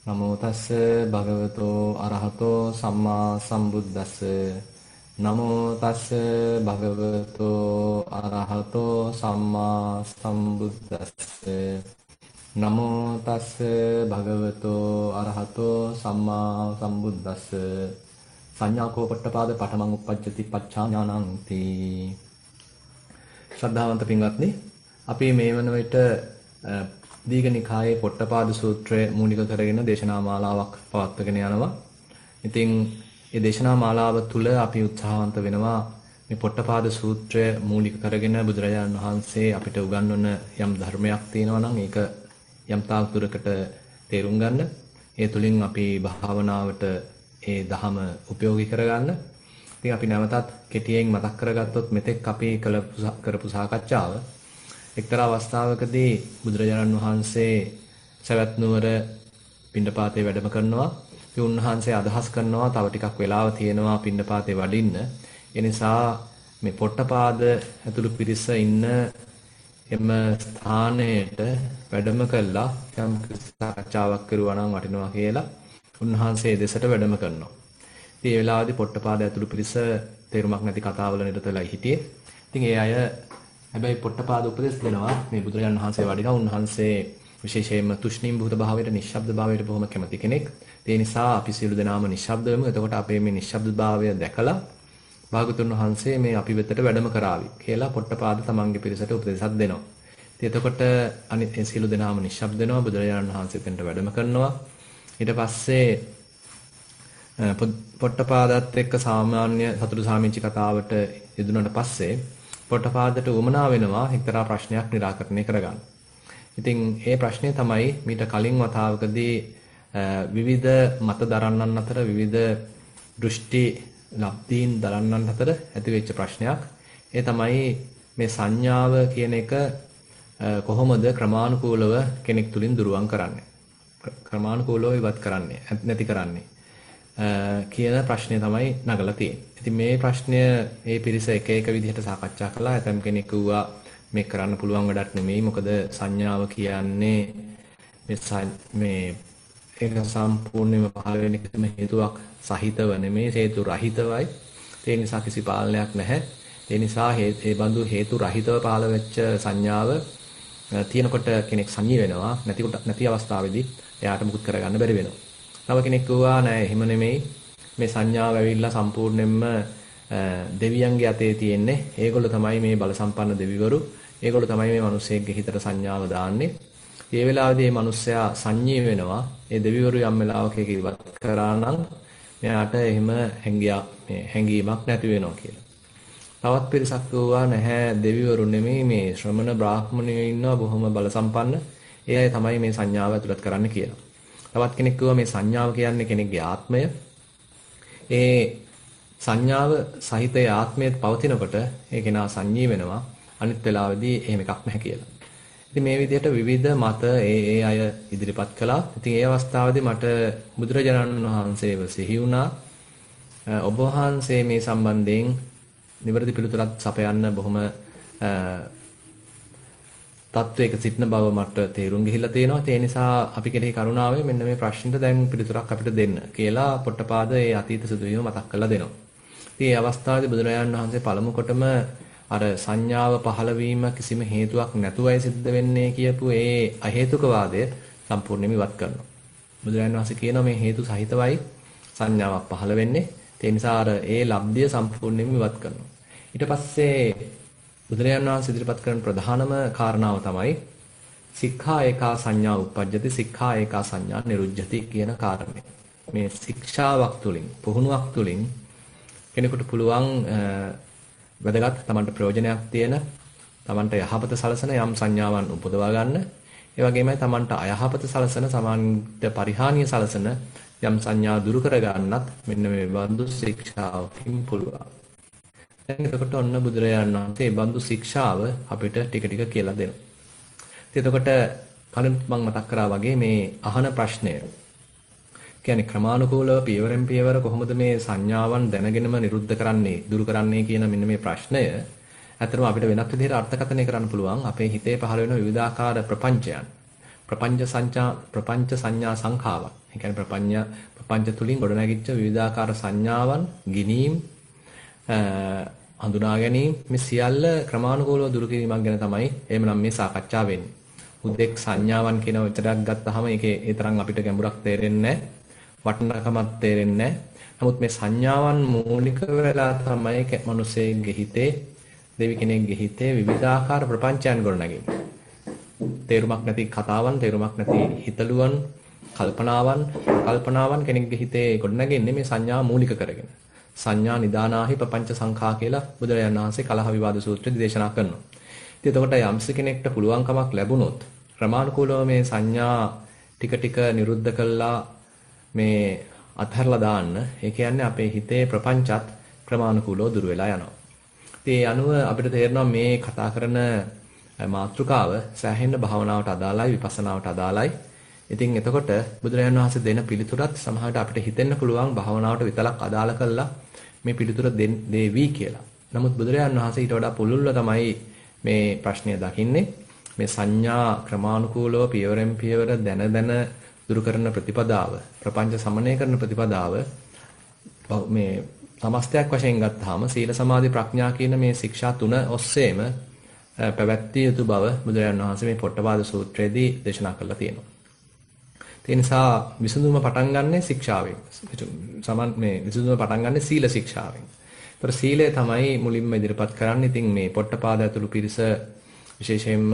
නමෝ තස්ස භගවතෝ අරහතෝ සම්මා සම්බුද්දස්ස නමෝ තස්ස භගවතෝ අරහතෝ සම්මා සම්බුද්දස්ස නමෝ තස්ස භගවතෝ අරහතෝ සම්මා සම්බුද්දස්ස සංඥාකෝ පට්ඨපාද පඨමං උප්පජ්ජති පච්චා ඥානං ශ්‍රද්ධාවන්ත පින්වත්නි අපි මේ වන විට දීඝනිකායේ පොට්ටපාද සූත්‍රය මූලික කරගෙන දේශනා මාලාවක් පවත්වාගෙන යනවා. ඉතින් මේ දේශනා මාලාව තුළ අපි උත්සාහවන්ත වෙනවා මේ පොට්ටපාද සූත්‍රය මූලික කරගෙන බුදුරජාණන් වහන්සේ අපිට උගන්වන යම් ධර්මයක් තියෙනවා නම් ඒක යම් තාක් දුරකට තේරුම් ගන්න. ඒ තුලින් අපි භාවනාවට ඒ ධහම උපයෝගී කරගන්න. ඉතින් අපි නැවතත් කෙටියෙන් මතක් කරගත්තොත් මෙතෙක් අපි කරපු සාකච්ඡාව එක්තරා අවස්ථාවකදී බුදුරජාණන් වහන්සේ සවැත් නුවර පිණ්ඩපාතේ වැඩම කරනවා. ඉතින් උන්වහන්සේ අදහස් කරනවා තව ටිකක් වෙලාව තියෙනවා පිණ්ඩපාතේ වඩින්න. ඒ නිසා මේ පොට්ටපාද ඇතුළු පිරිස ඉන්න එම ස්ථානයට වැඩම කළා යම් සාකච්ඡාවක් කරුවා නම් වටිනවා කියලා උන්වහන්සේ දෙසට වැඩම කරනවා. ඉතින් ඒ වෙලාවේදී පොට්ටපාද ඇතුළු පිරිස තේරුමක් නැති කතාවල නිරත වෙලා හිටියේ. ඉතින් ඒ අය හැබැයි පොට්ටපාද උපදෙස් දෙනවා මේ බුදුරජාණන් වහන්සේ වඩිනා උන්වහන්සේ විශේෂයෙන්ම තුෂ්ණීම් භූත භාවයට නිශ්ශබ්ද භාවයට බොහොම කැමති කෙනෙක්. ඒ නිසා අපි සියලු දෙනාම නිශ්ශබ්ද වෙමු. එතකොට අපේ මේ නිශ්ශබ්ද භාවය දැකලා භාගතුන් වහන්සේ මේ අපි වෙතට වැඩම කරાવી කියලා පොට්ටපාද තමන්ගේ පිරිසට උපදෙසක් දෙනවා. ඉතින් එතකොට අනිත් සියලු දෙනාම නිශ්ශබ්ද වෙනවා. බුදුරජාණන් වහන්සේ එතනට වැඩම කරනවා. ඊට පස්සේ පොට්ටපාදත් එක්ක සාමාන්‍ය සතුටු සාමිච්චි කතාවට යෙදුනට පස්සේ පොට්ටපාදට උවමනා වෙනවා එක්තරා ප්‍රශ්නයක් निराකරණය කරගන්න. ඉතින් ඒ ප්‍රශ්නේ තමයි මීට කලින් වතාවකදී විවිධ මත දරන්නන් අතර විවිධ දෘෂ්ටි ලබ්ධීන් දරන්නන් අතර ඇතිවෙච්ච ප්‍රශ්නයක්. ඒ තමයි මේ සංඥාව කියන එක කොහොමද ක්‍රමානුකූලව කෙනෙක් තුලින් දුරුවන් කරන්නේ. ක්‍රමානුකූලව ඉවත් කරන්නේ නැති කරන්නේ. කියන ප්‍රශ්නය තමයි නගලා තියෙන්නේ. ඉතින් මේ ප්‍රශ්නය මේ පිරිස එක එක විදිහට සාකච්ඡා කළා. ඇතම් කෙනෙක් කිව්වා මේ කරන්න පුළුවන් වැඩක් නෙමෙයි. මොකද සංඥාව කියන්නේ මේ ඒක සම්පූර්ණයෙන්ම පහළ වෙන කිසිම හේතුවක් සහිතව නෙමෙයි, හේතු රහිතවයි. ඒ නිසා කිසි පාලනයක් නැහැ. ඒ නිසා ඒ බඳු හේතු රහිතව පහළ වෙච්ච සංඥාව තියෙනකොට කෙනෙක් සංජී වෙනවා. නැති අවස්ථාවේදී එයාට මුකුත් කරගන්න බැරි වෙනවා. තව කෙනෙක් කිව්වා නෑ එහෙම නෙමෙයි මේ සංඥාව ඇවිල්ලා සම්පූර්ණයෙන්ම දෙවියන්ගේ අතේ තියෙන්නේ. ඒගොල්ලෝ තමයි මේ බල සම්පන්න දෙවිවරු. ඒගොල්ලෝ තමයි මේ මිනිස්සෙක්ගේ හිතට සංඥාව දාන්නේ. මේ වෙලාවේදී මේ මිනිස්සයා සංජීව වෙනවා. ඒ දෙවිවරු යම් වෙලාවක ඒක ඉවත් කරා නම් මෙයාට එහෙම හැඟීමක් නැති වෙනවා කියලා. තවත් පිරිසක් කිව්වා නැහැ දෙවිවරු නෙමෙයි මේ ශ්‍රමණ බ්‍රාහ්මණයෝ ඉන්නවා බොහොම බල සම්පන්න. ඒ අය තමයි මේ සංඥාව ඇතුළත් කරන්න කියලා. තවත් කෙනෙක් කිව්වා මේ සංඥාව කියන්නේ කෙනෙක්ගේ ආත්මය. ඒ සංඥාව සහිත ආත්මයේ පවතිනකොට ඒ කෙනා සංජීව වෙනවා. අනිත් වෙලාවෙදී එහෙම එකක් නැහැ කියලා. ඉතින් මේ විදිහට විවිධ මත ඒ අය ඉදිරිපත් කළා. ඉතින් ඒ අවස්ථාවේදී මට බුදුරජාණන් වහන්සේව සිහි වුණා. ඔබ වහන්සේ මේ සම්බන්ධයෙන් නිවැරදි පිළිතුරක් සපයන්න බොහොම තත්වයක සිටින බව මට තේරුම් ගිහිල්ලා තියෙනවා. ඒ නිසා අපි කෙරෙහි කරුණාවෙන් මෙන්න මේ ප්‍රශ්නෙට දැන් පිළිතුරක් අපිට දෙන්න කියලා පොට්ටපාද ඒ අතීත සිදුවීම මතක් කරලා දෙනවා. ඉතින් මේ අවස්ථාවේදී බුදුරජාණන් වහන්සේ පළමු කොටම අර සංඥාව පහළ වීම කිසිම හේතුවක් නැතුවයි සිද්ධ වෙන්නේ කියපු ඒ අහේතුකවාදය සම්පූර්ණයෙන්ම ඉවත් කරනවා. බුදුරජාණන් වහන්සේ කියනවා මේ හේතු සහිතවයි සංඥාවක් පහළ වෙන්නේ. ඒ නිසා අර ඒ ලබ්ධිය සම්පූර්ණයෙන්ම ඉවත් කරනවා. ඊට පස්සේ බුදුරජාණන් වහන්සේ ඉදිරිපත් කරන ප්‍රධානම කාරණාව තමයි සික්ඛා ඒකා සංඥා උප්පජ්ජති සික්ඛා ඒකා සංඥා නිරුජ්ජති කියන කාරණය. මේ ශික්ෂාවක් තුලින් පුහුණුවක් තුලින් කෙනෙකුට පුළුවන් වැදගත් තමන්ට ප්‍රයෝජනයක් තියෙන තමන්ට යහපත සලසන යම් සංඥාවන් උපදවා ගන්න. ඒ වගේමයි තමන්ට අයහපත සලසන සමාන්ත පරිහානිය සලසන යම් සංඥා දුරු කර ගන්නත් මෙන්න මේ බඳු ශික්ෂාවකින් පුළුවන්. එතකොට ඔන්න බුදුරජාණන් වහන්සේ මේ බඳු ශික්ෂාව අපිට ටික ටික කියලා දෙනවා. ඉතින් එතකොට කලින් මම මතක් කරා වගේ මේ අහන ප්‍රශ්නය කියන්නේ ක්‍රමානුකූලව පියවරෙන් පියවර කොහොමද මේ සංඥාවන් දැනගෙනම නිරුද්ධ කරන්නේ, දුරු කරන්නේ කියන මෙන්න මේ ප්‍රශ්නය ඇත්තටම අපිට වෙනත් විදිහට අර්ථකථනය කරන්න පුළුවන් අපේ හිතේ පහළ වෙන විවිධාකාර ප්‍රපංචයන්. ප්‍රපංච සංඥා සංඛාවක්. ඒ කියන්නේ ප්‍රපංච තුලින් ගොඩනැගිච්ච විවිධාකාර සංඥාවන්, ගිනීම්, හඳුනා ගැනීම මේ සියල්ල ක්‍රමානුකූලව දුරු කිරීමක් ගැන තමයි එහෙමනම් මේ සාකච්ඡා වෙන්නේ. උද්දෙක් සංඥාවන් කියන විතරක් ගත්තාම ඒකේ ඒ තරම් අපිට ගැඹුරක් තේරෙන්නේ නැහැ. වටිනාකමක් තේරෙන්නේ නැහැ. නමුත් මේ සංඥාවන් මූලික වෙලා තමයි මිනිසෙගේ හිතේ, දෙවි කෙනෙක්ගේ හිතේ විවිධාකාර ප්‍රපංචයන් ගොඩනගන්නේ. තේරුමක් නැති කතාවන්, තේරුමක් නැති හිතලුවන්, කල්පනාවන් කෙනෙක්ගේ හිතේ ගොඩනගන්නේ මේ සංඥා මූලික කරගෙන. සංඥා නිදානාහි ප්‍රපංච සංඛා කියලා බුදුරජාණන් වහන්සේ කලහ විවාද සූත්‍රයේ දේශනා කරනවා. ඉතින් එතකොට යම්ස කෙනෙක්ට පුළුවන්කමක් ලැබුණොත් ක්‍රමානුකූලව මේ සංඥා ටික ටික නිරුද්ධ කළා මේ අත්හැරලා දාන්න. ඒ කියන්නේ අපේ හිතේ ප්‍රපංචත් ක්‍රමානුකූලව දුර වෙලා යනවා. ඉතින් ඒ අනුව අපිට තේරෙනවා මේ කතා කරන මාතෘකාව සෑහෙන භාවනාවට අදාළයි, විපස්සනාවට අදාළයි. ඉතින් එතකොට බුදුරජාණන් වහන්සේ දෙන පිළිතුරත් සමහරවිට අපිට හිතෙන්න පුළුවන් භාවනාවට විතරක් අදාළ කළා මේ පිළිතුර දෙවි කියලා. නමුත් බුදුරජාණන් වහන්සේ ඊට වඩා පුළුල්ව තමයි මේ ප්‍රශ්නය දකින්නේ. මේ සංඥා ක්‍රමානුකූලව පියවරෙන් පියවර දැන දුරු කරන ප්‍රතිපදාව, ප්‍රපංච සමනය කරන ප්‍රතිපදාව මේ සමස්තයක් වශයෙන් ගත්තාම සීල සමාධි ප්‍රඥා කියන මේ ශික්ෂා තුන ඔස්සේම පැවැත්විය යුතු බව බුදුරජාණන් වහන්සේ මේ පොට්ටපාද සූත්‍රයේදී දේශනා කරලා තියෙනවා. ඒ නිසා විසඳුම පටන් ගන්නෙ ශික්ෂාවෙන්. විසඳුම පටන් ගන්නෙ සීල ශික්ෂාවෙන්. ඒතර සීලය තමයි මුලින්ම ඉදිරිපත් කරන්නේ. ඉතින් මේ පොට්ටපාද ඇතුළු පිරිස විශේෂයෙන්ම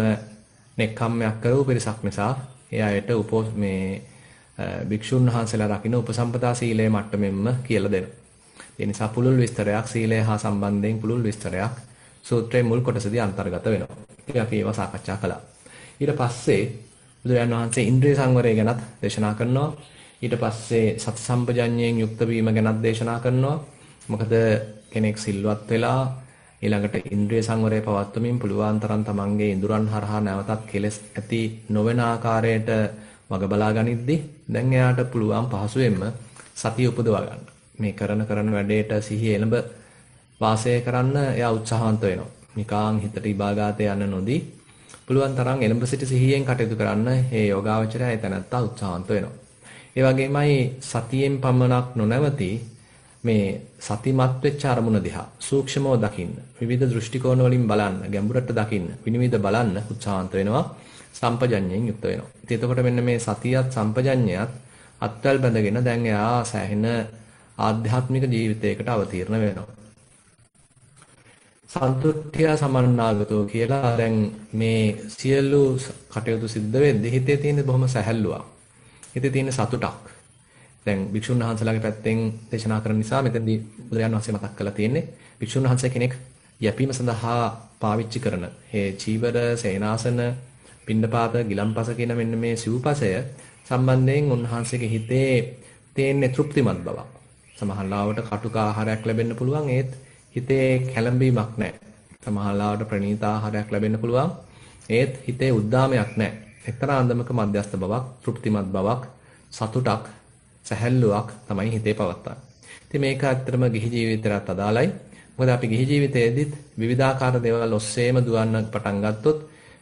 නෙක්ඛම්මයක් කරව පිරිසක් නිසා ඒ අයට භික්ෂුන් වහන්සේලා රකින්න උපසම්පදා සීලය මට්ටමෙන්ම කියලා දෙනවා. ඒ නිසා පුළුල් විස්තරයක් සීලය හා සම්බන්ධයෙන් පුළුල් විස්තරයක් සූත්‍රයේ මුල් කොටසදී අන්තර්ගත වෙනවා. ඉතින් අපි ඒවා සාකච්ඡා කළා. ඊට පස්සේ බුදුරජාණන් වහන්සේ ඉන්ද්‍රිය සංවරය ගැනත් දේශනා කරනවා. ඊට පස්සේ සති සම්පජඤ්ඤයෙන් යුක්ත වීම ගැනත් දේශනා කරනවා. මොකද කෙනෙක් සිල්වත් වෙලා ඊළඟට ඉන්ද්‍රිය සංවරය පවත්වමින් පුළුවන් තරම් තමන්ගේ ඉඳුරන් හරහා නැවතත් කෙලෙස් ඇති නොවන ආකාරයට වග බලා ගනිද්දී දැන් එයාට පුළුවන් පහසුවෙන්ම සතිය උපදවා ගන්න. මේ කරන වැඩේට සිහිය එළඹ වාසය කරන්න එයා උත්සාහවන්ත වෙනවා. නිකාං හිතට ඉබාගාතේ යන්න නොදී පුළුවන් තරම් එළඹ සිට සිහියෙන් කටයුතු කරන්න ඒ යෝගාවචරය ඒ තැනත්තා උත්සාහවන්ත වෙනවා. ඒ වගේමයි සතියෙන් පමණක් නොනවති මේ සතිමත් වෙච්ච අරමුණ දිහා සූක්ෂමව දකින්න, විවිධ දෘෂ්ටි කෝණ වලින් බලන්න, ගැඹුරට දකින්න, විනිවිද බලන්න උත්සාහවන්ත වෙනවා. සම්පජඤ්ඤයෙන් යුක්ත වෙනවා. ඉතින් එතකොට මෙන්න මේ සතියත් සම්පජඤ්ඤයත් අත්වල බැඳගෙන දැන් එයා සෑහෙන ආධ්‍යාත්මික ජීවිතයකට අවතීර්ණ වෙනවා. සන්තුට්ඨිය සමන්නාගතෝ කියලා දැන් මේ සියලු කටයුතු සිද්ධ වෙද්දී හිතේ තියෙන බොහොම සැහැල්ලුවක්. හිතේ තියෙන සතුටක්. දැන් භික්ෂුන් වහන්සේලාගේ පැත්තෙන් දේශනා කරන නිසා මෙතනදී බුදුරජාණන් වහන්සේ මතක් කරලා තියෙන්නේ භික්ෂුන් වහන්සේ කෙනෙක් යැපීම සඳහා පාවිච්චි කරන මේ චීවර, සේනාසන, පිණ්ඩපාත, ගිලම්පස කියන මෙන්න මේ සිව්පසය සම්බන්ධයෙන් උන්වහන්සේගේ හිතේ තියෙන තෘප්තිමත් බවක්. සමහරවිට කටුක ආහාරයක් ලැබෙන්න පුළුවන් ඒත් හිතේ කැළඹීමක් නැහැ. සමහරවිට ප්‍රණීත ආහාරයක් ලැබෙන්න පුළුවන් ඒත් හිතේ උද්දාමයක් නැහැ. එක්තරා අන්දමක මධ්‍යස්ථ බවක්, තෘප්තිමත් බවක්, සතුටක්, සැහැල්ලුවක් තමයි හිතේ පවත්තන්නේ. ඉතින් මේක ඇත්තටම ගිහි ජීවිතයටත් අදාළයි. මොකද අපි ගිහි ජීවිතයේදීත් විවිධාකාර දේවල් ඔස්සේම දුවන්න පටන් ගත්තොත්,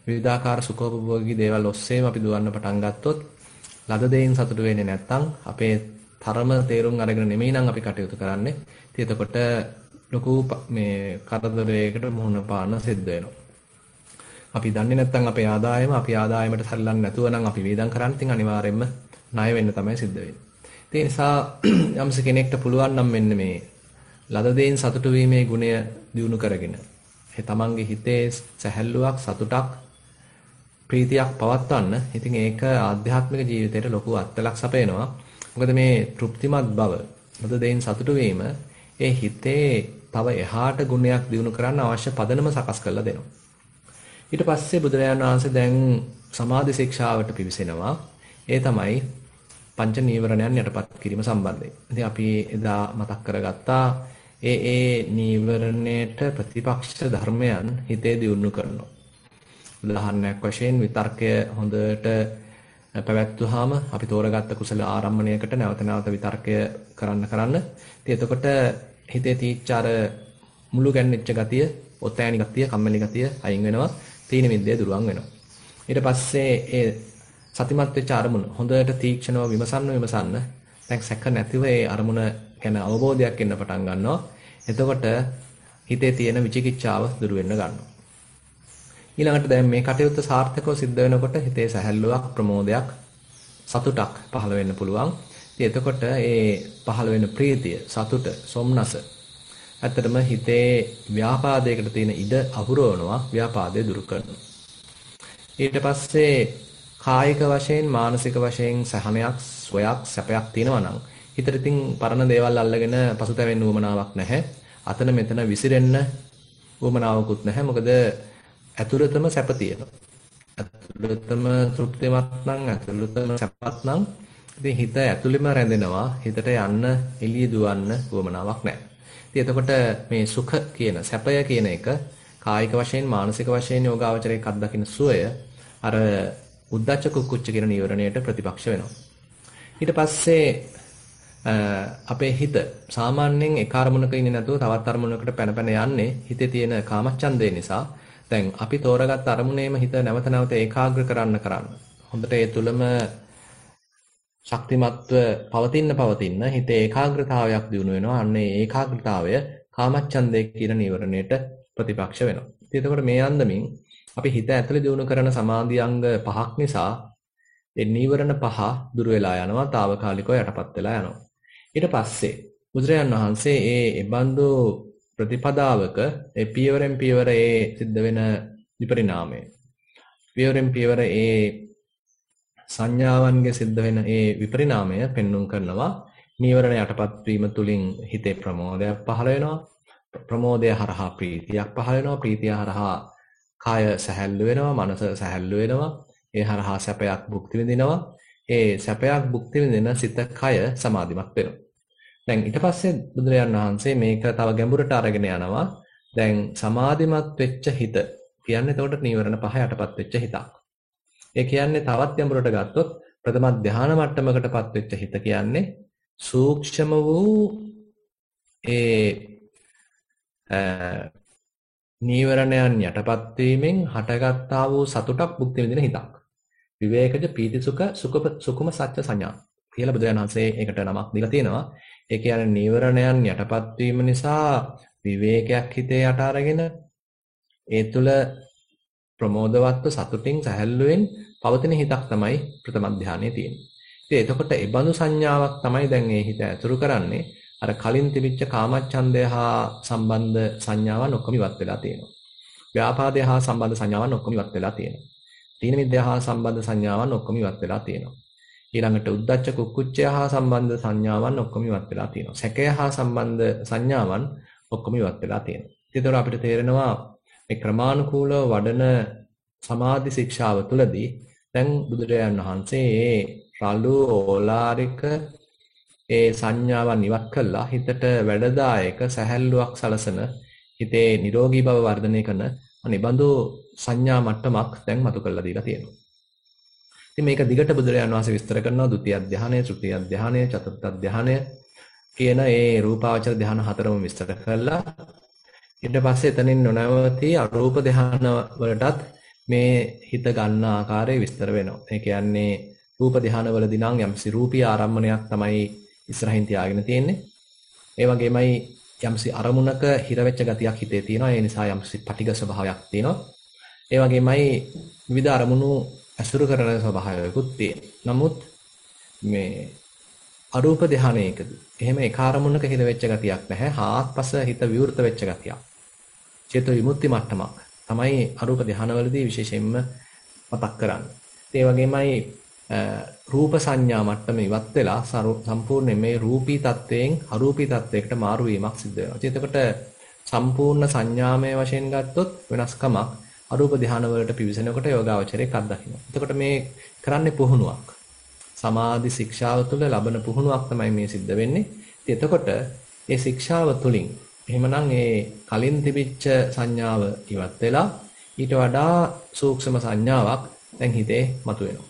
විවිධාකාර සුඛෝපභෝගී දේවල් ඔස්සේම අපි දුවන්න පටන් ගත්තොත්, ලද දෙයින් සතුටු වෙන්නේ නැත්නම් අපේ තරම තේරුම් අරගෙන නෙමෙයි නම් අපි කටයුතු කරන්නේ. ඉතින් එතකොට ලොකු මේ කරදරයකට මුහුණ පාන්න සිද්ධ වෙනවා. අපි දන්නේ නැත්නම් අපේ ආදායමට සරිලන්නේ නැතුව නම් අපි වේදම් කරන්නේ. ඉතින් අනිවාර්යයෙන්ම ණය වෙන්න තමයි සිද්ධ වෙන්නේ. ඒ නිසා යම්ස කෙනෙක්ට පුළුවන් නම් මෙන්න මේ ලද දෙයින් සතුටු වීමේ ගුණය දියුණු කරගෙන ඒ තමන්ගේ හිතේ සැහැල්ලුවක්, සතුටක්, ප්‍රීතියක් පවත්වන්න. ඉතින් ඒක ආධ්‍යාත්මික ජීවිතයට ලොකු අත්ලක් සපයනවා. මොකද මේ තෘප්තිමත් බව, ලද දෙයින් සතුටු වීම ඒ හිතේ තව එහාට ගුණයක් දියුණු කරන්න අවශ්‍ය පදනම සකස් කරලා දෙනවා. ඊට පස්සේ බුදුරජාණන් වහන්සේ දැන් සමාධි ශික්ෂාවට පිවිසෙනවා. ඒ තමයි පංච නීවරණයන් යටපත් කිරීම සම්බන්ධයෙන්. ඉතින් අපි එදා මතක් කරගත්තා ඒ නීවරණයට ප්‍රතිපක්ෂ ධර්මයන් හිතේ දියුණු කරනවා. උදාහරණයක් වශයෙන් විතර්කය හොඳට පැවැත්වුවාම අපි තෝරගත්ත කුසල ආරම්මණයකට නැවත නැවත විතර්කය කරන්න. ඉතින් එතකොට හිතේ තීච්ච අර මුළු ගැන්වෙච්ච ගතිය, ඔතෑණි ගතිය, කම්මැලි ගතිය අයින් වෙනවා. තීන මිද්දේ දුරවන් වෙනවා. ඊට පස්සේ ඒ සතිමත් වෙච්ච අරමුණ හොඳට තීක්ෂණව විමසන්න දැන් සැක නැතිව ඒ අරමුණ ගැන අවබෝධයක් එන්න පටන් ගන්නවා. එතකොට හිතේ තියෙන විචිකිච්ඡාව දුරු වෙන්න ගන්නවා. ඊළඟට දැන් මේ කටයුත්ත සාර්ථකව සිද්ධ වෙනකොට හිතේ සැහැල්ලුවක්, ප්‍රමෝදයක්, සතුටක් පහළ වෙන්න පුළුවන්. ඉතින් එතකොට ඒ පහළ වෙන ප්‍රීතිය, සතුට, සොම්නස ඇත්තටම හිතේ ව්‍යාපාදයකට තියෙන ඉඩ අහුරවනවා, ව්‍යාපාදය දුරු කරනවා. ඊට පස්සේ කායික වශයෙන්, මානසික වශයෙන් සහනයක්, සොයක්, සැපයක් තියෙනවා නම් හිතට ඉතින් පරණ දේවල් අල්ලගෙන පසුතැවෙන්න උවමනාවක් නැහැ. අතන මෙතන විසිරෙන්න උවමනාවකුත් නැහැ. මොකද ඇතුළතම සැප තියෙනවා. ඇතුළතම තෘප්තිමත් නම්, ඇතුළතම සැපත් නම් ඉතින් හිත ඇතුළෙම රැඳෙනවා. හිතට යන්න, එළිය දුවන්න උවමනාවක් නැහැ. ඉතින් එතකොට මේ සුඛ කියන, සැපය කියන එක කායික වශයෙන්, මානසික වශයෙන් යෝගාවචරයක් අත්දකින්න සුවය අර උද්දච්ච කුක්කුච්ච කියන නීවරණයට ප්‍රතිපක්ෂ වෙනවා. ඊට පස්සේ අපේ හිත සාමාන්‍යයෙන් එක අරමුණක ඉන්නේ නැතුව තවත් අරමුණකට පැන යන්නේ හිතේ තියෙන කාමච්ඡන්දය නිසා. දැන් අපි තෝරගත්ත අරමුණේම හිත නැවත නැවත ඒකාග්‍ර කරන්න. හොඳට ඒ තුලම ශක්තිමත්ව පවතින්න හිතේ ඒකාග්‍රතාවයක් දිනු වෙනවා. අන්න ඒ ඒකාග්‍රතාවය කාමච්ඡන්දය කියන නීවරණයට ප්‍රතිපක්ෂ වෙනවා. ඉතින් එතකොට මේ අන්දමින් අපි හිත ඇතුලේ දිනු කරන සමාධි අංග පහක් නිසා ඒ නීවරණ පහ දුර වෙලා යනවා, తాවකාලිකව යටපත් වෙලා යනවා. ඊට පස්සේ බුදුරජාන් වහන්සේ ඒ බඳු ප්‍රතිපදාවක ඒ පියවරෙන් පියවර ඒ සිද්ධ වෙන විපරිණාමය, පියවරෙන් පියවර ඒ සංඥාවන්ගේ සිද්ධ වෙන ඒ විපරිණාමය පෙන්눔 කරනවා. නීවරණ යටපත් වීම තුලින් හිතේ ප්‍රමෝදයක් පහළ වෙනවා. ප්‍රමෝදය හරහා ප්‍රීතියක් පහළ වෙනවා. ප්‍රීතිය හරහා කාය සැහැල්ලු වෙනවා, මනස සැහැල්ලු වෙනවා. ඒ හරහා සැපයක් භුක්ති විඳිනවා. ඒ සැපයක් භුක්ති විඳින සිත, කය සමාධිමත් වෙනවා. දැන් ඊට පස්සේ බුදුරජාන් වහන්සේ මේක තව ගැඹුරට අරගෙන යනවා. දැන් සමාධිමත් වෙච්ච හිත කියන්නේ එතකොට නීවරණ පහ යටපත් වෙච්ච හිතක්. ඒ කියන්නේ තවත් ගැඹුරට ගත්තොත් ප්‍රථම ධානය මට්ටමකටපත් වෙච්ච හිත කියන්නේ සූක්ෂම වූ ඒ නීවරණයන් යටපත් වීමෙන් හටගත්තා වූ සතුටක් භුක්ති විඳින හිතක්. විවේකජ පීතිසුඛ සුකුම සත්‍ය සංඥා කියලා බුදුරජාණන් වහන්සේ ඒකට නමක් දීලා තියෙනවා. ඒ කියන්නේ නීවරණයන් යටපත් වීම නිසා විවේකයක් හිතේ යට අරගෙන ඒ තුල ප්‍රමෝදවත්ව සතුටින් සැහැල්ලුවෙන් පවතින හිතක් තමයි ප්‍රථම ධානයේ තියෙන්නේ. ඉතින් එතකොට ඒ බඳු සංඥාවක් තමයි දැන් මේ හිත ඇතුළු කරන්නේ. අර කලින් තිබිච්ච කාමච්ඡන්දය හා සම්බන්ධ සංඥාවන් ඔක්කොම ඉවත් වෙලා තියෙනවා. ව්‍යාපාදය හා සම්බන්ධ සංඥාවන් ඔක්කොම ඉවත් වෙලා තියෙනවා. තීන මිද්‍ය හා සම්බන්ධ සංඥාවන් ඔක්කොම ඉවත් වෙලා තියෙනවා. ඊළඟට උද්දච්ච කුක්කුච්චය හා සම්බන්ධ සංඥාවන් ඔක්කොම ඉවත් වෙලා තියෙනවා. සැකය හා සම්බන්ධ සංඥාවන් ඔක්කොම ඉවත් වෙලා තියෙනවා. ඒතකොට අපිට තේරෙනවා මේ ක්‍රමානුකූලව වඩන සමාධි ශික්ෂාව තුළදී දැන් බුදුරජාණන් වහන්සේ මේ රළු ඕලාරික ඒ සංඥාවන් ඉවත් කළා හිතට වැඩදායක සැහැල්ලුවක් සලසන හිතේ නිරෝගී බව වර්ධනය කරන අනිබඳු සංඥා මට්ටමක් දැන් මතු කරලා දීලා තියෙනවා. ඉතින් මේක දිගට බුදුරජාණන් වහන්සේ විස්තර කරනවා ဒုတိ ය ධානය, තෘතිය ධානය, චතුර්ථ ධානය කියන ඒ රූපාවචර ධාන හතරම විස්තර කළා. ඊට පස්සේ එතනින් නොනවති අරූප ධාන වලටත් මේ හිත ගන්න ආකාරය විස්තර වෙනවා. ඒ කියන්නේ රූප ධාන වලදී නම් යම්සි රූපී ආරම්මණයක් තමයි ඉස්සරහින් තියාගෙන තියෙන්නේ. ඒ වගේමයි යම්සි අරමුණක හිර වෙච්ච ගතියක් හිතේ තියෙනවා. ඒ නිසා යම්සි පටිඝ ස්වභාවයක් තියෙනවා. ඒ වගේමයි විවිධ අරමුණු අසුරු කරන ස්වභාවයකුත් තියෙනවා. නමුත් මේ අරූප ධානයකදී එහෙම එක අරමුණක හිර වෙච්ච ගතියක් නැහැ. හාත්පස හිත විවෘත වෙච්ච ගතියක්. චේතෝ විමුක්ති මට්ටමක් තමයි අරූප ධානවලදී විශේෂයෙන්ම මතක් කරන්නේ. ඒ වගේමයි රූප සංඥා මට්ටම ඉවත් වෙලා සම්පූර්ණයෙන් මේ රූපී තත්වයෙන් අරූපී තත්වයකට මාරු වීමක් සිද්ධ වෙනවා. එතකොට සම්පූර්ණ සංඥාමය වශයෙන් ගත්තොත් වෙනස්කමක් අරූප ධාන වලට පිවිසෙනකොට යෝගාවචරයක් අත්දකින්න. එතකොට මේ කරන්නේ පුහුණුවක්. සමාධි ශික්ෂාව තුළ ලබන පුහුණුවක් තමයි මේ සිද්ධ වෙන්නේ. ඉතින් එතකොට මේ ශික්ෂාව තුළින් එහෙමනම් ඒ කලින් තිබිච්ච සංඥාව ඉවත් වෙලා ඊට වඩා සූක්ෂම සංඥාවක් දැන් හිතේ මතුවෙනවා.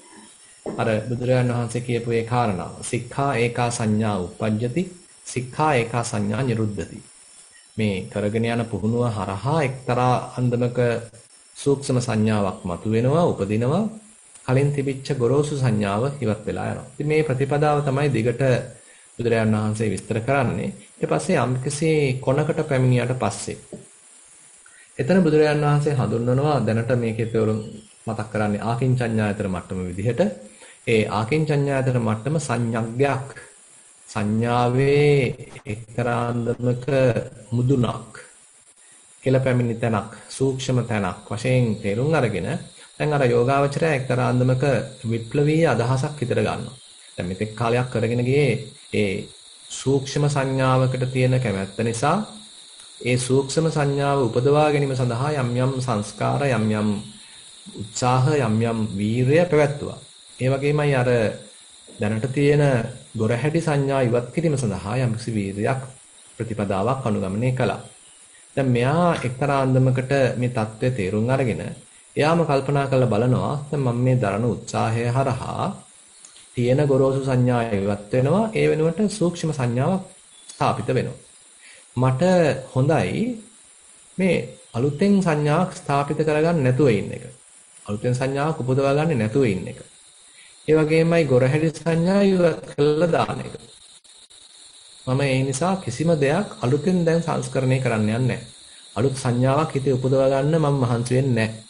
අර බුදුරජාණන් වහන්සේ කියපු ඒ කාරණාව සික්ඛා ඒකා සංඥා උප්පජ්ජති සික්ඛා ඒකා සංඥා නිරුද්ධති. මේ කරගෙන යන පුහුණුව හරහා එක්තරා අන්දමක සූක්ෂම සංඥාවක් මතුවෙනවා උපදිනවා. කලින් තිබිච්ච ගොරෝසු සංඥාව ඉවත් වෙලා යනවා. ඉතින් මේ ප්‍රතිපදාව තමයි දිගට බුදුරජාණන් වහන්සේ විස්තර කරන්නේ. ඊට පස්සේ යම්කිසි කොනකට පැමිණියට පස්සේ එතන බුදුරජාණන් වහන්සේ හඳුන්වනවා දැනට මේකේ තේරුම් මතක් කරන්නේ ආකින්චඤ්ඤායතන මට්ටම විදිහට. ඒ ආකින්චඤ්ඤායතන මට්ටම සංඥග්ගයක්. සංඥාවේ එක්තරා අන්දමක මුදුනක් කියලා පැමිණි තැනක්, සූක්ෂම තැනක් වශයෙන් තේරුම් අරගෙන දැන් අර යෝගාවචරය එක්තරා අන්දමක විප්ලවීය අදහසක් හිතට ගන්නවා. දැන් මෙතෙක් කාලයක් කරගෙන ගියේ ඒ සූක්ෂම සංඥාවකට තියෙන කැමැත්ත නිසා ඒ සූක්ෂම සංඥාව උපදවා ගැනීම සඳහා යම් යම් සංස්කාර යම් යම් උත්සාහ යම් යම් වීරය පැවැත්තුවා. ඒ වගේමයි අර දැනට තියෙන ගොරහැඩි සංඥා ඉවත් කිරීම සඳහා යම්කිසි වීරයක් ප්‍රතිපදාවක් අනුගමනය කළා. දැන් මෙයා එක්තරා අන්දමකට මේ தත්ත්වය තේරුම් අරගෙන එයාම කල්පනා කරලා බලනවා දැන් මම මේ දරන උත්සාහය හරහා තියෙන ගොරෝසු සංඥා ඉවත් වෙනවා ඒ වෙනුවට සූක්ෂම සංඥාවක් ස්ථාපිත වෙනවා. මට හොඳයි මේ අලුතෙන් සංඥාවක් ස්ථාපිත කරගන්න නැතුව ඉන්න එක. අලුතෙන් සංඥාවක් උපදවා ගන්න නැතුව ඉන්න එක. ඒ වගේමයි ගොරහැඩි සංඥා ඉවත් කළා දාන එක. මම ඒ නිසා කිසිම දෙයක් අලුතෙන් දැන් සංස්කරණය කරන්න යන්නේ නැහැ. අලුත් සංඥාවක් හිතේ උපදවා ගන්න මම මහන්සි වෙන්නේ නැහැ.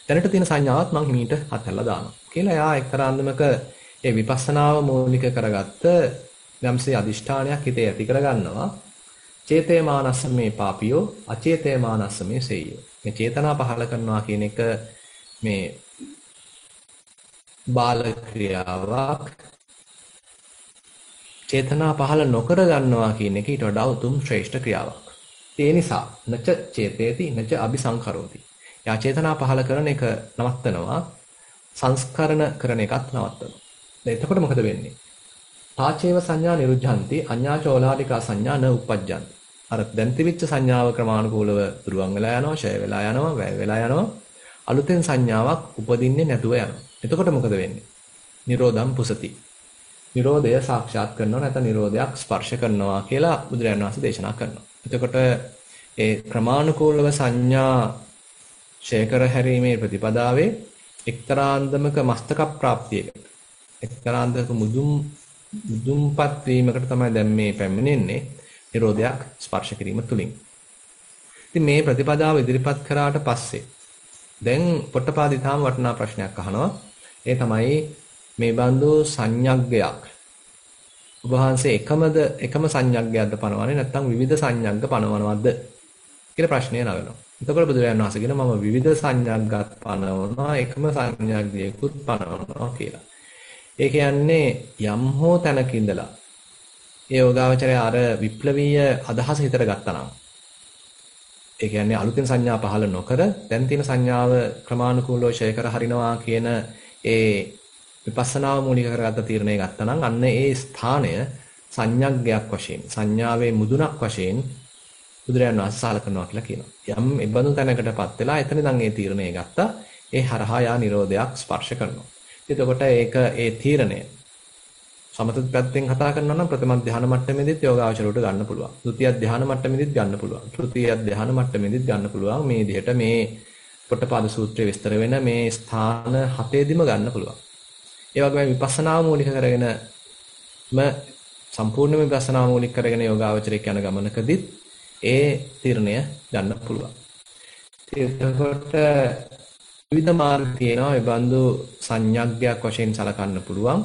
දැනට තියෙන සංඥාවත් මම හිමීට අත්හැරලා දානවා. කියලා එයා එක්තරා අන්දමක ඒ විපස්සනාව මූලික කරගත්ත යම්සේ අදිෂ්ඨානයක් හිතේ ඇති කරගන්නවා. චේතේ මානස්ස මේ පාපියෝ අචේතේ මානස්ස මේ සෙය්‍යෝ. මේ චේතනා පහල කරනවා කියන එක මේ බාල ක්‍රියාවක්. චේතනා පහල නොකර ගන්නවා කියන එක ඊට වඩා උතුම් ශ්‍රේෂ්ඨ ක්‍රියාවක්. ඒ නිසා නච චේතේති නච අபிසංකරෝති. යා චේතනා පහල කරන එක නවත්තනවා. සංස්කරණ කරන එකත් නවත්තනවා. දැන් එතකොට මොකද වෙන්නේ? පාචේව සංඥා නිරුද්ධಂತಿ අඤ්ඤාචෝලාදිකා සංඥා න උප්පජ්ජಂತಿ. අර දැන් තිබිච්ච සංඥාව ක්‍රමානුකූලව දුරවන් වෙලා යනවා, ඡය වෙලා යනවා, වැය වෙලා යනවා. අලුතෙන් සංඥාවක් උපදින්නේ නැතුව යනවා. එතකොට මොකද වෙන්නේ? නිරෝධම් පුසති. නිරෝධය සාක්ෂාත් කරනවා නැත්නම් නිරෝධයක් ස්පර්ශ කරනවා කියලා බුදුරජාණන් වහන්සේ දේශනා කරනවා. එතකොට ඒ ක්‍රමානුකූලව සංඥා ඡේකර හැරීමේ ප්‍රතිපදාවේ එක්තරාන්දමක මස්තක ප්‍රාප්තියකට එක්තරාන්දක මුදුන්පත් වීමකට තමයි දැන් මේ පැමිණෙන්නේ නිරෝධයක් ස්පර්ශ කිරීම තුලින්. ඉතින් මේ ප්‍රතිපදාව ඉදිරිපත් කරාට පස්සේ දැන් පොට්ටපාද ඊටාම වටිනා ප්‍රශ්නයක් අහනවා. ඒ තමයි මේ බඳු සංඥග්ගයක් ඔබ වහන්සේ එකම සංඥග්ගයක්ද පනවන්නේ නැත්නම් විවිධ සංඥග්ග පනවනවද කියලා ප්‍රශ්නය නගනවා. එතකොට බුදුරජාණන් වහන්සේ කියනවා මම විවිධ සංඥග්ගත් පනවනවා එකම සංඥග්ගයකුත් පනවනවා කියලා. ඒ කියන්නේ යම් හෝ තැනක ඉඳලා ඒ යෝගාවචරය අර විප්ලවීය අදහස හිතට ගත්තා නම් ඒ කියන්නේ අලුතෙන් සංඥා පහළ නොකර දැන් තියෙන සංඥාව ක්‍රමානුකූලව ඡය කර හරිනවා කියන ඒ විපස්සනාව මූලික කරගත්ත තීරණය ගත්තා නම් අන්න ඒ ස්ථානය සංඥග්ගයක් වශයෙන් සංඥාවේ මුදුනක් වශයෙන් බුදුරජාණන් වහන්සේ සලකනවා කියලා කියනවා. යම් ඉබඳු තැනකටපත් වෙලා එතන ඉඳන් ඒ තීරණය ගත්තා ඒ හරහා යා නිරෝධයක් ස්පර්ශ කරනවා. එතකොට ඒක ඒ තීරණය සමත පැත්තෙන් කතා කරනවා නම් ප්‍රථම ධ්‍යාන මට්ටමේදීත් යෝගාචරයට ගන්න පුළුවන්. ဒုတိ ය ධ්‍යාන මට්ටමේදීත් ගන්න පුළුවන්. තෘතීය ධ්‍යාන මට්ටමේදීත් ගන්න පුළුවන්. මේ විදිහට මේ පොට්ටපාද සූත්‍රයේ විස්තර වෙන මේ ස්ථාන හතේදීම ගන්න පුළුවන්. ඒ වගේම විපස්සනා මූලික කරගෙනම සම්පූර්ණ විපස්සනා මූලික කරගෙන යෝගාචරයට යන ගමනකදීත් ඒ තීරණය ගන්න පුළුවන්. එතකොට විවිධ මාර්ග තියෙනවා. ඒ බඳු සංඥාග්ගයක් වශයෙන් සලකන්න පුළුවන්.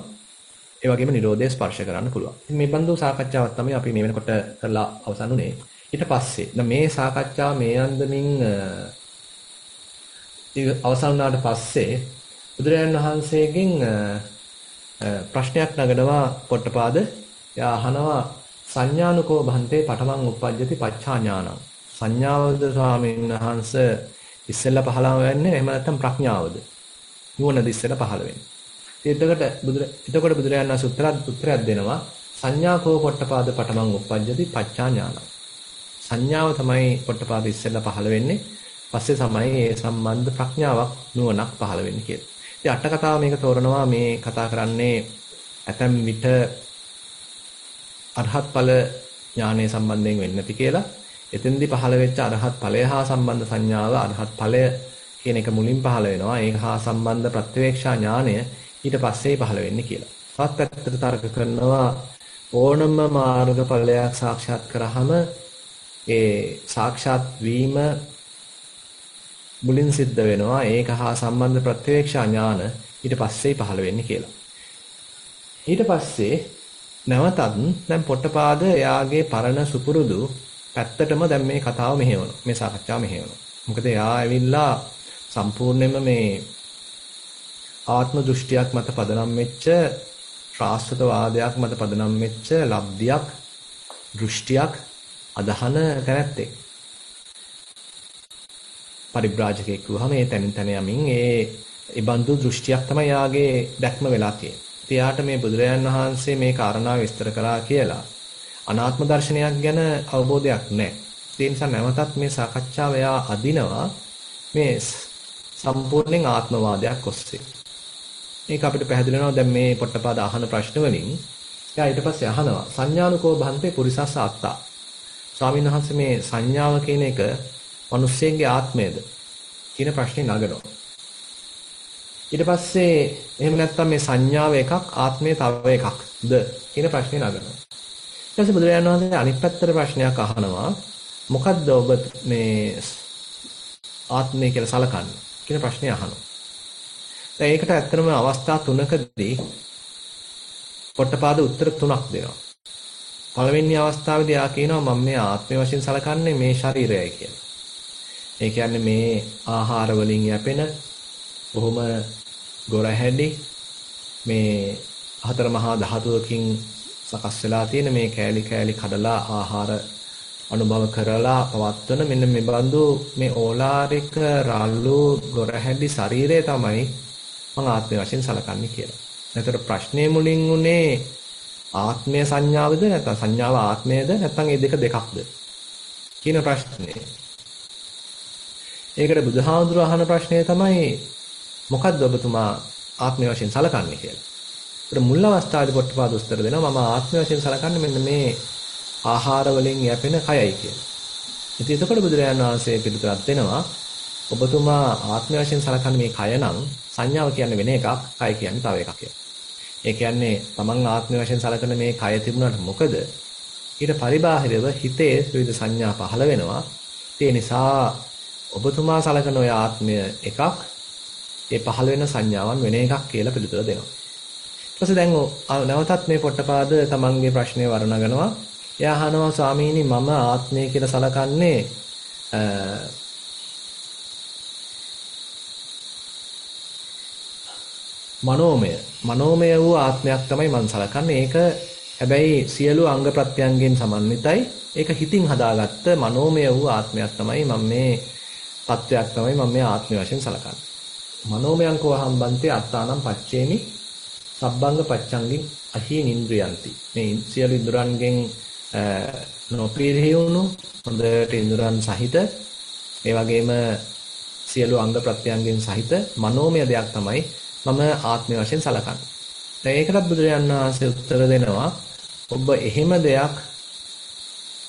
ඒ වගේම නිරෝධය ස්පර්ශ කරන්න පුළුවන්. මේ බඳු සාකච්ඡාවක් තමයි අපි මේ වෙනකොට කරලා අවසන් උනේ. ඊට පස්සේ මේ සාකච්ඡාව මේ අන්දමින් අවසන් වුණාට පස්සේ බුදුරජාණන් වහන්සේගෙන් ප්‍රශ්නයක් නගනවා පොට්ටපාද. එයා අහනවා සංඥානුකෝ භන්තේ පඨමං උප්පජ්ජති පච්චා ඥානං. සංඥාවද ස්වාමීන් වහන්සේ ඉස්සෙල්ලා පහළම වෙන්නේ එහෙම නැත්නම් ප්‍රඥාවද? නුවණද ඉස්සෙල්ලා පහළ වෙන්නේ. එතකොට බුදුරජාණන් වහන්සේ උත්තරයක් දෙනවා සංඥාකෝ පොට්ටපාද පඨමං උප්පජ්ජති පච්චා ඥානං. සංඥාව තමයි පොට්ටපාද ඉස්සෙල්ලා පහළ වෙන්නේ. පස්සේ තමයි ඒ සම්බන්ධ ප්‍රඥාවක් නුවණක් පහළ වෙන්නේ කියලා. ඉතින් අට කතාව මේක තෝරනවා මේ කතා කරන්නේ ඇතැම් විට අරහත් ඵල ඥානය සම්බන්ධයෙන් වෙන්නේ නැති කියලා. එතෙන්දී පහළ වෙච්ච අරහත් ඵලය හා සම්බන්ධ සංඥාව අරහත් ඵලය කියන එක මුලින් පහළ වෙනවා. ඒක හා සම්බන්ධ ප්‍රත්‍යවේක්ෂා ඥානය ඊට පස්සේ පහළ වෙන්නේ කියලා. තවත් පැත්තට තර්ක කරනවා ඕනම මාර්ගඵලයක් සාක්ෂාත් කරාම ඒ සාක්ෂාත් වීම මුලින් සිද්ධ වෙනවා. ඒක හා සම්බන්ධ ප්‍රත්‍යවේක්ෂා ඥාන ඊට පස්සේ පහළ වෙන්නේ කියලා. ඊට පස්සේ නැවතත් දැන් පොට්ටපාද එයාගේ පරණ සුපුරුදු පැත්තටම දැන් මේ කතාව මෙහෙවනවා. මේ සාකච්ඡාව මෙහෙවනවා. මොකද එයා ඇවිල්ලා සම්පූර්ණයෙන්ම මේ ආත්ම දෘෂ්ටියක් මත පදනම් වෙච්ච ශාස්ත්‍රවාදයක් මත පදනම් වෙච්ච ලබ්ධියක් දෘෂ්ටියක් අදහන තැනැත්තෙක්. පරිබ්‍රාජකෙක් වුවහම මේ තැනින් තැන යමින් ඒ බඳු දෘෂ්ටියක් තමයි යාගේ දැක්ම වෙලා තියෙන්නේ. එයාට මේ බුදුරජාන් වහන්සේ මේ කාරණාව විස්තර කරා කියලා අනාත්ම දර්ශනයක් ගැන අවබෝධයක් නැහැ. ඒ නිසා නැවතත් මේ සාකච්ඡාව එයා අදිනවා මේ සම්පූර්ණයෙන් ආත්මවාදයක් ඔස්සේ. මේක අපිට පැහැදිලි වෙනවා දැන් මේ පොට්ටපාද අහන ප්‍රශ්න වලින්. එයා ඊට පස්සේ අහනවා සංඥානුකෝ භන්තේ පුරිසස්ස අත්තා. ස්වාමීන් වහන්සේ මේ සංඥාව කියන එක මිනිස්සෙගේ ආත්මයද කියන ප්‍රශ්නේ නගනවා. ඊට පස්සේ එහෙම නැත්නම් මේ සංඥාව එකක් ආත්මය තව එකක්ද කියන ප්‍රශ්නේ නගනවා. ඊට පස්සේ බුදුරජාණන් වහන්සේ අනිත් පැත්තට ප්‍රශ්නයක් අහනවා මොකද්ද ඔබ මේ ආත්මය කියලා සලකන්නේ කියන ප්‍රශ්නේ අහනවා. දැන් ඒකට ඇත්තටම අවස්ථා තුනකදී පොට්ටපාද උත්තර තුනක් දෙනවා. පළවෙනි අවස්ථාවේදී ආ කියනවා මම මේ ආත්මය වශයෙන් සලකන්නේ මේ ශරීරයයි කියලා. ඒ කියන්නේ මේ ආහාර වලින් යැපෙන බොහොම ගොරහැඩි මේ හතර මහා ධාතුවකින් සකස් වෙලා තියෙන මේ කෑලි කෑලි කඩලා ආහාර අනුභව කරලා පවත්වන මෙන්න මේ බඳු මේ ඕලාරික රාළු ගොරහැඩි ශරීරය තමයි මම ආත්මය වශයෙන් සලකන්නේ කියලා. එතකොට ප්‍රශ්නේ මුලින් උනේ ආත්මය සංඥාවද නැත්නම් සංඥාව ආත්මයද නැත්නම් මේ දෙකක්ද කියන ප්‍රශ්නේ. ඒකට බුදුහාමුදුරුවෝ අහන ප්‍රශ්නය තමයි මොකද්ද ඔබතුමා ආත්මය වශයෙන් සලකන්නේ කියලා. ඒත් මුල් අවස්ථාවේ පොට්ටපාද උත්තර දෙනවා මම ආත්මය වශයෙන් සලකන්නේ මෙන්න මේ ආහාර වලින් යැපෙන කයයි කියලා. ඉතින් එතකොට බුදුරජාණන් වහන්සේ පිළිතුරක් දෙනවා ඔබතුමා ආත්මය වශයෙන් සලකන්නේ මේ කය නම් සංඥාව කියන්නේ වෙන එකක්, කය කියන්නේ තව එකක් කියලා. ඒ කියන්නේ තමන් ආත්මය වශයෙන් සලකන මේ කය තිබුණාට මොකද ඊට පරිබාහිරව හිතේ විවිධ සංඥා පහළ වෙනවා. ඒ නිසා ඔබතුමා සලකන ඔය ආත්මය එකක්, ඒ පහළ වෙන සංඥාවන් වෙන එකක් කියලා පිළිතුර දෙනවා. ඊට පස්සේ දැන් නැවතත් මේ පොට්ටපාද තමන්ගේ ප්‍රශ්නේ වර්ණගනවා. එයා අහනවා ස්වාමීනි මම ආත්මය කියලා සලකන්නේ මනෝමය වූ ආත්මයක් තමයි මම සලකන්නේ. ඒක හැබැයි සියලු අංග ප්‍රත්‍යයන්ගෙන් සමන්විතයි. ඒක හිතින් හදාගත්ත මනෝමය වූ ආත්මයක් තමයි මම මේ තත්වයක් තමයි මම මේ ආත්මය වශයෙන් සලකන්නේ. මනෝමයං කෝ හම්බන්තේ අත්තානම් පච්චේමි සබ්බංග පච්චංගින් අහීන ඉන්ද්‍රියන්ති. මේ සියලු ඉන්ද්‍රයන්ගෙන් නොපිරිහි වුණු හොඳට ඉන්ද්‍රයන් සහිත ඒ වගේම සියලු අංග ප්‍රත්‍යයන්ගෙන් සහිත මනෝමය දෙයක් තමයි මම ආත්මය වශයෙන් සලකන්නේ. දැන් ඒකටත් බුදුරජාණන් වහන්සේ උත්තර දෙනවා ඔබ එහෙම දෙයක්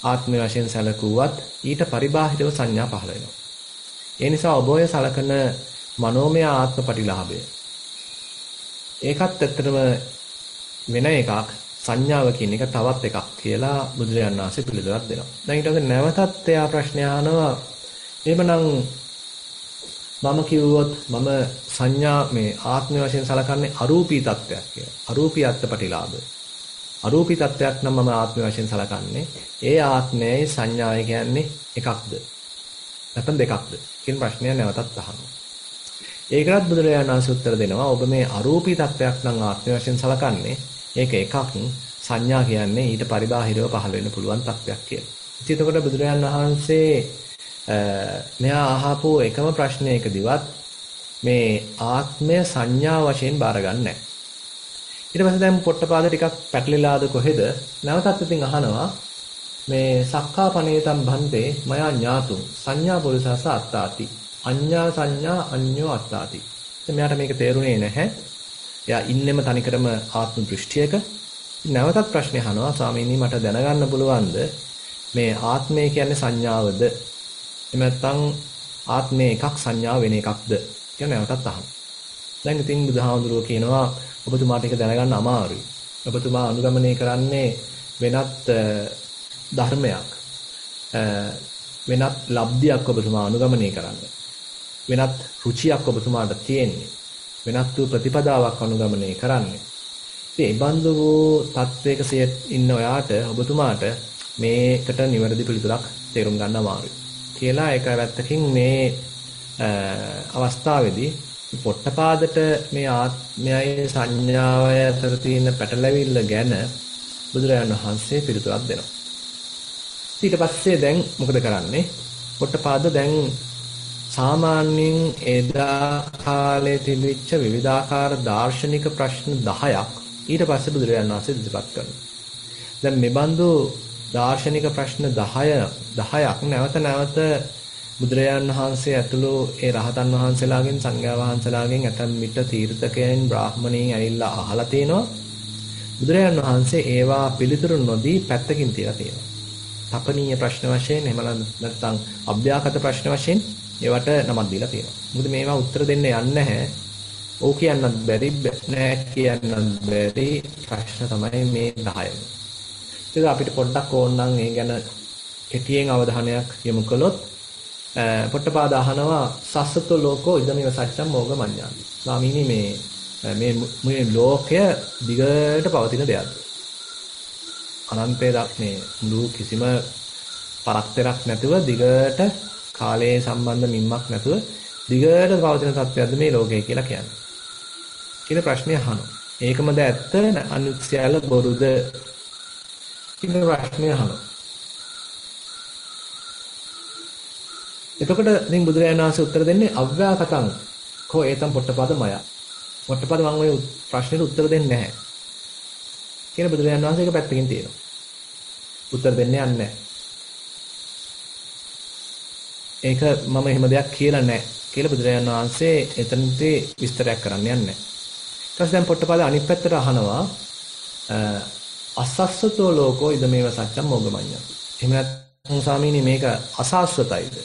ආත්මය වශයෙන් සැලකුවත් ඊට පරිබාහිරව සංඥා පහළ වෙනවා. ඒ නිසා ඔබ ඔය සලකන මනෝමය ආත්ම ප්‍රතිලාභය ඒකත් ඇත්තටම වෙන එකක්, සංඥාව කියන එක තවත් එකක් කියලා බුදුරජාණන් වහන්සේ පිළිතුරක් දෙනවා. දැන් ඊට පස්සේ නැවතත් එයා ප්‍රශ්නය අහනවා එහෙමනම් මම කිව්වොත් මම සංඥා මේ ආත්මය වශයෙන් සලකන්නේ අරූපී තත්වයක් කියලා. අරූපී අත්පටිලාභය. අරූපී තත්වයක් නම් මම ආත්මය වශයෙන් සලකන්නේ. ඒ ආත්මයයි සංඥාවයි කියන්නේ එකක්ද? නැත්නම් දෙකක්ද? කියන ප්‍රශ්නය නැවතත් අහනවා. ඒකටත් බුදුරජාණන් වහන්සේ උත්තර දෙනවා ඔබ මේ අරූපී තත්වයක් නම් ආත්මය වශයෙන් සලකන්නේ. ඒක එකක්. සංඥා කියන්නේ ඊට පරිබාහිරව පහළ වෙන්න පුළුවන් තත්වයක් කියලා. ඉතින් එතකොට බුදුරජාණන් වහන්සේ මෙයා අහපු එකම ප්‍රශ්නයකදීවත් මේ ආත්මය සංඥා වශයෙන් බාරගන්නේ නැහැ. ඊට පස්සේ දැන් පොට්ටපාද ටිකක් පැටලිලාද කොහෙද? නැවතත් ඉතින් අහනවා මේ සක්කාපනේතම් භන්තේ මයා ඥාතුම් සංඥා පුරිසස අත්තාති. අඤ්ඤා සංඥා අඤ්ඤෝ අත්තාති. ඉතින් මෙයාට මේක තේරුනේ නැහැ. එයා ඉන්නෙම තනිකරම ආත්ම දෘෂ්ටියක. නැවතත් ප්‍රශ්නේ අහනවා ස්වාමීනි මට දැනගන්න පුළුවන්ද මේ ආත්මය කියන්නේ සංඥාවද? එහෙම නැත්නම් ආත්මය එකක් සංඥාව වෙන එකක්ද කියලා නැවතත් අහනවා. දැන් ඉතින් බුදුහාමුදුරුවෝ කියනවා ඔබතුමාට ඒක දැනගන්න අමාරුයි. ඔබතුමා අනුගමනය කරන්නේ වෙනත් ධර්මයක්. වෙනත් ලබ්ධියක් ඔබතුමා අනුගමනය කරන්නේ. වෙනත් රුචියක් ඔබතුමාට තියෙන්නේ. වෙනත් වූ ප්‍රතිපදාවක් අනුගමනය කරන්නේ. ඉතින් ඒ බඳු වූ තත්වයක ඉන්න ඔයාට ඔබතුමාට මේකට නිවැරදි පිළිතුරක් තේරුම් ගන්න අමාරුයි. කියලා ඒක වැත්තකින් මේ අවස්ථාවේදී පොට්ටපාදට මේ ආත්මයයි සංඥාවයි අතර තියෙන පැටලැවිල්ල ගැන බුදුරජාණන් වහන්සේ පිළිතුරක් දෙනවා. ඊට පස්සේ දැන් මොකද කරන්නේ? පොට්ටපාද දැන් සාමාන්‍යයෙන් එදා කාලේ තිබිච්ච විවිධාකාර දාර්ශනික ප්‍රශ්න 10ක් ඊට පස්සේ බුදුරජාණන් වහන්සේ ඉදිරිපත් කරනවා. දැන් මේ බඳු දාර්ශනික ප්‍රශ්න 10ක් නැවත බුදුරජාණන් වහන්සේ ඇතුළු ඒ රහතන් වහන්සේලාගෙන් සංඝයා වහන්සේලාගෙන් ඇතම් විට තීර්ථකයන් බ්‍රාහ්මණයන් ඇවිල්ලා අහලා තිනවා. බුදුරජාණන් වහන්සේ ඒවා පිළිතුරු නොදී පැත්තකින් තියලා තියෙනවා. තපනීය ප්‍රශ්න වශයෙන් එහෙම නැත්නම් අභ්‍යාගත ප්‍රශ්න වශයෙන් ඒවට නමක් දීලා තියෙනවා. මොකද මේවා උත්තර දෙන්න යන්නේ නැහැ. ඕක කියන්නත් බැරි නෑ කියන්නත් බැරි ප්‍රශ්න තමයි මේ 10. ඒක අපිට පොඩ්ඩක් ඕනනම් ඒ ගැන කෙටියෙන් අවධානයක් යොමු කළොත් පොට්ටපාද අහනවා සස්සත ලෝකෝ ඉදමෙව සත්‍යම් මෝග මඤ්ඤාති. ස්වාමීනි මේ ලෝකය දිගට පවතින දෙයක්ද? අනන්තයක් මේ මුළු කිසිම පරක්තරක් නැතුව දිගට කාලයේ සම්බන්ධ මින්මක් නැතුව දිගට පවතින තත්ත්වයක්ද මේ ලෝකය කියලා කියන්නේ. කියන ප්‍රශ්නේ අහනවා. ඒකමද ඇත්ත අනිත් සියල්ල බොරුද? කියන ප්‍රශ්නේ අහනවා. එතකොට ඉතින් බුදුරජාණන් වහන්සේ උත්තර දෙන්නේ අව්‍යාකතං කෝ ඒතම් පොට්ටපාද මය. පොට්ටපාද මම ওই ප්‍රශ්නෙට උත්තර දෙන්නේ නැහැ. කියලා බුදුරජාණන් වහන්සේ එක පැත්තකින් තියෙනවා. උත්තර දෙන්නේ නැහැ. ඒක මම එහෙම දෙයක් කියලා නැහැ කියලා බුදුරජාණන් වහන්සේ එතනදී විස්තරයක් කරන්න යන්නේ නැහැ. ඊට පස්සේ දැන් පොට්ටපාද අනිත් පැත්තට අහනවා අසස්සතෝ ලෝකෝ ඉදමේව සත්‍යම් මෝගමඤ්ඤති. එහෙම නැත්නම් ස්වාමීනි මේක අසාස්වතයිද?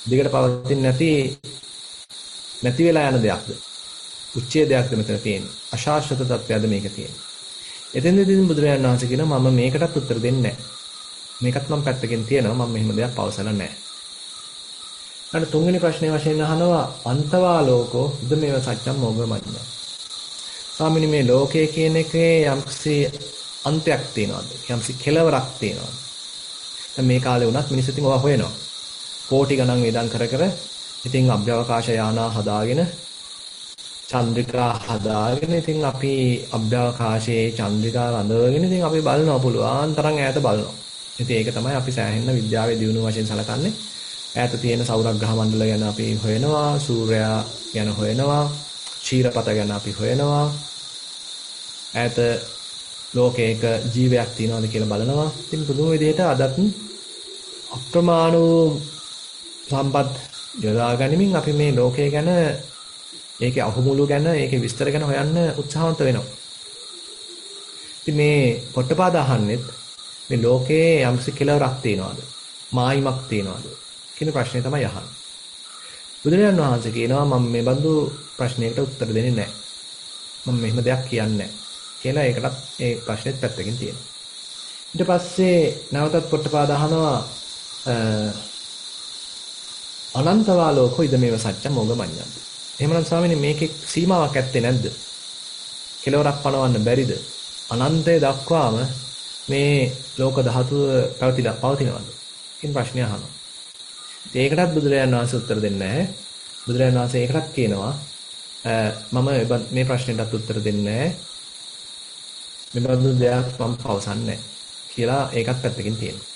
දිගට පවතින්නේ නැති වෙලා යන දෙයක්ද? උච්ඡේදයක්ද මෙතන තියෙන්නේ? අශාස්වත තත්ත්වයක්ද මේක තියෙන්නේ? එතෙන්දී බුදුරජාණන් වහන්සේ කියනවා මම මේකටත් උත්තර දෙන්නේ නැහැ. මේකත් මම පැත්තකින් තියනවා මම මෙහෙම දෙයක් පවසලා නැහැ. ඊට තුන්වෙනි ප්‍රශ්නේ වශයෙන් අහනවා අන්තවා ලෝකෝ ඉදමේව සත්‍යම් මෝගමඤ්ඤති. ස්වාමීනි මේ ලෝකය කියන එකේ යම්කිසි අන්තයක් තියනවාද? යම්කිසි කෙලවරක් තියනවාද? දැන් මේ කාලේ වුණත් මිනිස්සු ඉතින් ඔවා හොයනවා. කෝටි ගණන් වේදම් කර ඉතින් අභ්‍යවකාශ යානා හදාගෙන චන්ද්‍රිකා හදාගෙන ඉතින් අපි අභ්‍යවකාශයේ චන්ද්‍රිකා රඳවගෙන ඉතින් අපි බලනවා පුළුවන් තරම් ඈත බලනවා. ඉතින් ඒක තමයි අපි සෑහෙන විද්‍යාවේ දියුණුව වශයෙන් සලකන්නේ. ඈත තියෙන සෞරග්‍රහ මණ්ඩල ගැන අපි හොයනවා, සූර්යයා ගැන හොයනවා, ක්ෂීරපත ගැන අපි හොයනවා. ඈත ලෝකයක ජීවයක් තියෙනවද කියලා බලනවා. ඉතින් පුදුම විදිහට අදත් අප්‍රමාණ වූ සම්පත් යොදා ගනිමින් අපි මේ ලෝකය ගැන ඒකේ අහුමුළු ගැන ඒකේ විස්තර ගැන හොයන්න උත්සාහවන්ත වෙනවා. ඉතින් මේ පොට්ටපාද අහන්නෙත් මේ ලෝකයේ යම්සි කෙලවරක් තියනවාද? මායිමක් තියනවාද? කියන ප්‍රශ්නේ තමයි අහන්නේ. බුදුරජාණන් වහන්සේ කියනවා මම මේ බඳු ප්‍රශ්නයකට උත්තර දෙන්නේ නැහැ. මම මෙහෙම දෙයක් කියන්නේ නැහැ. කියලා ඒකටත් ඒ ප්‍රශ්නෙත් පැත්තකින් තියෙනවා. ඊට පස්සේ නැවතත් පොට්ටපාද අහනවා අනන්තවා ලෝකෝ ඉදමේව සත්‍යම් මෝගමඤ්ඤති. එහෙමනම් ස්වාමීනි මේකේ සීමාවක් ඇත්තේ නැද්ද? කෙලවරක් පනවන්න බැරිද? අනන්තය දක්වාම මේ ලෝක ධාතුව පවතිනවද? කියන ප්‍රශ්නය අහනවා. ඒකටත් බුදුරජාණන් වහන්සේ උත්තර දෙන්නේ නැහැ. බුදුරජාණන් වහන්සේ ඒකටත් කියනවා මම මේ ප්‍රශ්නෙටත් උත්තර දෙන්නේ නැහැ. මේ බඳු දෙයක් මම පවසන්නේ කියලා ඒකත් පැත්තකින් තියෙනවා.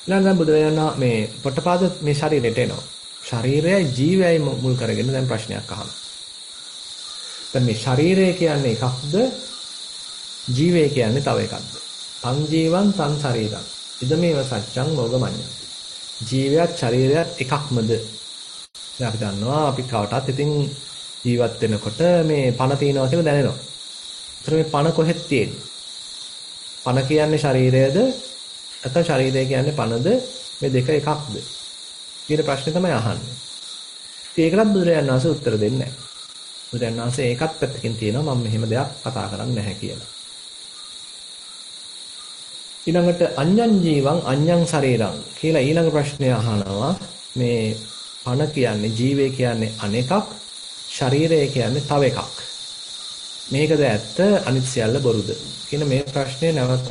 ඊළඟට බුදුරජාණන් මේ පොට්ටපාද මේ ශරීරයට එනවා. ශරීරයයි ජීවයයි මුල් කරගෙන දැන් ප්‍රශ්නයක් අහනවා. දැන් මේ ශරීරය කියන්නේ එකක්ද? ජීවය කියන්නේ තව එකක්ද? තං ජීවං තං ශරීරං. ඉදමේව සත්‍යං මෝගමඤ්ඤති. ජීවයත් ශරීරයත් එකක්මද? දැන් අපි දන්නවා අපි කවටත් ඉතින් ජීවත් වෙනකොට මේ පණ තියනවා කියලා දැනෙනවා. ඒතර මේ පණ කොහෙද තියෙන්නේ? පණ කියන්නේ ශරීරයද? නැත්නම් ශරීරය කියන්නේ පණද? මේ දෙක එකක්ද? කියන ප්‍රශ්නේ තමයි අහන්නේ. ඉතින් ඒකටත් බුදුරජාණන් වහන්සේ උත්තර දෙන්නේ නැහැ. බුදුරජාණන් වහන්සේ ඒකත් පැත්තකින් තියෙනවා මම මෙහෙම දෙයක් කතා කරන්නේ නැහැ කියලා. ඊළඟට අඤ්ඤං ජීවං අඤ්ඤං ශරීරං කියලා ඊළඟ ප්‍රශ්නය අහනවා. මේ පණ කියන්නේ ජීවය කියන්නේ අනෙකක්, ශරීරය කියන්නේ තව එකක්. මේකද ඇත්ත අනිත් සියල්ල බොරුද කියන මේ ප්‍රශ්නේ නැවතත්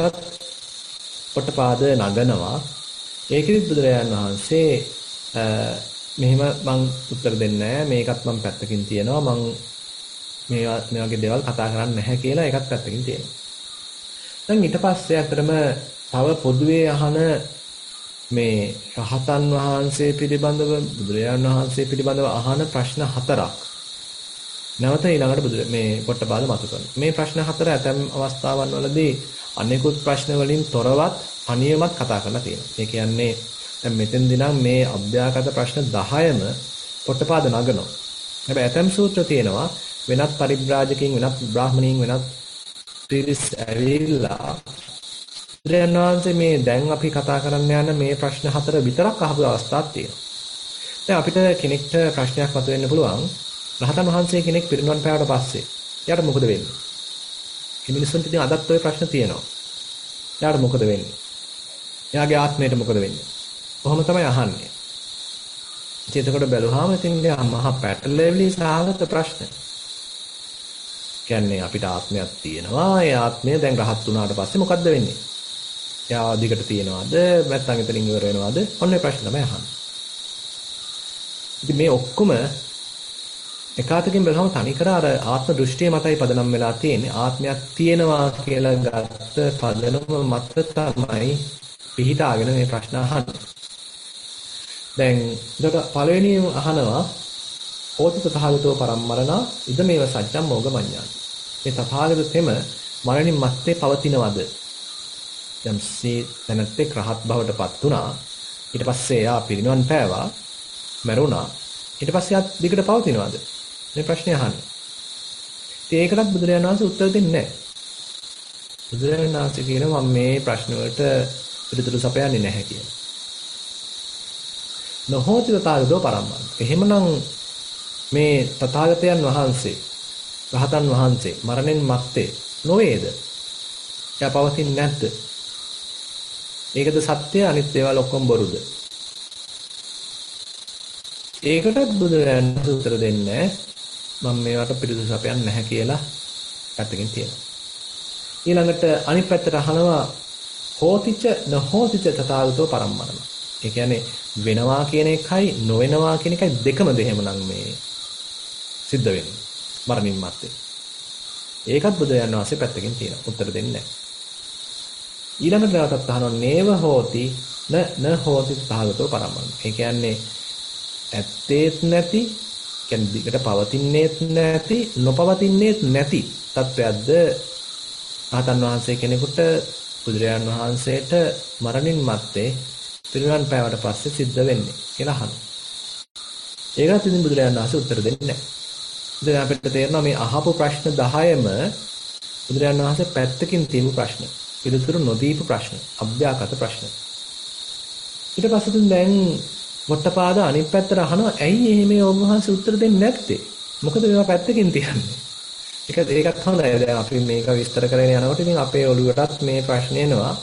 පොට්ටපාද නගනවා. ඒකෙදිත් බුදුරජාණන් වහන්සේ මෙහෙම මං උත්තර දෙන්නේ නැහැ. මේකත් මං පැත්තකින් තියනවා. මං මේ වගේ දේවල් කතා කරන්නේ නැහැ කියලා ඒකත් පැත්තකින් තියෙනවා. දැන් ඊට පස්සේ අතරම තව පොදුවේ අහන මේ රහතන් වහන්සේ පිළිබඳව බුදුරජාණන් වහන්සේ පිළිබඳව අහන ප්‍රශ්න 4ක් නැවත ඊළඟට මේ පොට්ටපාද මතු කරනවා. මේ ප්‍රශ්න 4 ඇතැම් අවස්ථාවන් වලදී අනෙකුත් ප්‍රශ්න වලින් තොරවත් අනියමත් කතා කරලා තියෙනවා. ඒ කියන්නේ දැන් මෙතෙන්දී නම් මේ අභ්‍යාගත ප්‍රශ්න 10ම පොට්ටපාද නගනවා. හැබැයි ඇතැම් සූත්‍ර තියෙනවා වෙනත් පරිබ්‍රාජකින් වෙනත් බ්‍රාහමණීන් වෙනත් පිරිස් ඇවිල්ලා බුදුරජාණන් මේ දැන් අපි කතා කරන්න යන මේ ප්‍රශ්න 4 විතරක් අහපු අවස්ථාවක් තියෙනවා. දැන් අපිට කෙනෙක්ට ප්‍රශ්නයක් මතුවෙන්න පුළුවන්. රහතන් වහන්සේ කෙනෙක් පිරිනවන් පෑවට පස්සේ එයාට මොකද වෙන්නේ? මේ මිනිස්සුන්ට ඉතින් අදත් ওই ප්‍රශ්න තියෙනවා. එයාට මොකද වෙන්නේ? එයාගේ ආත්මයට මොකද වෙන්නේ? කොහොම තමයි අහන්නේ. ඉතින් එතකොට බැලුවාම ඉතින් මහා පැටලෙවිලි සාගත ප්‍රශ්න. කියන්නේ අපිට ආත්මයක් තියෙනවා. ඒ ආත්මය දැන් රහත් වුණාට පස්සේ මොකද්ද වෙන්නේ? එයා දිගට තියනවාද? නැත්නම් එතනින් ඉවර වෙනවද? ඔන්න ඒ ප්‍රශ්න තමයි අහන්නේ. ඉතින් මේ ඔක්කොම එකාතකින් බලහම තනිකර අර ආත්ම දෘෂ්ටිය මතයි පදනම් වෙලා තියෙන්නේ. ආත්මයක් තියෙනවා කියලා ගත්ත පදනම මත තමයි පිහිටාගෙන මේ ප්‍රශ්න අහන්නේ. දැන් ඒකට පළවෙනිම අහනවා හෝති තථාගතෝ පරම්මරණ ඉදමේව සත්‍යම් මොගමඤ්ඤාති. මේ තථාගත තෙම මරණින් මත්තේ පවතිනවද? යම්සේ තැනැත්තෙක් රහත් බවටපත් වුණා. ඊට පස්සේ එයා පිරිනිවන් පෑවා, මැරුණා. ඊට පස්සේ එයා දිගට පවතිනවද? මේ ප්‍රශ්නේ අහන්නේ. ඉතින් ඒකටත් බුදුරජාණන් වහන්සේ උත්තර දෙන්නේ නැහැ. බුදුරජාණන් වහන්සේ කියනවා මම මේ ප්‍රශ්න වලට පිළිතුරු සපයන්නේ නැහැ කියලා. නොහෝති තථාගතෝ පරම්මරණ. එහෙමනම් මේ තථාගතයන් වහන්සේ රහතන් වහන්සේ මරණයෙන් මත්තේ නොවේද? එයා පවතින්නේ නැද්ද? ඒකද සත්‍ය අනිත් ඒවා ඔක්කොම බොරුද? ඒකටත් බුදුරජාණන් උත්තර දෙන්නේ මම මේවට පිළිතුරු සපයන්නේ නැහැ කියලා පැත්තකින් තියෙනවා. ඊළඟට අනිත් පැත්තට අහනවා හෝතිච නහෝතිච තථාගතෝ පරම්මරණ. ඒ කියන්නේ වෙනවා කියන එකයි නොවෙනවා කියන එකයි දෙකමද එහෙමනම් මේ සිද්ධ වෙන්නේ මරණින් මත්තේ. ඒකත් බුදුරජාණන් වහන්සේ පැත්තකින් තියෙනවා. උත්තර දෙන්නේ නැහැ. ඊළඟට නැවතත් අහනවා නේව හෝති න හෝති තථාගතෝ පරම්මරණ. ඒ කියන්නේ ඇත්තේත් නැති, කියන්නේ දිගට පවතින්නේත් නැති, නොපවතින්නේත් නැති තත්වයක්ද රහතන් වහන්සේ කෙනෙකුට බුදුරජාණන් වහන්සේට මරණින් මත්තේ පිරිනිවන් පෑවට පස්සේ සිද්ධ වෙන්නේ කියලා අහනවා. ඒකට ඉතින් බුදුරජාණන් වහන්සේ උත්තර දෙන්නේ නැහැ. ඉතින් අපිට තේරෙනවා මේ අහපු ප්‍රශ්න 10ම බුදුරජාණන් වහන්සේ පැත්තකින් තියපු ප්‍රශ්න. පිළිතුරු නොදීපු ප්‍රශ්න, අභ්‍යාගත ප්‍රශ්න. ඊට පස්සේ දැන් වට්ටපාද අනිත් පැත්තට අහනවා ඇයි එහෙම ඔබ වහන්සේ උත්තර දෙන්නේ නැත්තේ? මොකද මේවා පැත්තකින් තියන්නේ? ඒකත් හොඳයි. දැන් අපි මේක විස්තර කරගෙන යනකොට ඉතින් අපේ ඔළුවටත් මේ ප්‍රශ්නේ එනවා.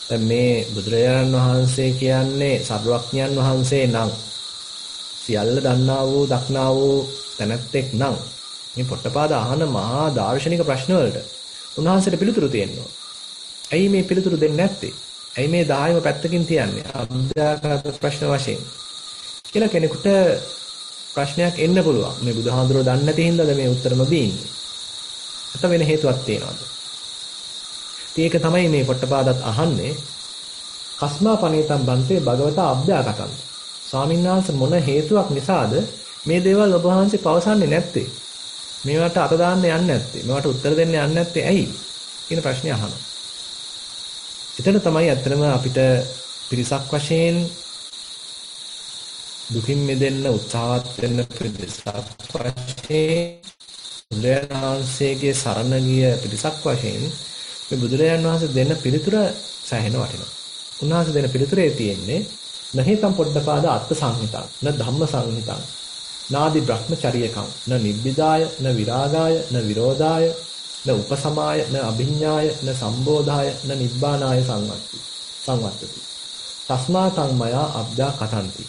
දැන් මේ බුදුරජාණන් වහන්සේ කියන්නේ සර්වඥයන් වහන්සේ නම් සියල්ල දන්නා වූ දක්නා වූ තැනැත්තෙක් නම් මේ පොට්ටපාද අහන මහා දාර්ශනික ප්‍රශ්න වලට උන්වහන්සේට පිළිතුරු තියෙනවා. ඇයි මේ පිළිතුරු දෙන්නේ නැත්තේ? ඇයි මේ 10ම පැත්තකින් තියන්නේ? අභ්‍යාගත ප්‍රශ්න වශයෙන් කියලා කෙනෙකුට ප්‍රශ්නයක් එන්න පුළුවන්. මේ බුදුහාඳුරෝ දන්නේ නැති හින්දාද මේ උත්තර නොදී ඉන්නේ? නැත්නම් වෙන හේතුවක් තියෙනවද? ඒක තමයි මේ පොට්ටපාදත් අහන්නේ. කස්මා පනේතම් බන්තේ භගවතා අභ්‍යාගතං. ස්වාමීන් වහන්සේ මොන හේතුවක් නිසාද මේ දේවල් ඔබ වහන්සේ පවසන්නේ නැත්තේ? මේවට අත දාන්න යන්නේ නැත්තේ? මේවට උත්තර දෙන්න යන්නේ නැත්තේ ඇයි? කියන ප්‍රශ්නේ අහනවා. එතන තමයි ඇත්තටම අපිට පිරිසක් වශයෙන් දුකින් මිදෙන්න උත්සාහවත් වෙන්න පිරිසක් වශයෙන් බුදුරජාණන් වහන්සේගේ සරණ ගිය පිරිසක් වශයෙන් මේ බුදුරජාණන් වහන්සේ දෙන්න පිළිතුර සෑහෙන වටිනවා. උන්වහන්සේ දෙන පිළිතුරේ තියෙන්නේ නහිතම් පොට්ටපාද අර්ථ සංහිතං න ධම්ම සංහිතං නාදි බ්‍රහ්මචර්යකං න නිබ්බිදාය න විරාගාය න විරෝධාය න උපසමාය න අභිඤ්ඤාය න සම්බෝධාය න නිබ්බානාය සංවත්තති තස්මාතං මයා අබ්දා කතන්ති.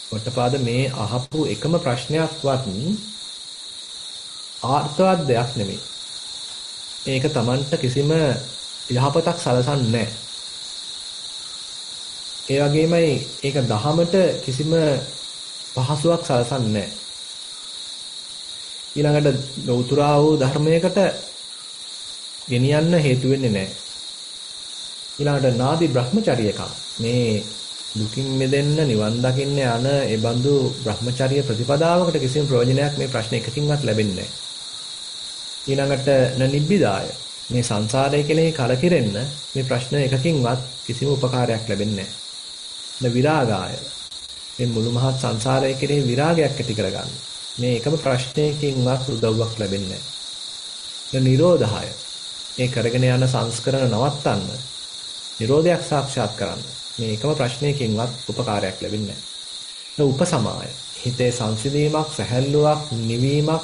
පොට්ටපාද මේ අහපු එකම ප්‍රශ්නයක්වත් ආර්ථවත් දෙයක් නෙමෙයි. ඒක Tamanට කිසිම යහපතක් සලසන්නේ නැහැ. ඒ වගේමයි ඒක දහමට කිසිම පහසුවක් සලසන්නේ නැහැ. ඊළඟට ලෞතුරා වූ ධර්මයකට ගෙනියන්න හේතු වෙන්නේ නැහැ. ඊළඟට නාදි බ්‍රහ්මචර්යකම් මේ දුකින් මිදෙන්න නිවන් දකින්න යන ඒ බඳු බ්‍රහ්මචර්ය ප්‍රතිපදාවකට කිසිම ප්‍රයෝජනයක් මේ ප්‍රශ්න එකකින්වත් ලැබෙන්නේ නැහැ. ඊළඟට නිබ්බිදාය මේ සංසාරය කෙරෙහි කලකිරෙන්න මේ ප්‍රශ්න එකකින්වත් කිසිම උපකාරයක් ලැබෙන්නේ නැහැ. විරාගාය මේ මුළු මහත් සංසාරය කෙරෙහි විරාගයක් ඇති කරගන්න මේ එකම ප්‍රශ්නයකින්වත් උදව්වක් ලැබෙන්නේ නැහැ. නිරෝධාය මේ කරගෙන යන සංස්කරණ නවත්තන්න නිරෝධයක් සාක්ෂාත් කරන්න මේ එකම ප්‍රශ්නයකින්වත් උපකාරයක් ලැබෙන්නේ නැහැ. උපසමාය හිතේ සංසිඳීමක් සැහැල්ලුවක් නිවීමක්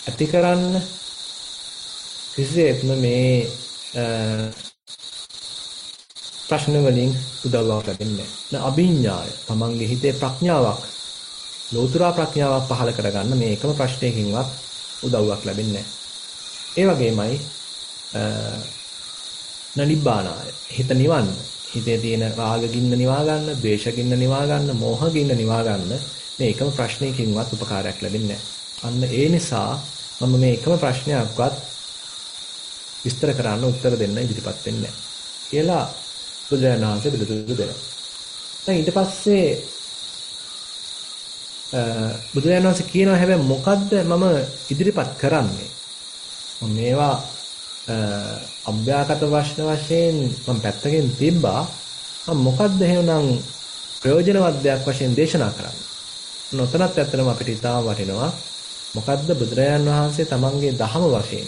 ඇති කරන්න කිසිසේත්ම මේ ප්‍රශ්න වලින් උදව්වක් ලැබෙන්නේ නැහැ. අභිඥාය තමන්ගේ හිතේ ප්‍රඥාවක් ලෝතුරා ප්‍රඥාවක් පහළ කරගන්න මේ එකම ප්‍රශ්නයකින්වත් උදව්වක් ලැබෙන්නේ නැහැ. ඒ වගේමයි නිබ්බානාය හිත නිවන්න හිතේ තියෙන රාග ගින්න නිවා ගන්න, ද්වේෂ ගින්න නිවා ගන්න, මෝහ ගින්න නිවා ගන්න මේ එකම ප්‍රශ්නයකින්වත් උපකාරයක් ලැබෙන්නේ නැහැ. අන්න ඒ නිසා මම මේ එකම ප්‍රශ්නයක්වත් විස්තර කරන්න උත්තර දෙන්න ඉදිරිපත් වෙන්නේ නැහැ කියලා බුදුරජාණන් වහන්සේ පිළිතුරු දෙනවා. දැන් ඊට පස්සේ බුදුරජාණන් වහන්සේ කියනවා හැබැයි මොකද්ද මම ඉදිරිපත් කරන්නේ? මම මේවා අභ්‍යාගත වශන වශයෙන් මම පැත්තකින් තිබ්බා. මම මොකද්ද එහෙනම් ප්‍රයෝජනවත් දෙයක් වශයෙන් දේශනා කරන්නේ? නොතනත් ඇත්තටම අපිට ඉතාම වටිනවා. මොකද්ද බුදුරජාණන් වහන්සේ තමන්ගේ දහම වශයෙන්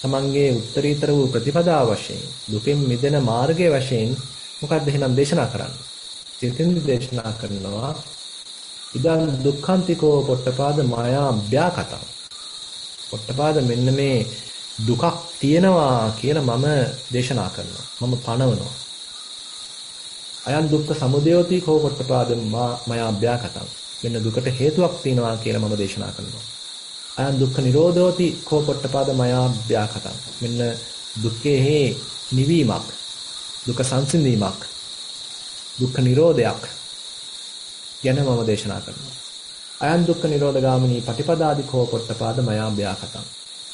තමන්ගේ උත්තරීතර වූ ප්‍රතිපදාව වශයෙන් දුකෙන් මිදෙන මාර්ගය වශයෙන් මොකද්ද එහෙනම් දේශනා කරන්නේ? චේතනික දේශනා කරනවා ඉදං දුක්ඛන්තිකෝ පොට්ටපාද මායා අභ්‍යාකතං. පොට්ටපාද මෙන්න මේ දුකක් තියෙනවා කියලා මම දේශනා කරනවා. මම පනවනවා. අයං දුක්ඛ සමුදයෝති කෝ පොට්ටපාද මායා අභ්‍යාකතං. මෙන්න දුකට හේතුවක් තියෙනවා කියලා මම දේශනා කරනවා. අයං දුක්ඛ නිරෝධෝති කෝ පොට්ටපාද මායා අභ්‍යාකතං. මෙන්න දුක්ඛේ නිවීමක්, දුක සංසිඳීමක්, දුක්ඛ නිරෝධයක් ගැන මම දේශනා කරනවා. අයං දුක්ඛ නිරෝධගාමිනී පටිපදාදි කෝ පොට්ටපාද මායා අභ්‍යාකතං.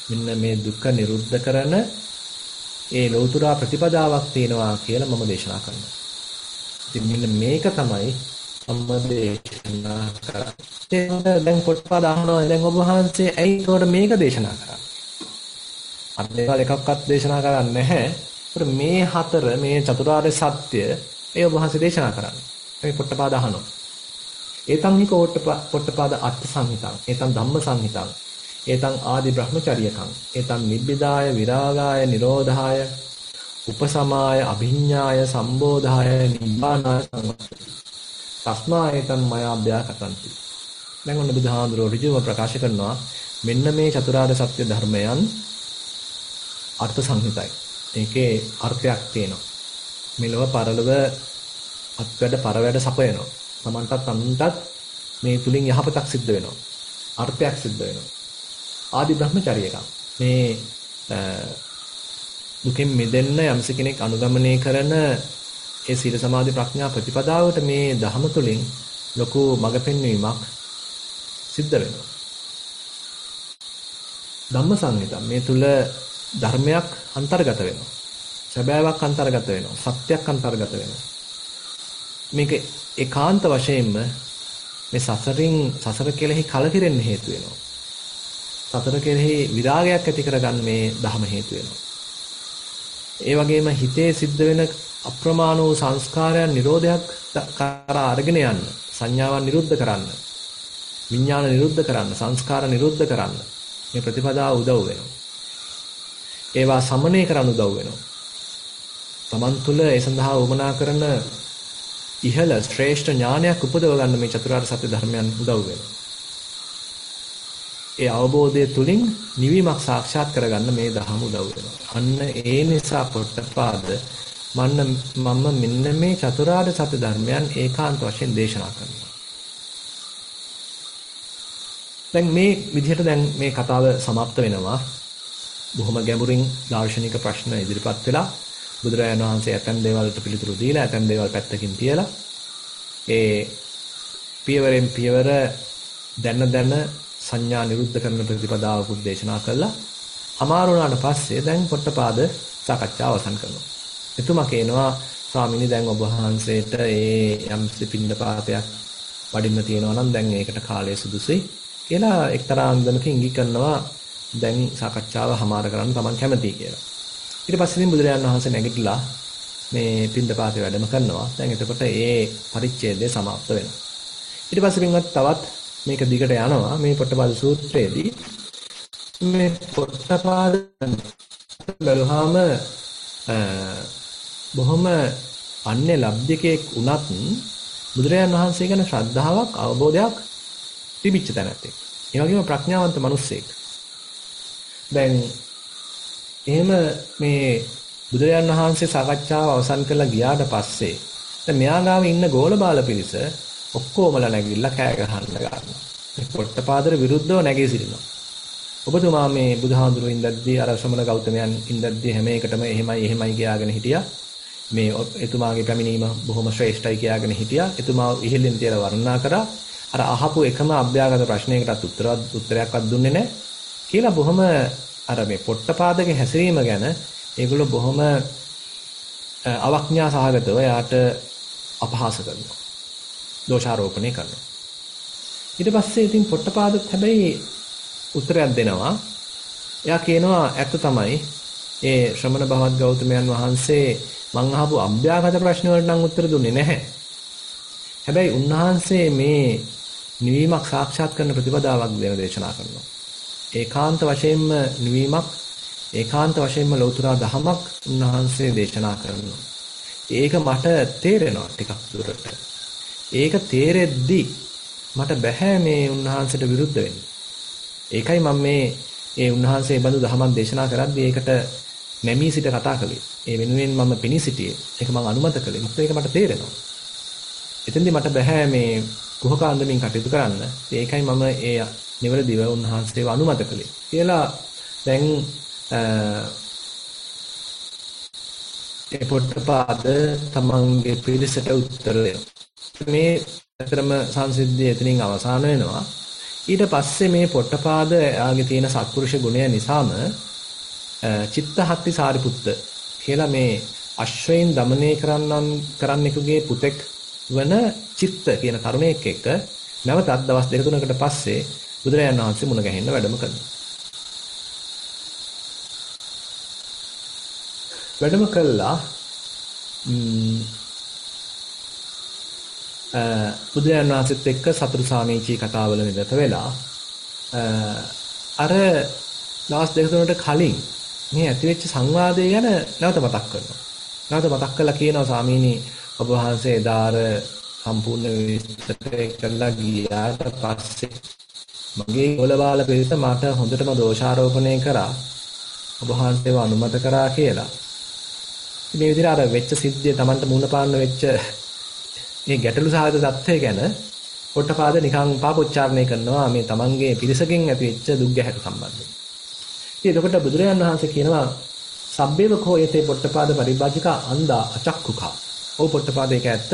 මෙන්න මේ දුක්ඛ නිරුද්ධ කරන ඒ ලෞතුරා ප්‍රතිපදාවක් තියෙනවා කියලා මම දේශනා කරනවා. ඉතින් මෙන්න මේක තමයි මම දේශනා කරන්නේ. දැන් පොට්ටපාද අහනවා දැන් ඔබ වහන්සේ ඇයි ඒකට මේක දේශනා කරන්නේ? අර දේවල් එකක්වත් දේශනා කරන්නේ නැහැ. ඒකට මේ හතර මේ චතුරාර්ය සත්‍ය ඒ ඔබ වහන්සේ දේශනා කරන්නේ. මේ පොට්ටපාද අහනවා. ඒතං හි පොට්ටපාද අර්ථ සංහිතං. ඒතං ධම්ම සංහිතං. ඒතං ආදි බ්‍රහ්මචර්යකං. ඒතං නිබ්බිදාය විරාගාය නිරෝධාය උපසමාය අභිඤ්ඤාය සම්බෝධාය නිබ්බානාය සංවත්තති. තස්මා ඒතං මයා අභ්‍යාකතන්ති. දැන් ඔන්න බුදුහාඳුරෝ ඍජුව ප්‍රකාශ කරනවා මෙන්න මේ චතුරාර්ය සත්‍ය ධර්මයන් අර්ථ සංහිතයි. ඒකේ අර්ථයක් තියෙනවා. මෙලොව පරලොව අත්වැඩ පරවැඩ සපයනවා. තමන්ටත් අනුන්ටත් මේ තුලින් යහපතක් සිද්ධ වෙනවා. අර්ථයක් සිද්ධ වෙනවා. ආදි බ්‍රහ්මචර්යකම්. මේ දුකෙන් මිදෙන්න යම්ස කෙනෙක් අනුගමනය කරන ඒ සීල සමාධි ප්‍රඥා ප්‍රතිපදාවට මේ ධහම තුලින් ලොකු මඟ පෙන්වීමක් සිද්ධ වෙනවා. ධම්ම සංහිතම් මේ තුල ධර්මයක් අන්තර්ගත වෙනවා. සැබෑවක් අන්තර්ගත වෙනවා. සත්‍යයක් අන්තර්ගත වෙනවා. මේක ඒකාන්ත වශයෙන්ම මේ සසර කෙරෙහි කලකිරෙන්න හේතු වෙනවා. සසර කෙරෙහි විරාගයක් ඇති කරගන්න මේ ධහම හේතු වෙනවා. ඒ වගේම හිතේ සිද්ධ වෙන අප්‍රමාණ වූ සංස්කාරයන් නිරෝධයක් කරා අරගෙන යන්න, සංඥාවන් නිරුද්ධ කරන්න, විඥාන නිරුද්ධ කරන්න, සංස්කාර නිරුද්ධ කරන්න මේ ප්‍රතිපදාව උදව් වෙනවා. ඒවා සමනය කරන්න උදව් වෙනවා. Taman තුල ඒ සඳහා වමනා කරන ඉහළ ශ්‍රේෂ්ඨ ඥානයක් උපදව ගන්න මේ චතුරාර්ය සත්‍ය ධර්මයන් උදව් වෙනවා. ඒ අවබෝධය තුලින් නිවීමක් සාක්ෂාත් කරගන්න මේ ධහම උදව් වෙනවා. අන්න ඒ නිසා පොට්ටපාද මම මෙන්න මේ චතුරාර්ය සත්‍ය ධර්මයන් ඒකාන්ත වශයෙන් දේශනා කරනවා. දැන් මේ විදිහට දැන් මේ කතාව સમાપ્ત වෙනවා. බොහොම ගැඹුරින් දාර්ශනික ප්‍රශ්න ඉදිරිපත් වෙලා බුදුරජාණන් වහන්සේ ඇතැම් දේවල්ට පිළිතුරු දීලා ඇතැම් දේවල් පැත්තකින් තියලා ඒ පියවරෙන් පියවර දැන සංඥා නිරුද්ධ කරන ප්‍රතිපදාවකුත් දේශනා කළා. අමාරු වුණාට පස්සේ දැන් පොට්ටපාද සාකච්ඡාව අවසන් කරනවා. එතුමා කියනවා ස්වාමීනි දැන් ඔබ වහන්සේට ඒ යම් පින්ඩපාතයක් වඩින්න තියෙනවා නම් දැන් ඒකට කාලය සුදුසුයි කියලා එක්තරා අන්දමකින් ඉඟි කරනවා. දැන් සාකච්ඡාව හමාර කරන්න Taman කැමතියි කියලා. ඊට පස්සේ ඉතින් බුදුරජාණන් වහන්සේ නැගිටලා මේ පින්ඩපාතේ වැඩම කරනවා. දැන් එතකොට ඒ පරිච්ඡේදය સમાપ્ત වෙනවා. ඊට පස්සේ පින්වත් තවත් මේක දිගට යනවා. මේ පොට්ටපාද සූත්‍රයේදී මේ පොට්ටපාද බලුවාම බොහොම අන්‍ය ලබ්ධිකෙක් වුණත් බුදුරජාණන් වහන්සේ ගැන ශ්‍රද්ධාවක් අවබෝධයක් තිබිච්ච තැනක්. ඒ වගේම ප්‍රඥාවන්ත මිනිස්සෙක්. දැන් එහෙම මේ බුදුරජාණන් වහන්සේ සාකච්ඡාව අවසන් කරලා ගියාට පස්සේ දැන් මෙයා ගාව ඉන්න ගෝලබාල පිරිස ඔක්කොමලා නැගිටලා කෑ ගහන්න ගන්නවා. මේ පොට්ටපාදට විරුද්ධව නැගී සිටිනවා. ඔබතුමා මේ බුදුහාඳුරු ඉඳද්දී අර ශ්‍රමණ ගෞතමයන් ඉඳද්දී හැම එකටම එහෙමයි කියාගෙන හිටියා. මේ එතුමාගේ පැමිණීම බොහොම ශ්‍රේෂ්ඨයි කියාගෙන හිටියා. එතුමා ඉහළින් තියලා වර්ණනා කරා. අර අහපු එකම අභ්‍යාගත ප්‍රශ්නයකටත් උත්තරයක්වත් දුන්නේ නැහැ කියලා බොහොම අර මේ පොට්ටපාදගේ හැසිරීම ගැන ඒගොල්ලෝ බොහොම අවඥා සහගතව යාට අපහාස කරනවා. දෝෂාරෝපණය කරනවා. ඊට පස්සේ ඉතින් පොට්ටපාදත් හැබැයි උත්තරයක් දෙනවා. එයා කියනවා ඇත්ත තමයි ඒ ශ්‍රමණ භවත් ගෞතමයන් වහන්සේ මං අහපු අභ්‍යාගත ප්‍රශ්න වලට නම් උත්තර දුන්නේ නැහැ. හැබැයි උන්වහන්සේ මේ නිවීමක් සාක්ෂාත් කරන ප්‍රතිපදාවක් දෙන දේශනා කරනවා. ඒකාන්ත වශයෙන්ම නිවීමක් ඒකාන්ත වශයෙන්ම ලෞතර දහමක් උන්වහන්සේ දේශනා කරනවා. ඒක මට තේරෙනවා ටිකක් දුරට. ඒක තේරෙද්දි මට බෑ මේ උන්වහන්සේට විරුද්ධ වෙන්න. ඒකයි මම මේ උන්වහන්සේ බඳු දහමක් දේශනා කරද්දී ඒකට නැමී සිට කතා කළේ. ඒ වෙනුවෙන් මම පිණි සිටියේ. ඒක මම අනුමත කළේ. මොකද ඒක මට තේරෙනවා. එතෙන්දී මට බෑ මේ කුහක අන්දමින් කටයුතු කරන්න. ඒකයි මම ඒ නිවැරදිව උන්වහන්සේව අනුමත කළේ. කියලා දැන් ඒ පොට්ටපාද තමන්ගේ පිළිසට උත්තර දෙනවා. මේ අතරම සංසිද්ධිය එතනින් අවසන් වෙනවා. ඊට පස්සේ මේ පොට්ටපාද ආගේ තියෙන සත්පුරුෂ ගුණය නිසාම චිත්තහත්ති සාරිපුත්ත කියලා මේ අශ්වයින් দমনය කරන්නෙකුගේ පුතෙක් වන චිත්ත කියන තරුණයෙක් එක්ක නැවතත් දවස් දෙක තුනකට පස්සේ බුදුරජාණන් වහන්සේ මුණ ගැහෙන්න වැඩම කරනවා. වැඩම කළා බුදුරජාණන් වහන්සේත් එක්ක සතුරු සාමීචී කතාවල නිරත වෙලා අර දවස් දෙක තුනකට කලින් මේ ඇතිවෙච්ච සංවාදය ගැන නැවත මතක් කරනවා. නැවත මතක් කරලා කියනවා ස්වාමීනි ඔබ වහන්සේ එදාර සම්පූර්ණ විස්තර කරලා ගියාට පස්සේ මගේ ගෝලබාල පිරිස මට හොඳටම දෝෂාරෝපණය කරා. ඔබ වහන්සේව අනුමත කරා කියලා. මේ විදිහට අර වෙච්ච සිද්ධිය Tamanට මුණ පාන්න වෙච්ච මේ ගැටලු සහගත தත්ත්වය ගැන පොට්ටපාද නිකන් පාපොච්චාරණය කරනවා මේ Tamanගේ පිරිසකින් ඇතිවෙච්ච දුක් ගැහැට සම්බන්ධයෙන්. ඉතින් එතකොට බුදුරජාණන් වහන්සේ කියනවා සබ්බේව කෝ යතේ පොට්ටපාද පරිබ්‍රාජිකා අන්දා අචක්කුකා. ඔව් පොට්ටපාද ඒක ඇත්ත.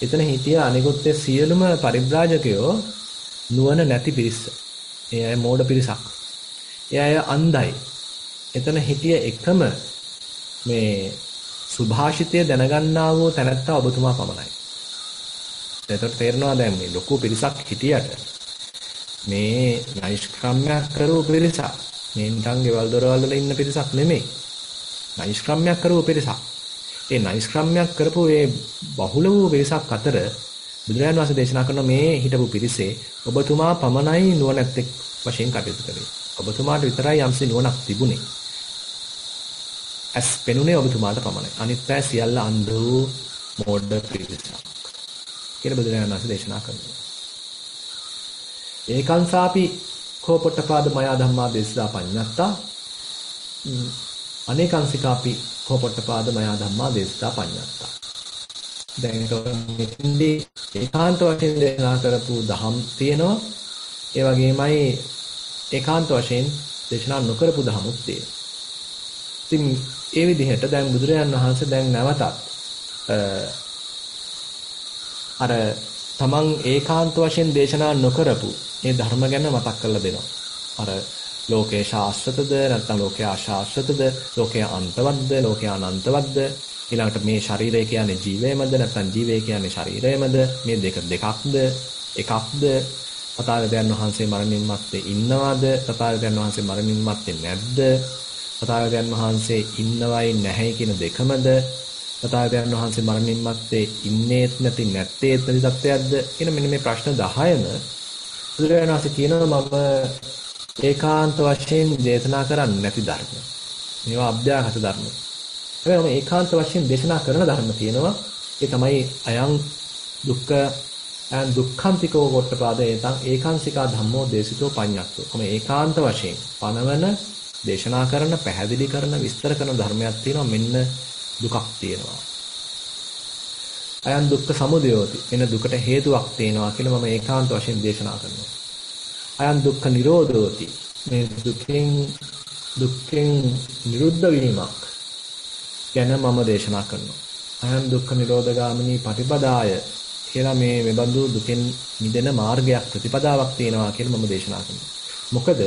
එතන හිටිය අනිකුත් සියලුම පරිබ්‍රාජකයෝ නුවණ නැති පිරිස. ඒ අය මෝඩ පිරිසක්. ඒ අය අන්ධයි. එතන හිටිය එකම මේ සුභාෂිතය දැනගන්නා වූ තැනැත්තා ඔබතුමා පමණයි. එතකොට තේරෙනවා දැන් මේ ලොකු පිරිසක් හිටියට මේ නෛෂ්ක්‍රම්‍යයක් කරව පිරිසක්. මේ නිකන් ගෙවල් දොරවල් වල ඉන්න පිරිසක් නෙමෙයි. නෛෂ්ක්‍රම්‍යයක් කරව පිරිසක්. ඒ නෛෂ්ක්‍රම්‍යයක් කරපු ඒ බහුල වූ පිරිසක් අතර බුදුරජාණන් වහන්සේ දේශනා කරන මේ හිටපු පිරිසේ ඔබතුමා පමණයි නුවණැත්තෙක් වශයෙන් කටයුතු කළේ. ඔබතුමාට විතරයි යම්සි නුවණක් තිබුණේ. ඇස් පෙනුනේ ඔබතුමාට පමණයි. අනිත් අය සියල්ල අන්ධ වූ මෝඩ පිරිසක්. කියලා බුදුරජාණන් වහන්සේ දේශනා කරනවා. ඒකංසාපි කෝ පොට්ටපාද මයා ධම්මා දේශනා පඤ්ඤත්තා අනේකංසිකාපි කෝ පොට්ටපාද මයා ධම්මා දේශනා පඤ්ඤත්තා. දැන් මෙතෙන්දී ඒකාන්ත වශයෙන් දේශනා කරපු දහම් තියෙනවා. ඒ වගේමයි ඒකාන්ත වශයෙන් දේශනා නොකරපු දහමුත් තියෙනවා. ඉතින් ඒ විදිහට දැන් බුදුරජාණන් වහන්සේ දැන් නැවතත් අර තමන් ඒකාන්ත වශයෙන් දේශනා නොකරපු මේ ධර්ම ගැන මතක් කරලා දෙනවා. අර ලෝකේ ශාස්ත්‍රතද නැත්නම් ලෝකේ ආශාස්ත්‍රතද, ලෝකේ අන්තවත්ද, ලෝකේ අනන්තවත්ද, ඊළඟට මේ ශරීරය කියන්නේ ජීවයමද නැත්නම් ජීවය කියන්නේ ශරීරයමද, මේ දෙක දෙකක්ද එකක්ද, තථාගතයන් වහන්සේ මරණින් මත්තේ ඉන්නවද, තථාගතයන් වහන්සේ මරණින් මත්තේ නැද්ද, තථාගතයන් වහන්සේ ඉන්නවයි නැහැයි කියන දෙකමද, තථාගතයන් වහන්සේ මරණින් මත්තේ ඉන්නේත් නැති නැත්තේත් නැති තත්ත්වයක්ද කියන මෙන්න මේ ප්‍රශ්න 10ම බුදුරජාණන් වහන්සේ කියනවා මම ඒකාන්ත වශයෙන් දේශනා කරන්නේ නැති ධර්ම. මේවා අභ්‍යාගත ධර්ම. හැබැයි මම ඒකාන්ත වශයෙන් දේශනා කරන ධර්ම තියෙනවා. ඒ තමයි අයං දුක්ඛන්තිකෝ වොට්ටපාදේ ඒකාංශිකා ධම්මෝ දේශිතෝ පඤ්ඤත්තෝ. මම ඒකාන්ත වශයෙන් පනවන දේශනා කරන, පැහැදිලි කරන, විස්තර කරන ධර්මයක් තියෙනවා. මෙන්න දුකක් තියෙනවා. අයං දුක්ඛ සමුදයෝති. එන දුකට හේතුවක් තියෙනවා කියලා මම ඒකාන්ත වශයෙන් දේශනා කරනවා. අයං දුක්ඛ නිරෝධෝති. මේ දුක්ඛෙන් නිරුද්ධ වීමක් ගැන මම දේශනා කරනවා. අයං දුක්ඛ නිරෝධගාමිනී පටිපදාය කියලා මේ මෙබඳු දුකෙන් මිදෙන මාර්ගයක් ප්‍රතිපදාවක් තියෙනවා කියලා මම දේශනා කරනවා. මොකද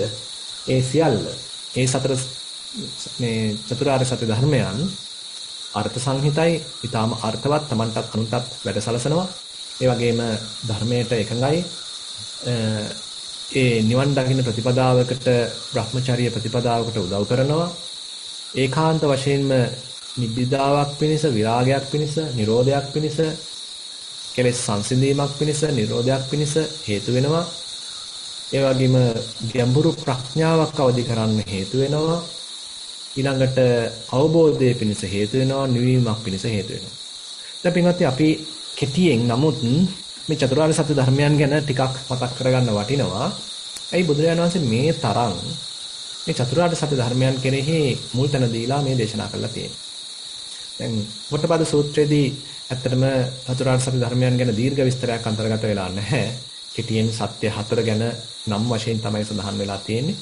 ඒ සියල්ල ඒ සතර මේ චතුරාර්ය සත්‍ය ධර්මයන් අර්ථ සංහිතයි, ඊටාම අර්ථවත්, Tamanටත් අනුන්ටත් වැඩසලසනවා. ඒ වගේම ධර්මයට එකඟයි. ඒ නිවන් දකින්න ප්‍රතිපදාවකට, Brahmacharya ප්‍රතිපදාවකට උදව් කරනවා. ඒකාන්ත වශයෙන්ම නිබ්බිදාවක් පිණිස, විරාගයක් පිණිස, නිරෝධයක් පිණිස, කෙලෙස් සංසිඳීමක් පිණිස, නිරෝධයක් පිණිස හේතු වෙනවා. ඒ වගේම ගැඹුරු ප්‍රඥාවක් අවදි කරන්න හේතු වෙනවා. ඊළඟට අවබෝධයේ පිණිස හේතු වෙනවා, නිවීමක් පිණිස හේතු වෙනවා. දැන් පින්වත්නි අපි කෙටියෙන් නමුත් මේ චතුරාර්ය සත්‍ය ධර්මයන් ගැන ටිකක් මතක් කරගන්න වටිනවා. ඇයි බුදුරජාණන් වහන්සේ මේ තරම් මේ චතුරාර්ය සත්‍ය ධර්මයන් කෙරෙහි මුල් තැන දීලා මේ දේශනා කරලා තියෙන්නේ. දැන් පොට්ටපාද සූත්‍රයේදී ඇත්තටම චතුරාර්ය සත්‍ය ධර්මයන් ගැන දීර්ඝ විස්තරයක් අන්තර්ගත වෙලා නැහැ. කෙටියෙන් සත්‍ය 4 ගැන නම් වශයෙන් තමයි සඳහන් වෙලා තියෙන්නේ.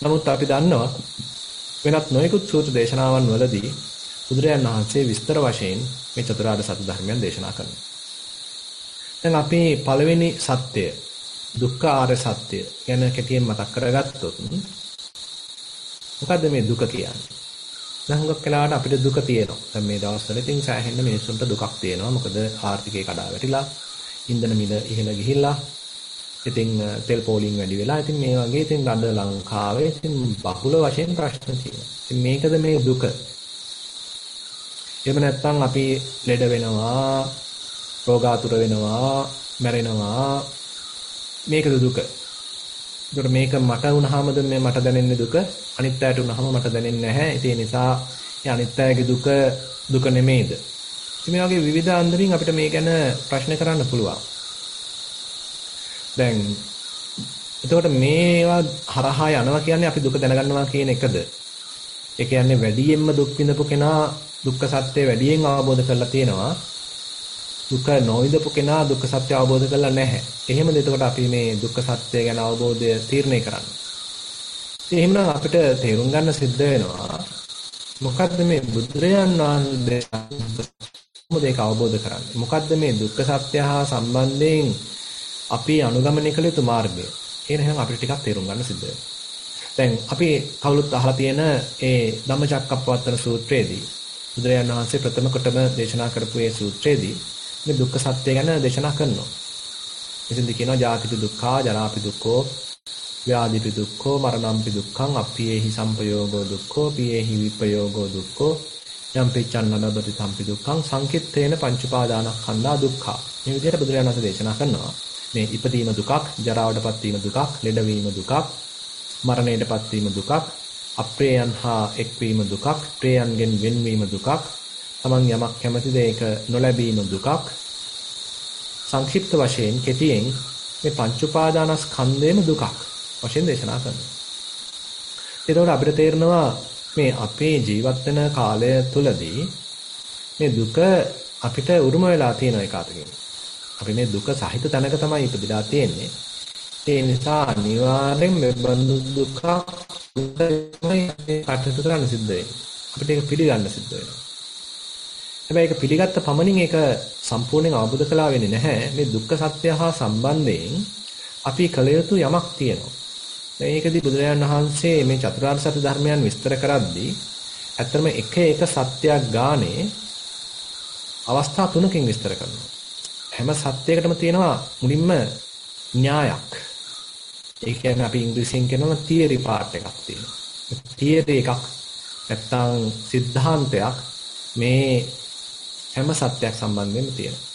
නමුත් අපි දන්නවා වෙනත් නොයෙකුත් සූත්‍ර දේශනාවන් වලදී බුදුරජාණන් වහන්සේ විස්තර වශයෙන් මේ චතුරාර්ය සත්‍ය ධර්මයන් දේශනා කරනවා. දැන් අපි පළවෙනි සත්‍ය දුක්ඛ ආර්ය සත්‍ය ගැන කෙටියෙන් මතක් කරගත්තොත් මොකද්ද මේ දුක කියන්නේ? දැන් හුඟක් වෙලාවට අපිට දුක තියෙනවා. දැන් මේ දවස්වල ඉතින් සෑහෙන මිනිස්සුන්ට දුකක් තියෙනවා. මොකද ආර්ථිකය කඩා වැටිලා, ඉන්ධන මිල ඉහළ ගිහිල්ලා, ඉතින් තෙල් පෝලිං වැඩි වෙලා, ඉතින් මේ වගේ ඉතින් රට ලංකාවේ ඉතින් බහුල වශයෙන් ප්‍රශ්න තියෙනවා. ඉතින් මේකද මේ දුක? එහෙම නැත්නම් අපි ලෙඩ වෙනවා, රෝගාතුර වෙනවා, මැරෙනවා. මේකද දුක? ඒකට මේක මට වුණාමද මේ මට දැනෙන්නේ දුක? අනිත් අයට වුණාම මට දැනෙන්නේ නැහැ. ඒ නිසා මේ අනිත් අයගේ දුක නෙමෙයිද? ඉතින් මේ වගේ විවිධ අන්දමින් අපිට මේ ගැන ප්‍රශ්න කරන්න පුළුවන්. දැන් එතකොට මේවා හරහා යනවා කියන්නේ අපි දුක දැනගන්නවා කියන එකද? ඒ කියන්නේ වැඩියෙන්ම දුක් විඳපු කෙනා දුක්ඛ සත්‍ය වැඩියෙන් අවබෝධ කරලා තියෙනවා. දුක නොවිඳපු කෙනා දුක්ඛ සත්‍ය අවබෝධ කරලා නැහැ. එහෙමද එතකොට අපි මේ දුක්ඛ සත්‍ය ගැන අවබෝධය තීරණය කරන්නේ? ඉතින් එහෙමනම් අපිට තේරුම් ගන්න සිද්ධ වෙනවා මොකද්ද මේ බුදුරජාන් වහන්සේ මොකද ඒක අවබෝධ කරන්නේ? මොකද්ද මේ දුක්ඛ සත්‍ය හා සම්බන්ධයෙන් අපි අනුගමනය කළ යුතු මාර්ගය? එහෙනම් අපිට ටිකක් තේරුම් ගන්න සිද්ධ වෙනවා. දැන් අපි කවුරුත් අහලා තියෙන ඒ ධම්මචක්කප්පවත්තන සූත්‍රයේදී බුදුරජාණන් වහන්සේ ප්‍රථම කොටම දේශනා කරපු ඒ සූත්‍රයේදී මේ දුක්ඛ සත්‍ය ගැන දේශනා කරනවා. එතෙන්දී කියනවා ජාතිපි දුක්ඛා, ජරාපි දුක්ඛෝ, ව්‍යාධිපි දුක්ඛෝ, මරණම්පි දුක්ඛං, අප්පියේහි සම්පයෝගෝ දුක්ඛෝ, පියේහි විපයෝගෝ දුක්ඛෝ, යම්පිච්ඡන්න ලබති සම්පි දුක්ඛං, සංකිට්ඨේන පංචපාදානස්කන්ධා දුක්ඛා. මේ විදිහට බුදුරජාණන් වහන්සේ දේශනා කරනවා. මේ ඉපදීම දුකක්, ජරාවටපත් වීම දුකක්, ලෙඩවීම දුකක්, මරණයටපත් වීම දුකක්, අප්‍රේයන් හා එක්වීම දුකක්, ප්‍රේයන්ගෙන් වෙන්වීම දුකක්, තමන් යමක් කැමතිද ඒක නොලැබීම දුකක්, සංක්ෂිප්ත වශයෙන් කෙටියෙන් මේ පංච උපාදානස්කන්ධයම දුකක් වශයෙන් දේශනා කරනවා. එතකොට අපිට තේරෙනවා මේ අපේ ජීවත් වෙන කාලය තුලදී මේ දුක අපිට උරුම වෙලා තියෙන එක අතකින්. අපි මේ දුක සහිත තැනක තමයි ඉපදිලා තියෙන්නේ. ඒ නිසා අනිවාර්යෙන් මේ බඳු දුක කටයුතු කරන්න සිද්ධ වෙනවා. අපිට ඒක පිළිගන්න සිද්ධ වෙනවා. හැබැයි ඒක පිළිගත්ත පමණින් ඒක සම්පූර්ණයෙන් අවබෝධ කළා වෙන්නේ නැහැ. මේ දුක්ඛ සත්‍ය හා සම්බන්ධයෙන් අපි කළ යුතු යමක් තියෙනවා. මේකදී බුදුරජාණන් වහන්සේ මේ චතුරාර්ය සත්‍ය ධර්මයන් විස්තර කරද්දී ඇත්තම එක සත්‍යයක් ගානේ අවස්ථා තුනකින් විස්තර කරනවා. හැම සත්‍යයකටම තියෙනවා මුලින්ම න්‍යායක්. ඒ කියන්නේ අපි ඉංග්‍රීසියෙන් කියනවා තියරි පාර්ට් එකක් තියෙනවා. තියරි එකක් නැත්තම් સિદ્ધාන්තයක් මේ හැම සත්‍යයක් සම්බන්ධයෙන්ම තියෙනවා.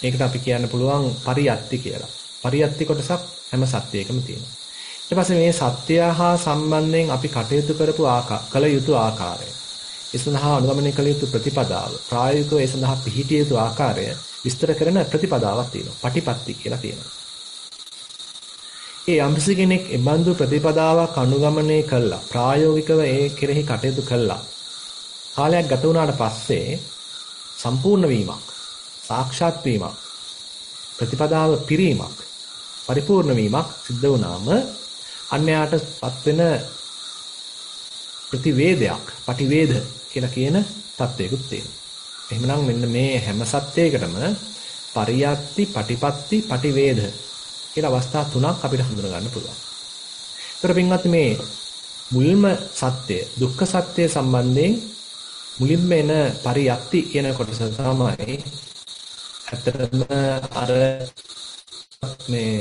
ඒකට අපි කියන්න පුළුවන් පරියත්ති කියලා. පරියත්ති කොටසක් හැම සත්‍යයකම තියෙනවා. ඊට පස්සේ මේ සත්‍ය හා සම්බන්ධයෙන් අපි කටයුතු කරපු කල යුතු ආකාරය, ඒ සඳහා අනුගමනය කළ යුතු ප්‍රතිපදාව, ප්‍රායෝගිකව ඒ සඳහා පිළිහිටිය යුතු ආකාරය විස්තර කරන ප්‍රතිපදාවක් තියෙනවා. පටිපත්ති කියලා තියෙනවා. ඒ යම්කිසි කෙනෙක් ඒ බඳු ප්‍රතිපදාවක් අනුගමනය කළා, ප්‍රායෝගිකව ඒ කෙරෙහි කටයුතු කළා. කාලයක් ගත වුණාට පස්සේ සම්පූර්ණ වීමක්, සාක්ෂාත් වීමක්, ප්‍රතිපදාව පිරීමක්, පරිපූර්ණ වීමක් සිද්ධ වුණාම අන්‍යයටපත් වෙන ප්‍රතිවේදයක්, පටිවේද කියලා කියන தත්වයකුත් තියෙනවා. එහෙමනම් මෙන්න මේ හැම සත්‍යයකටම පරියත්ති, පටිපත්ති, පටිවේද කියලා අවස්ථා තුනක් අපිට හඳුනා ගන්න පුළුවන්. ඒතර පින්වත් මේ මුල්ම සත්‍ය, දුක්ඛ සත්‍ය සම්බන්ධයෙන් මුලින්ම එන පරියත්ති කියන කොටස තමයි ඇත්තටම අර මේ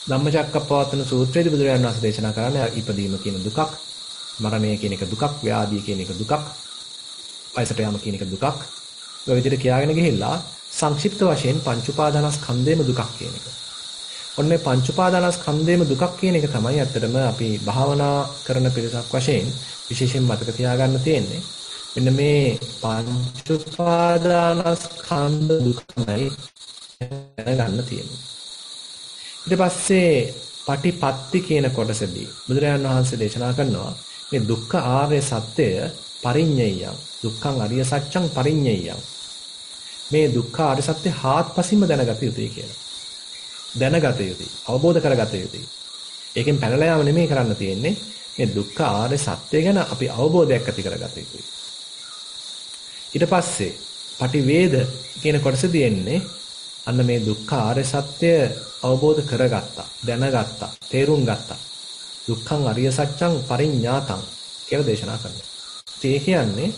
ධම්මචක්කප්පවත්තන සූත්‍රයේදී බුදුරජාණන් වහන්සේ දේශනා කරන්නේ ඉපදීම කියන දුකක්, මරණය කියන එක දුකක්, ව්‍යාධිය කියන එක දුකක්, වයසට යාම කියන එක දුකක්. ඔය විදිහට කියාගෙන ගිහිල්ලා සංක්ෂිප්ත වශයෙන් පංච උපාදානස්කන්ධයම දුකක් කියන එක. ඔන්නේ පංච උපාදානස්කන්ධයම දුකක් කියන එක තමයි ඇත්තටම අපි භාවනා කරන පිරිසක් වශයෙන් විශේෂයෙන් මතක තියාගන්න තියෙන්නේ. මෙන්න මේ පංච උපාදානස්කන්ධ දුකමයි දැනගන්න තියෙන්නේ. ඊට පස්සේ පටිපත්ති කියන කොටසදී බුදුරජාණන් වහන්සේ දේශනා කරනවා මේ දුක්ඛ ආර්ය සත්‍යය පරිඤ්ඤයං, දුක්ඛං අරිය සත්‍යං පරිඤ්ඤයං. මේ දුක්ඛ ආර්ය සත්‍ය හාත්පසින්ම දැනගත යුතුයි කියලා. දැනගත යුතුයි, අවබෝධ කරගත යුතුයි. ඒකෙන් පැනලා යාම නෙමෙයි කරන්න තියෙන්නේ. මේ දුක්ඛ ආර්ය සත්‍ය ගැන අපි අවබෝධයක් ඇති කරගත යුතුයි. ඊට පස්සේ පටිවේද කියන කොටසදී එන්නේ අන්න මේ දුක්ඛ ආර්ය සත්‍ය අවබෝධ කරගත්තා, දැනගත්තා, තේරුම් ගත්තා. දුක්ඛං අරිය සත්‍යං පරිඤ්ඤාතං කියලා දේශනා කරනවා. ඒ කියන්නේ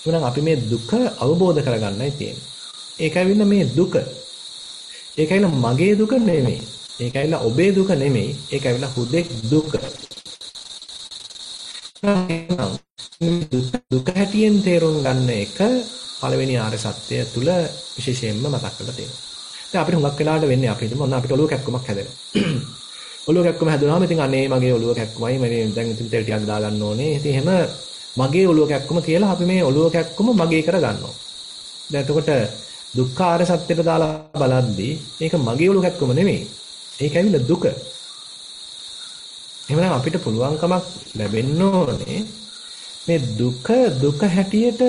එහෙනම් අපි මේ දුක අවබෝධ කරගන්නයි තියෙන්නේ. ඒකයිවින්න මේ දුක. ඒකයිල මගේ දුක නෙමෙයි. ඒකයිල ඔබේ දුක නෙමෙයි. ඒකයිල හුදෙක් දුක. දුක හැටියෙන් තේරුම් ගන්න එක පළවෙනි ආර්ය සත්‍යය තුල විශේෂයෙන්ම මතක් කරලා තියෙනවා. දැන් අපිට හුඟක් වෙලාවට වෙන්නේ අපි හිතමු ඔන්න අපිට ඔලුව කැක්කමක් හැදෙනවා. ඔලුව කැක්කම හැදුනහම ඉතින් අනේ මගේ ඔලුව කැක්කමයි මම දැන් ඉතින් තෙල් ටිකක් දා ගන්න ඕනේ. ඉතින් එහෙම මගේ ඔලුව කැක්කම කියලා අපි මේ ඔලුව කැක්කම මගේ කර ගන්නවා. දැන් එතකොට දුක්ඛ ආර්ය සත්‍යයට දාලා බලද්දී මේක මගේ ඔලුව කැක්කම නෙමෙයි. ඒක ඇවිල්ලා දුක. එහෙනම් අපිට පුළුවන්කමක් ලැබෙන්න ඕනේ මේ දුක හැටියට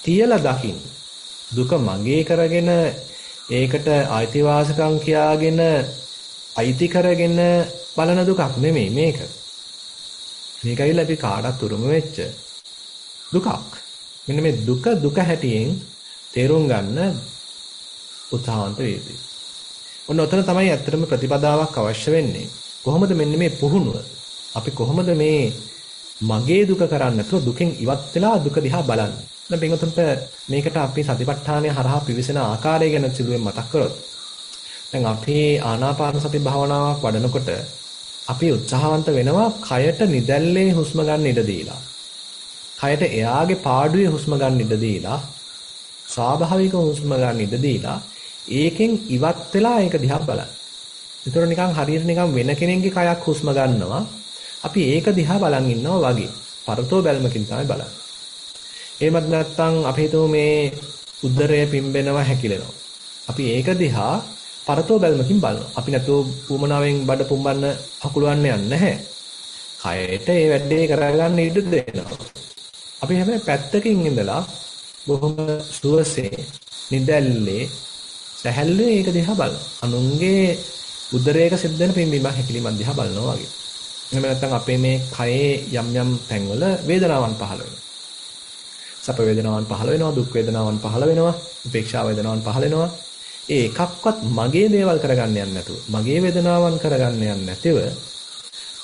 තියලා දකින්න. දුක මගේ කරගෙන ඒකට අයිතිවාසිකම් කියාගෙන අයිති කරගෙන බලන දුකක් නෙමෙයි මේක. මේක ඇවිල්ලා අපි කාටත් උරුම වෙච්ච දුකක්. මෙන්න මේ දුක හැටියෙන් තේරුම් ගන්න උත්සාහන්ත වේවි. ඔන්න ඔතන තමයි ඇත්තටම ප්‍රතිපදාවක් අවශ්‍ය වෙන්නේ. කොහොමද මෙන්න මේ පුහුණුව? අපි කොහොමද මේ මගේ දුක කරන්නේ නැතුව දුකෙන් ඉවත් වෙලා දුක දිහා බලන්නේ? දැන් පින්වතුන්ට මේකට අපි සතිපට්ඨානය හරහා පිවිසෙන ආකාරය ගැන සිදුවෙන් මතක් කරොත් දැන් අපි ආනාපාන සති භාවනාවක් වඩනකොට අපි උත්සාහවන්ත වෙනවා කයට නිදැල්ලේ හුස්ම ගන්න ඉඩ දීලා. කයට එයාගේ පාඩුවේ හුස්ම ගන්න ඉඩ දීලා ස්වාභාවික හුස්ම ගන්න ඉඩ දීලා ඒකෙන් ඉවත් වෙලා ඒක දිහා බලන්න. ඒතර නිකන් හරියට නිකන් වෙන කෙනෙක්ගේ කයක් හුස්ම ගන්නවා. අපි ඒක දිහා බලන් ඉන්නවා වගේ. පරතෝ බැල්මකින් තමයි බලන්නේ. එහෙමත් නැත්නම් අපි හිතමු මේ උදරය පිම්බෙනවා හැකිලෙනවා. අපි ඒක දිහා පරතෝ බැල්මකින් බලනවා. අපි නැතෝ උමනාවෙන් බඩ පුම්බන්න හකුලවන්න යන්නේ නැහැ. කයට ඒ වැඩේ කරගන්න ඉඩ දෙනවා. අපි හැබැයි පැත්තකින් ඉඳලා බොහොම සුවසේ නිදැල්ලේ සැහැල්ලුවේ ඒක දිහා බලනවා. අනුන්ගේ උදරයක සිද්ධ වෙන පිම්බීම හැකිලිමත් දිහා බලනවා වගේ. එහෙම නැත්නම් අපේ මේ කයේ යම් යම් තැන්වල වේදනාවන් පහළ වෙනවා. සැප වේදනාවන් පහළ වෙනවා, දුක් වේදනාවන් පහළ වෙනවා, උපේක්ෂා වේදනාවන් පහළ වෙනවා. ඒ එකක්වත් මගේ දේවල් කරගන්න යන්නේ නැතුව, මගේ වේදනාවන් කරගන්න යන්නේ නැතිව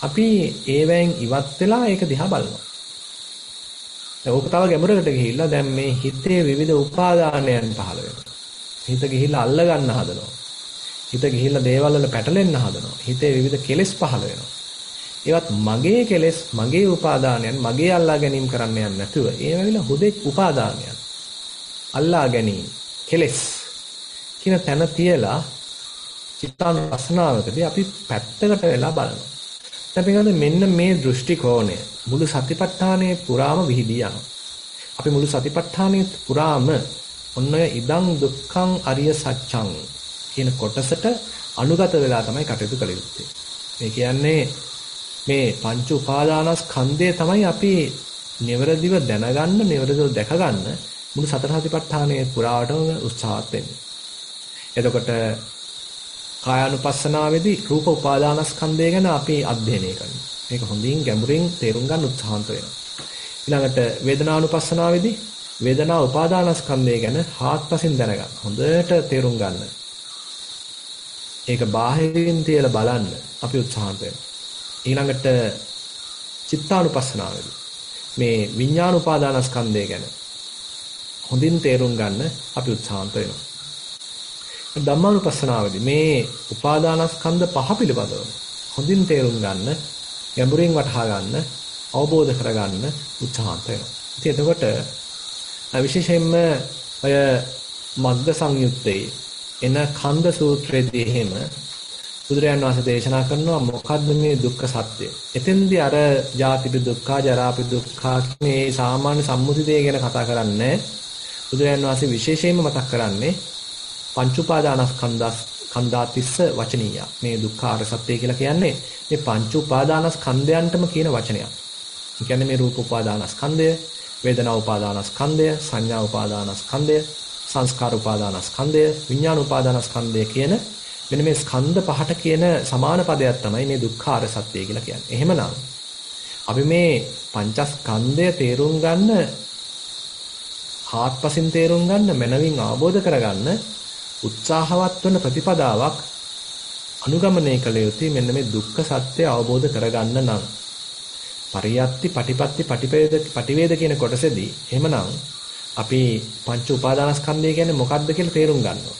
අපි ඒවෙන් ඉවත් වෙලා ඒක දිහා බලනවා. දැන් ඕක තව ගැඹුරකට ගිහිල්ලා දැන් මේ හිතේ විවිධ උපාදානයන් පහළ වෙනවා. හිත ගිහිල්ලා අල්ල ගන්න හදනවා. හිත ගිහිල්ලා දේවල් වල පැටලෙන්න හදනවා. හිතේ විවිධ කෙලෙස් පහළ වෙනවා. ඒවත් මගේ කෙලෙස්, මගේ උපාදානයන්, මගේ අල්ලා ගැනීම කරන්න යන්නේ නැතුව ඒවෙවිලා හුදෙක් උපාදානයන්. අල්ලා ගැනීම, කෙලෙස් කියන තැන තියලා චිත්තානුපස්සනාවකදී අපි පැත්තකට වෙලා බලනවා. දැන් මෙන්න මේ දෘෂ්ටි කෝණය මුළු සතිපට්ඨානයේ පුරාම විහිදී යනවා. අපි මුළු සතිපට්ඨානයේ පුරාම ඔන්න ඔය ඉදං දුක්ඛං අරිය සත්‍යං කියන කොටසට අනුගත වෙලා තමයි කටයුතු කළ යුත්තේ. මේ කියන්නේ මේ පංච උපාදානස්කන්ධය තමයි අපි නිවැරදිව දැනගන්න, නිවැරදිව දැකගන්න මුළු සතර සතිපට්ඨානයේ පුරාවටම උත්සාහත් වෙන්නේ. එතකොට කායානුපස්සනාවේදී රූප උපාදානස්කන්ධය ගැන අපි අධ්‍යයනය කරනවා. මේක හොඳින් ගැඹුරින් තේරුම් ගන්න උත්සාහන්ත වෙනවා. ඊළඟට වේදනානුපස්සනාවේදී වේදනා උපාදානස්කන්ධය ගැන හාත්පසින් දැනගන්න. හොඳට තේරුම් ගන්න. ඒක බාහිරින් තියලා බලන්න අපි උත්සාහන්ත වෙනවා. ඊළඟට චිත්තානුපස්සනාවේදී මේ විඥාන උපාදානස්කන්ධය ගැන හොඳින් තේරුම් ගන්න අපි උත්සාහන්ත වෙනවා. ධම්මානුපස්සනාවේදී මේ උපාදානස්කන්ධ පහ පිළිබඳව හොඳින් තේරුම් ගන්න, ගැඹුරින් වටහා ගන්න, අවබෝධ කරගන්න උත්සාහන්ත වෙනවා. ඉතින් එතකොට විශේෂයෙන්ම ඔය මග්ග සංයුත්තේ එන කන්ද සූත්‍රයේදී එහෙම බුදුරජාණන් වහන්සේ දේශනා කරනවා මොකද්ද මේ දුක්ඛ සත්‍ය. එතෙන්දී අර ජාතිපි දුක්ඛා, ජරාපි දුක්ඛා මේ සාමාන්‍ය සම්මුතිය ගැන කතා කරන්නේ. බුදුරජාණන් වහන්සේ විශේෂයෙන්ම මතක් කරන්නේ පංච උපාදානස්කන්ධාතිස්ස වචනීය. මේ දුක්ඛාර සත්‍ය කියලා කියන්නේ මේ පංච උපාදානස්කන්ධයන්ටම කියන වචනයක්. ඒ කියන්නේ මේ රූප උපාදානස්කන්ධය, වේදනා උපාදානස්කන්ධය, සංඥා උපාදානස්කන්ධය, සංස්කාර උපාදානස්කන්ධය, විඥාන උපාදානස්කන්ධය කියන මෙන්න මේ ස්කන්ධ පහට කියන සමාන පදයක් තමයි මේ දුක්ඛාර සත්‍ය කියලා කියන්නේ. එහෙමනම් අපි මේ පංචස්කන්ධය තේරුම් ගන්න, හාත්පසින් තේරුම් ගන්න, මනවින් අවබෝධ කරගන්න උත්සාහවත් වන ප්‍රතිපදාවක් අනුගමනය කළ යුතුයි. මෙන්න මේ දුක්ඛ සත්‍ය අවබෝධ කරගන්න නම් පරියත්ති, පටිපත්ති, පටිවේද කියන කොටසේදී එහෙමනම් අපි පංච උපාදානස්කන්ධය කියන්නේ මොකක්ද කියලා තේරුම් ගන්නවා.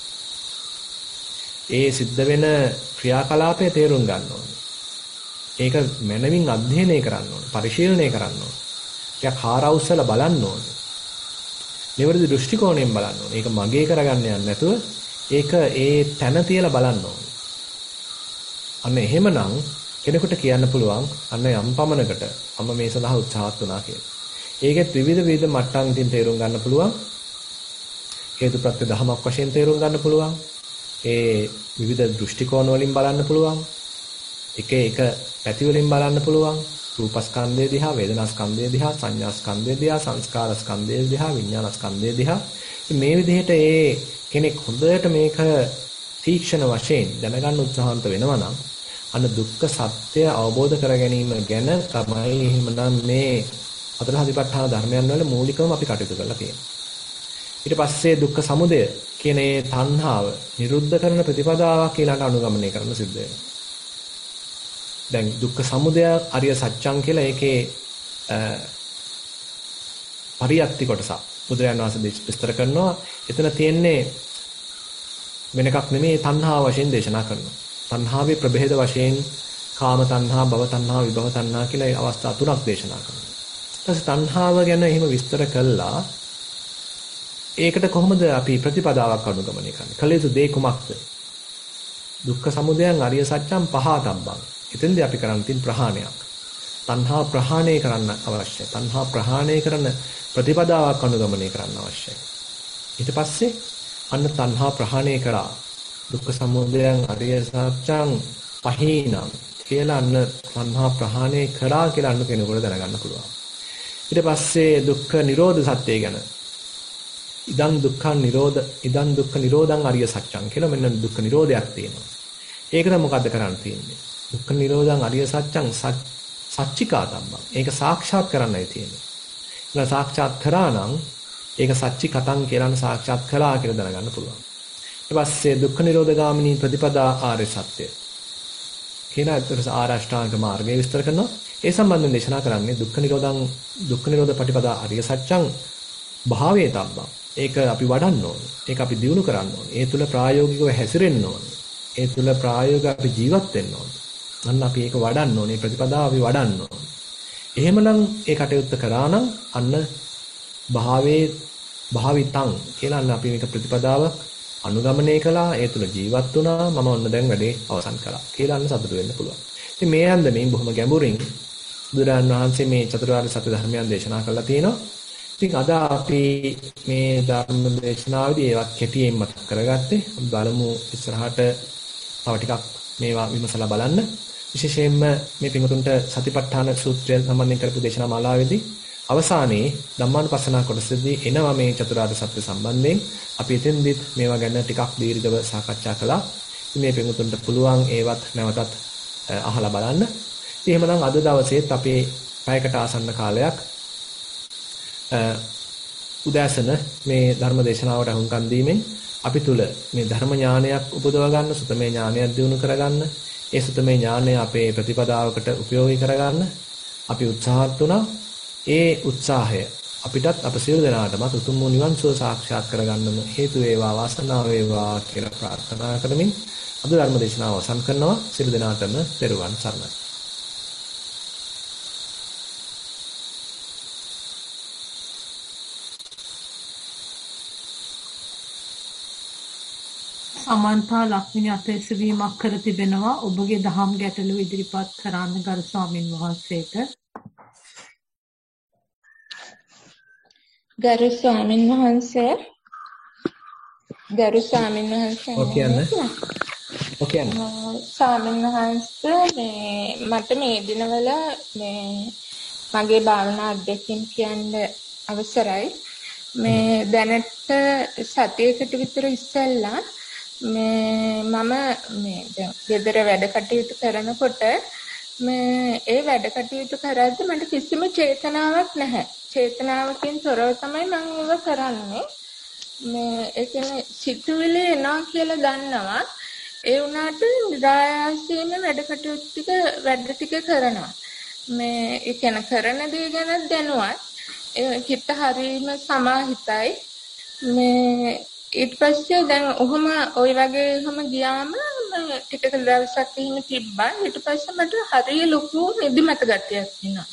ඒ සිද්ධ වෙන ක්‍රියාකලාපය තේරුම් ගන්න ඕනේ. ඒක මනමින් අධ්‍යයනය කරන්න ඕනේ, පරිශීලනය කරන්න ඕනේ. ටිකක් හාරවුස්සලා බලන්න ඕනේ. නිවැරදි දෘෂ්ටි කෝණයෙන් බලන්න ඕනේ. ඒක මගේ කරගන්න යන්නේ නැතුව ඒක ඒ තැන තියලා බලන්න ඕනේ. අන්න එහෙමනම් කෙනෙකුට කියන්න පුළුවන් අන්න යම් පමණකට මම මේ සඳහා උත්සාහත් වුණා කියලා. ඒකෙත් විවිධ මට්ටම් ඉතින් තේරුම් ගන්න පුළුවන්. හේතුප්‍රත්‍ය ධමයක් වශයෙන් තේරුම් ගන්න පුළුවන්. ඒ විවිධ දෘෂ්ටි කෝණ වලින් බලන්න පුළුවන්. එක පැති වලින් බලන්න පුළුවන්. රූපස්කන්ධය දිහා, වේදනාස්කන්ධය දිහා, සංඥාස්කන්ධය දිහා, සංස්කාරස්කන්ධය දිහා, විඥානස්කන්ධය දිහා. මේ විදිහට කෙනෙක් හොඳට මේක තීක්ෂණ වශයෙන් දැනගන්න උත්සාහන්ත වෙනවා නම් අන්න දුක්ඛ සත්‍ය අවබෝධ කර ගැනීම ගැන තමයි එහෙමනම් මේ හතර සතිපට්ඨාන ධර්මයන් වල මූලිකවම අපි කටයුතු කරලා තියෙන්නේ. ඊට පස්සේ දුක්ඛ සමුදය කියන මේ තණ්හාව නිරුද්ධ කරන ප්‍රතිපදාවක් ඊළඟ අනුගමනය කරන්න සිද්ධ වෙනවා. දැන් දුක්ඛ සමුදය අරිය සත්‍යං කියලා ඒකේ පරියත්ති කොටස බුදුරජාණන් වහන්සේ විස්තර කරනවා. එතන තියෙන්නේ වෙන එකක් නෙමෙයි, තණ්හාව වශයෙන් දේශනා කරනවා. තණ්හාවේ ප්‍රභේද වශයෙන් කාම තණ්හා, භව තණ්හා, විභව තණ්හා කියලා ඒ අවස්ථා තුනක් දේශනා කරනවා. ඊට පස්සේ තණ්හාව ගැන එහෙම විස්තර කළා. ඒකට කොහොමද අපි ප්‍රතිපදාවක් අනුගමනය කරන්නේ? කළ යුතු දේ කුමක්ද? දුක්ඛ සමුදයං අරිය සත්‍යං පහතබ්බං. එතෙන්දී අපි කරන්න තියෙන ප්‍රහාණයක්. තණ්හා ප්‍රහාණය කරන්න අවශ්‍යයි. තණ්හා ප්‍රහාණය කරන ප්‍රතිපදාවක් අනුගමනය කරන්න අවශ්‍යයි. ඊට පස්සේ අන්න තණ්හා ප්‍රහාණය කරා. දුක්ඛ සමුදයං අරිය සත්‍යං පහීනම් කියලා අන්න තණ්හා ප්‍රහාණය කරා කියලා අන්න කෙනෙකුට දැනගන්න පුළුවන්. ඊට පස්සේ දුක්ඛ නිරෝධ සත්‍යය ගැන ඉදං දුක්ඛ නිරෝධං අරිය සත්‍යං කියලා මෙන්න දුක්ඛ නිරෝධයක් තියෙනවා. ඒකට මොකද්ද කරන්න තියෙන්නේ? දුක්ඛ නිරෝධං අරිය සත්‍යං සච්චිකාතම්බං. ඒක සාක්ෂාත් කරන්නයි තියෙන්නේ. ඒක සාක්ෂාත් කරා නම් ඒක සච්චිකතං කියලා සාක්ෂාත් කළා කියලා දැනගන්න පුළුවන්. ඊට පස්සේ දුක්ඛ නිරෝධ ගාමිනී ප්‍රතිපදා ආර්ය සත්‍ය කියන ආරෂ්ඨාංග මාර්ගය විස්තර කරනවා. ඒ සම්බන්ධයෙන් දේශනා කරන්නේ දුක්ඛ නිරෝධ පටිපදා ආර්ය සත්‍යං භාවයේ තබ්බං. ඒක අපි වඩන්න ඕනේ. ඒක අපි දියුණු කරන්න ඕනේ. ඒ තුල ප්‍රායෝගිකව හැසිරෙන්න ඕනේ. ඒ තුල ප්‍රායෝගිකව අපි ජීවත් වෙන්න ඕනේ. අන්න අපි ඒක වඩන්න ඕනේ. ප්‍රතිපදාව අපි වඩන්න ඕනේ. එහෙමනම් ඒ කටයුත්ත කරා නම් අන්න භාවිතං කියලා අන්න අපි මේක ප්‍රතිපදාවක් අනුගමනය කළා. ඒ තුල ජීවත් වුණා. මම ඔන්න දැන් වැඩේ අවසන් කළා කියලා අන්න සතුටු වෙන්න පුළුවන්. ඉතින් මේ හන්දමින් බොහොම ගැඹුරින් බුදුරජාණන් වහන්සේ මේ චතුරාර්ය සත්‍ය ධර්මයන් දේශනා කළා තියෙනවා. ඉතින් අද අපි මේ ධර්ම දේශනාවේදී ඒවත් කෙටියෙන් මතක් කරගත්තේ. අපි බලමු ඉස්සරහට තව ටිකක් මේවා විමසලා බලන්න. විශේෂයෙන්ම මේ පිටුතුන්ට සතිපට්ඨාන සූත්‍රය සම්බන්ධයෙන් කරපු දේශනා මාලාවේදී අවසානයේ ධම්මානුපස්සනා කොටසදී එනවා මේ චතුරාර්ය සත්‍ය සම්බන්ධයෙන්. අපි එතෙන්දිත් මේවා ගැන ටිකක් දීර්ඝව සාකච්ඡා කළා. ඉතින් මේ පිටුතුන්ට පුළුවන් ඒවත් නැවතත් අහලා බලන්න. ඉතින් එහෙමනම් අද දවසේත් අපේ පැයකට ආසන්න කාලයක් උදෑසන මේ ධර්ම දේශනාවට අහුම්කම් දීමෙන් අපි තුල මේ ධර්ම ඥානයක් උපදව ගන්න, සුතමේ ඥානයක් දිනු කරගන්න, ඒ සුතමේ ඥානය අපේ ප්‍රතිපදාවකට උපයෝගී කරගන්න අපි උත්සාහත් වුණා. ඒ උත්සාහය අපිටත් අප සියලු දෙනාටම උතුම් වූ නිවන් සුව සාක්ෂාත් කරගන්නම හේතු වේවා, වාසනාව වේවා කියලා ප්‍රාර්ථනා කරමින් අද ධර්ම දේශනාව අවසන් කරනවා. සියලු දෙනාටම තෙරුවන් සරණයි. සමන්තා ලක්ෂණ අතැසවීමක් කර තිබෙනවා. ඔබගේ දහම් ගැටළු ඉදිරිපත් කරන්න ගරු ස්වාමින් වහන්සේට. ගරු ස්වාමින් වහන්සේ ස්වාමින් වහන්සේ මට මේ දිනවල මගේ භාවනා අධ්‍යක්ෂින් කියන්න අවසරයි. මේ දැනට සතියකට විතර ඉස්සෙල්ලා මම දැන් ගෙදර වැඩ කටයුතු කරනකොට ඒ වැඩ කටයුතු කරද්දී මට කිසිම චේතනාවක් නැහැ. චේතනාවකින් තොරව තමයි මම ඒක කරන්නේ. ඒ කියන්නේ සිතුවිලි එනවා කියලා දන්නවා. ඒ වුණාට නිරායාසයෙන්ම වැඩ ටික කරනවා. ඒ කියන කරන දේ ගැන දැනුවත්. හිත හරීම සමාහිතයි. ඊට පස්සේ දැන් ওই වගේ ගියාම ටික දවසක් එහෙම තිබ්බා. ඊට පස්සේ මට හරිය ලොකු නිදිමත ගතියක් එනවා.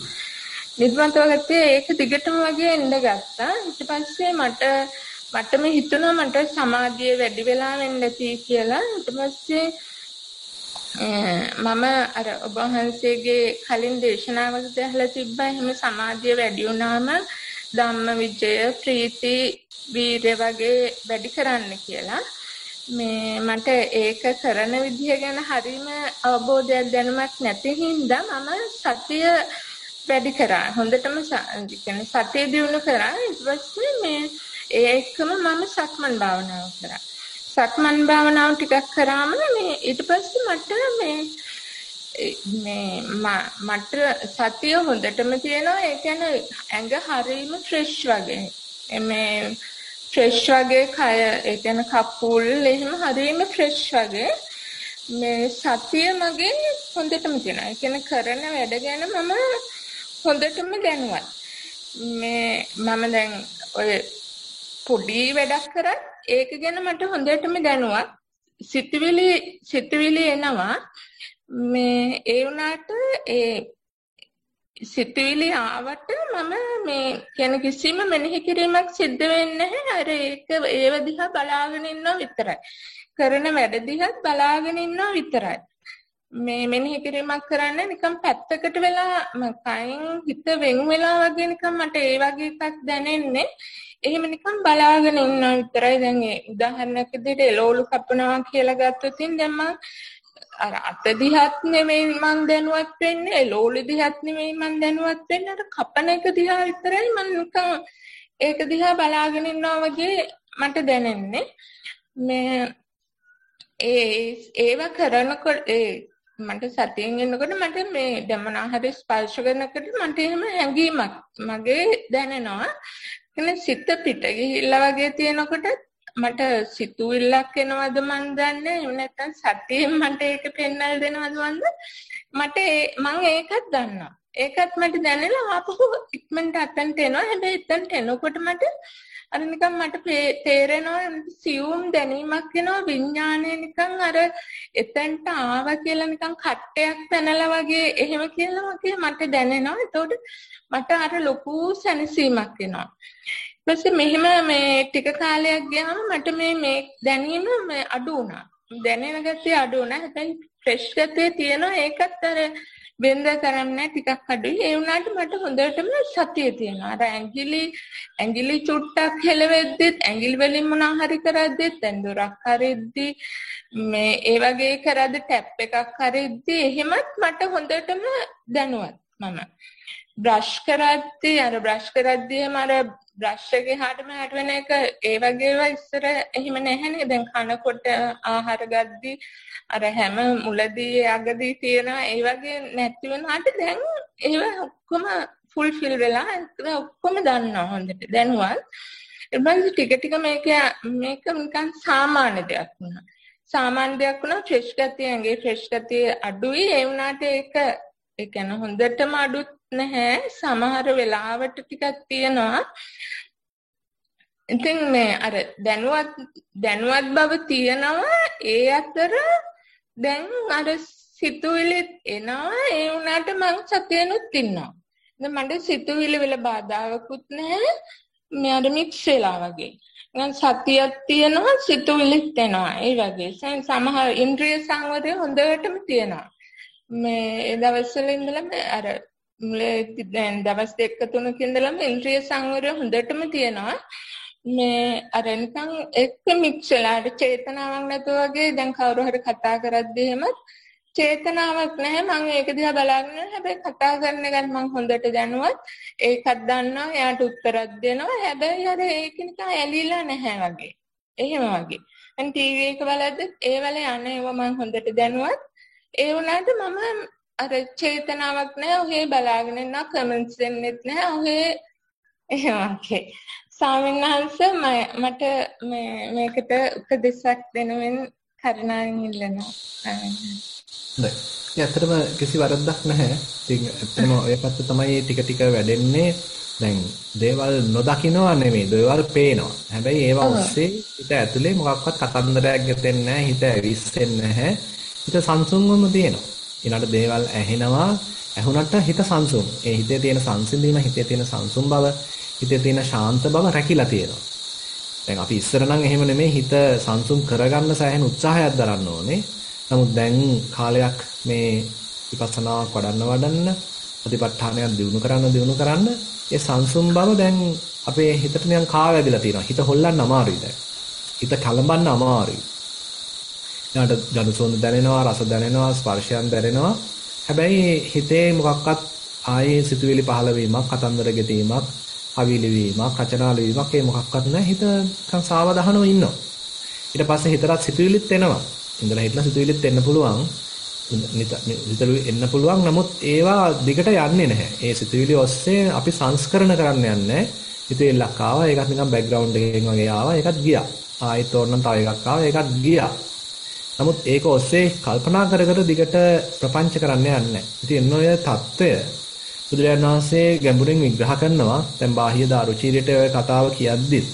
නිදිමත ගතිය ඒක දිගටම වගේ එන්න ගත්තා. ඊට පස්සේ මටම හිතුණා මට සමාධිය වැඩි වෙලා වෙන්න ඇති කියලා. ඊට පස්සේ මම අර ඔබ වහන්සේගේ කලින් දේශනාවලදී අහලා තිබ්බා එහෙම සමාධිය වැඩි වුණාම ධම්මවිජය ප්‍රීති වීර්ය වගේ වැඩි කරන්න කියලා. මට ඒක කරන විදිහ ගැන හරීම අවබෝධයක් දැනුමක් නැති හින්දා මම සතිය වැඩි කරා. හොඳටම කියන්නේ සතිය දියුණු කරා. ඊට පස්සේ ඒ එක්කම මම සක්මන් භාවනාව කරා. සක්මන් භාවනාව ටිකක් කරාම ඊට පස්සේ මට සතිය හොඳටම තියෙනවා. ඒ කියන්නේ ඇඟ හරීම ෆ්‍රෙෂ් වගේ. ෆ්‍රෙෂ් වගේ කය ඒ කියන්නේ කකුල් එහෙම හරීම ෆ්‍රෙෂ් වගේ. සතිය මගේ හොඳටම තියෙනවා. ඒ කියන්නේ කරන වැඩ ගැන මම හොඳටම දැනුවත්. මම දැන් ඔය පොඩි වැඩක් කරත් ඒක ගැන මට හොඳටම දැනුවත්. සිතුවිලි එනවා. ඒ වුණාට සිතුවිලි ආවට මම කියන කිසිම මෙනෙහි කිරීමක් සිද්ධ වෙන්නේ නැහැ. අර ඒව දිහා බලාගෙන ඉන්නවා විතරයි. කරන වැඩ දිහා බලාගෙන ඉන්නවා විතරයි. මෙනෙහි කිරීමක් කරන්නේ නිකන් පැත්තකට වෙලා කයින් හිත වෙන් වෙලා වගේ නිකන් මට ඒ වගේ එකක් දැනෙන්නේ. එහෙම නිකන් බලාගෙන ඉන්නවා විතරයි. දැන් ඒ උදාහරණයක් විදිහට එළවලු කපනවා කියලා ගත්තොත් දැන් මම අර අත දිහත් නෙමෙයි මං දැනුවත් වෙන්නේ, එළවලු දිහත් නෙමෙයි මං දැනුවත් වෙන්නේ, අර කපන එක දිහා විතරයි මං නිකන් ඒක දිහා බලාගෙන ඉන්නවා වගේ මට දැනෙන්නේ. මේ ඒව කරනකොට මට සතියෙන් ඉන්නකොට මට මේ දැමනා හරි ස්පර්ශ කරනකොට මට එහෙම හැඟීමක් මගේ දැනෙනවා. කියන්නේ සිත පිට ගිහිල්ලා වගේ තියෙනකොට මට සිතුවිල්ලක් එනවද මන් දන්නේ. එහෙම නැත්නම් සතියෙන් මට ඒක පෙන්වලා දෙනවද මන්ද මම ඒකත් දන්නවා. ඒකත් මට දැනෙලා ආපහු ඉක්මනට අතන්ට එනවා. හැබැයි එතනට එනකොට මට අර නිකන් මට තේරෙනවා සියුම් දැනීමක් එනවා. විඥානය නිකන් අර එතනට ආවා කියලා නිකන් කට්ටයක් පැනලා වගේ එහෙම කියලා වගේ මට දැනෙනවා. ඒතකොට මට අර ලොකු සැනසීමක් එනවා. ඊපස්සේ මෙහෙම මේ ටික කාලයක් ගියාම මට මේ දැනීම අඩු වුණා. දැනෙන ගැතිය අඩු වුණා. හැබැයි ෆ්‍රෙෂ් ගැතිය තියෙනවා. ඒකත් අර වෙනද කරන්නේ ටිකක් අඩුයි. ඒ වුණාට මට හොඳටම සතිය තියෙනවා. අර ඇඟිලි චුට්ටක් හෙලවෙද්දිත් ඇඟිලි වලින් මොනවා හරි කරද්දිත් ඇඳුරක් හරිද්දි මේ ඒ වගේ කරද්දි ටැප් එකක් හරිද්දි එහෙමත් මට හොඳටම දැනුවත් මම. බ්‍රෂ් කරද්දී මර බ්‍රෂ් එකේ හැට වෙන එක ඒ වගේ ඒවා ඉස්සර එහෙම නැහැනේ. දැන් කනකොට ආහාර ගද්දි අර හැම මුලදී අගදී තියෙනවා ඒ වගේ නැති වෙනාට දැන් ඒව ඔක්කොම ෆුල්ෆිල් වෙලා ඔක්කොම දන්නවා හොඳට දැනුවත්. ඊපස්සේ ටික මේක නිකන් සාමාන්‍ය දෙයක් වුණා. ෆ්‍රෙෂ් ගතිය ඇඟේ ෆ්‍රෙෂ් ගතිය අඩුයි. ඒ වුණාට ඒක ඒ කියන්නේ හොඳටම අඩුත් නැහැ. සමහර වෙලාවට ටිකක් තියෙනවා. ඉතින් මේ අර දැනුවත් බව තියෙනවා. ඒ අතර දැන් අර සිතුවිලි එනවා. ඒ වුණාට මං සතියෙනුත් ඉන්නවා. දැන් මට සිතුවිලි වල බාධාවකුත් නැහැ. මේ අර මික්ස් වෙලා වගේ. නිකන් සතියක් තියෙනවා සිතුවිලිත් එනවා. ඒ වගේ. සමහර ඉන්ද්‍රිය සංවරය හොඳටම තියෙනවා. මේ දවස්වල ඉඳලම අර දැන් දවස් 2-3 ඉඳලම ඉන්ද්‍රිය සංවරය හොඳටම තියෙනවා. මේ අර නිකන් එක්ක මික්ස් වෙලා චේතනාවක් නැතුව වගේ. දැන් කවුරු හරි කතා කරද්දී එහෙමත් චේතනාවක් නැහැ. මම ඒක දිහා බලාගෙන හැබැයි කතා කරන එක මම හොඳට දැනුවත්. ඒකත් දන්නවා. එයාට උත්තරත් දෙනවා. හැබැයි අර ඒක නිකන් ඇලිලා නැහැ වගේ. එහෙම වගේ. දැන් ටීවී එක බලද්දි ඒ වල යන්නේ ඒවා මම හොඳට දැනුවත්. ඒ වුණාට මම අර චේතනාවක් නැහැ. ඔහේ බලාගෙන ඉන්නවා. කමෙන්ට්ස් දෙන්නෙත් නැහැ. ඔහේ එහෙම වගේ. ස්වාමීන් වහන්සේ මට මේකට උපදෙසක් දෙනවෙන් කරුණාවෙන් ඉල්ලනවා. හොඳයි. ඇත්තටම කිසි වරදක් නැහැ. ඉතින් ඇත්තටම ඔය පැත්ත තමයි ටික ටික වැඩෙන්නේ. දැන් දේවල් නොදකින්නවා නෙමෙයි, දේවල් පේනවා. හැබැයි ඒවා ඔස්සේ හිත ඇතුලේ මොකක්වත් කතන්දරයක් ගෙතෙන්නේ නැහැ, හිත ඇවිස්සෙන්නේ නැහැ. හිත සංසුන්වම තියෙනවා. ඊළඟට දේවල් ඇහෙනවා, ඇහුනට හිත සංසුන්. ඒ හිතේ තියෙන සංසිඳීම, හිතේ තියෙන සංසුන් බව, හිතේ තියෙන ශාන්ත බව රැකිලා තියෙනවා. දැන් අපි ඉස්සර නම් එහෙම නෙමෙයි, හිත සංසුන් කරගන්න සෑහෙන උත්සාහයක් දරන්න ඕනේ. නමුත් දැන් කාලයක් මේ විපස්සනාවක් වඩන්න ප්‍රතිපත්තාණයක් දිනු කරන්න ඒ සංසුන් බව දැන් අපේ හිතට නිකන් කාවැදිලා තියෙනවා. හිත හොල්ලන්න අමාරුයි දැන්. හිත කලඹන්න අමාරුයි. ඊට ගඳ සුවඳ දැනෙනවා, රස දැනෙනවා, ස්පර්ශයන් දැනෙනවා. හැබැයි හිතේ මොකක්වත් ආයේ සිතුවිලි පහළ වීමක්, කතන්දර ගෙතීමක්, අවිලි වීමක්, රචනාල වීමක් ඒ මොකක්වත් නැහැ. හිත නිකන් සාවධානව ඉන්නවා. ඊට පස්සේ හිතට සිතුවිලිත් එනවා. ඉඳලා හිටලා සිතුවිලිත් එන්න පුළුවන්. සිතුවිලි එන්න පුළුවන්. නමුත් ඒවා දිගට යන්නේ නැහැ. ඒ සිතුවිලි ඔස්සේ අපි සංස්කරණ කරන්න යන්නේ. හිතෙල්ලක් ආවා, ඒකත් නිකන් බෑග්ග්‍රවුන්ඩ් එකකින් වගේ ආවා, ඒකත් ගියා. ආයෙත් ඕනනම් තව එකක් ආවා, ඒකත් ගියා. නමුත් ඒක ඔස්සේ කල්පනා කර දිගට ප්‍රපංච කරන්න යන්නේ. ඉතින් ඔය தত্ত্বය බුදුරජාණන් වහන්සේ ගැඹුරින් විග්‍රහ කරනවා. දැන් බාහිය දාරුචීරියට ඔය කතාව කියද්දිත්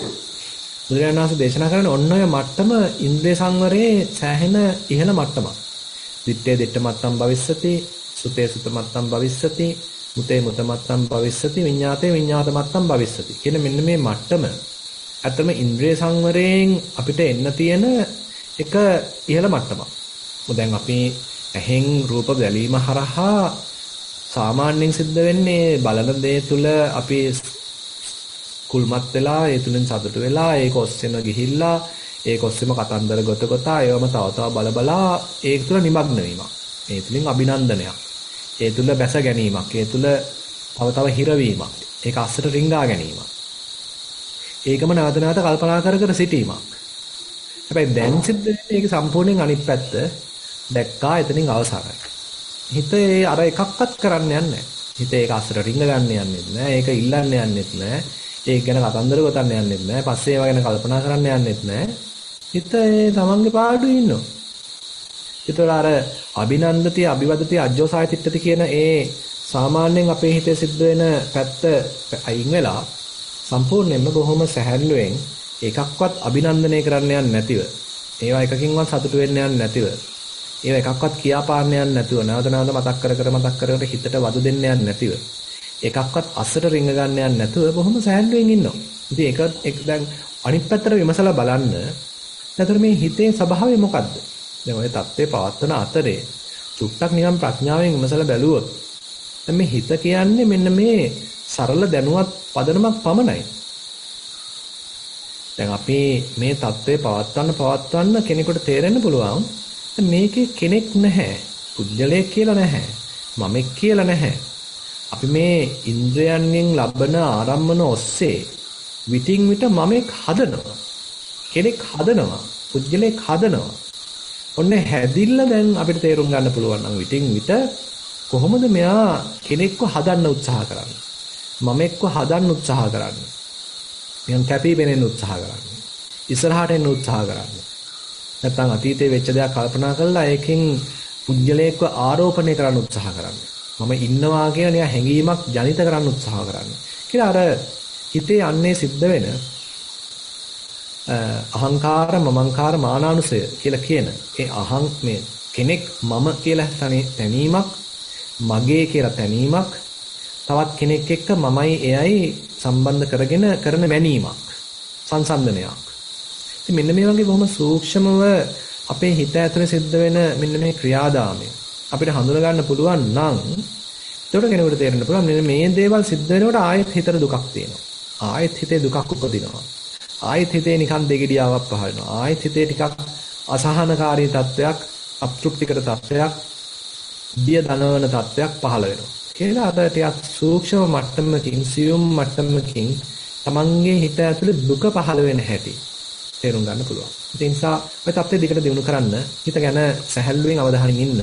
බුදුරජාණන් වහන්සේ දේශනා කරන්නේ ඔන්න ඔය මට්ටම ඉන්ද්‍රිය සංවරයේ සෑහෙන ඉහළ මට්ටමක්. දිත්තේ දිට්ඨ මත්තම් භවිස්සති, සුතේ සුත මත්තම් භවිස්සති, මුතේ මුත මත්තම් භවිස්සති, විඤ්ඤාතේ විඤ්ඤාත මත්තම් භවිස්සති. කියන මෙන්න මේ මට්ටම ඇත්තම ඉන්ද්‍රිය සංවරයෙන් අපිට එන්න තියෙන එක ඉහළ මට්ටමක්. දැන් අපි ඇහෙන් රූප බැලීම හරහා සාමාන්‍යයෙන් සිද්ධ වෙන්නේ බලන දේ තුල අපි කුල්මත් වෙලා ඒ තුලින් සතුට වෙලා ඒක ඔස්සේම ගිහිල්ලා ඒක ඔස්සේම කතන්දර ගොතා ඒවම තව තව බලා ඒක තුල නිමග්න වීමක්. ඒ තුලින් අභිනන්දනයක්. ඒ තුල බැස ගැනීමක්. ඒ තුල තව තව හිරවීමක්. ඒක අස්සට රිංගා ගැනීමක්. ඒකම නැවත නැවත කල්පනා කර කර සිටීමක්. හැබැයි දැන් සිද්ධ වෙන්නේ ඒක සම්පූර්ණයෙන් අනිත් පැත්ත දැක්කා එතනින් අවසానයි. හිත ඒ අර එකක්වත් කරන්න යන්නේ නැහැ. හිත ඒක අස්සට රිංග ගන්න යන්නෙත් නැහැ. ඒක ඉල්ලන්න යන්නෙත් නැහැ. ඒක ගැන කතන්දර ගොතන්න යන්නෙත් නැහැ. පස්සේ ඒවා ගැන කල්පනා කරන්න යන්නෙත් නැහැ. හිත ඒ තමන්ගේ පාඩුවේ ඉන්නවා. ඒතර අර අභිනන්දති අභිවදති අජ්ජෝසාය තිට්ඨති කියන ඒ සාමාන්‍යයෙන් අපේ හිතේ සිද්ධ වෙන පැත්ත අයින් වෙලා සම්පූර්ණයෙන්ම බොහොම සැහැල්ලුවෙන් එකක්වත් අභිනන්දනය කරන්න යන්නේ නැතිව ඒවා එකකින්වත් සතුටු වෙන්න යන්නේ නැතිව ඒවා එකක්වත් කියාපාන්න යන්නේ නැතුව නැවත නැවත මතක් කර කර හිතට වද දෙන්න යන්නේ නැතිව එකක්වත් අස්සට රිංග ගන්න යන්නේ නැතුව බොහොම සැහැල්ලුවෙන් ඉන්නවා. ඉතින් ඒක දැන් අනිත් පැත්තට විමසලා බලන්න. එතකොට මේ හිතේ ස්වභාවය මොකද්ද? දැන් ඔය தත්ත්වේ පවත්වන අතරේ චුට්ටක් නිකන් ප්‍රඥාවෙන් විමසලා බැලුවොත් දැන් මේ හිත කියන්නේ මෙන්න මේ සරල දැනුවත් පදනමක් පමණයි. දැන් අපි මේ தත්ත්වේ පවත්වන්න කෙනෙකුට තේරෙන්න පුළුවන් මේකේ කෙනෙක් නැහැ. පුද්ගලයෙක් කියලා නැහැ. මමෙක් කියලා නැහැ. අපි මේ ඉන්ද්‍රයන්ගෙන් ලබන ආරම්මන ඔස්සේ විටින් විට මමෙක් හදනවා. කෙනෙක් හදනවා. පුද්ගලයෙක් හදනවා. ඔන්න හැදිල්ල දැන් අපිට තේරුම් ගන්න පුළුවන් නම් විටින් විට කොහොමද මෙයා කෙනෙක්ව හදන්න උත්සාහ කරන්නේ? මමෙක්ව හදන්න උත්සාහ කරන්නේ. නිකන් කැපී පෙනෙන්න උත්සාහ කරන්නේ. ඉස්සරහට එන්න උත්සාහ කරන්නේ. නැත්නම් අතීතයේ වෙච්ච දේක් කල්පනා කරලා ඒකෙන් පුද්ගලයෙක්ව ආරෝපණය කරන්න උත්සාහ කරන්නේ. මම ඉන්නවා කියන හැඟීමක් ජනිත කරන්න උත්සාහ කරන්නේ. කියලා අර හිතේ යන්නේ සිද්ධ වෙන අහංකාර මමංකාර මානානුසය කියලා කියන ඒ මේ කෙනෙක් මම කියලා තැනීමක් මගේ කියලා තැනීමක් තවත් කෙනෙක් එක්ක මමයි එයයි සම්බන්ධ කරගෙන කරන මැනීමක් සංසන්දනයක්. ඉතින් මෙන්න මේ වගේ බොහොම සූක්ෂමව අපේ හිත ඇතුලේ සිද්ධ වෙන මෙන්න මේ ක්‍රියාදාමය අපිට හඳුනා ගන්න පුළුවන් නම් එතකොට කෙනෙකුට තේරෙන්න පුළුවන් මෙන්න මේ දේවල් සිද්ධ වෙනකොට ආයෙත් හිතට දුකක් තියෙනවා. ආයෙත් හිතේ දුකක් උපදිනවා. ආයෙත් හිතේ නිකන් දෙගිඩියාවක් පහළ වෙනවා. ආයෙත් හිතේ ටිකක් අසහනකාරී තත්වයක්, අප්තෘප්තිකර තත්වයක්, බිය දනවන තත්වයක් පහළ වෙනවා. කියලා අර ටිකක් සූක්ෂම මට්ටමකින්, සියුම් මට්ටමකින් තමන්ගේ හිත ඇතුලේ දුක පහළ වෙන හැටි තේරුම් ගන්න පුළුවන්. ඒ නිසා ඔය තත්ත්වය දිගට දිනු කරන්න හිත ගැන සැහැල්ලුවෙන් අවධානයෙන් ඉන්න.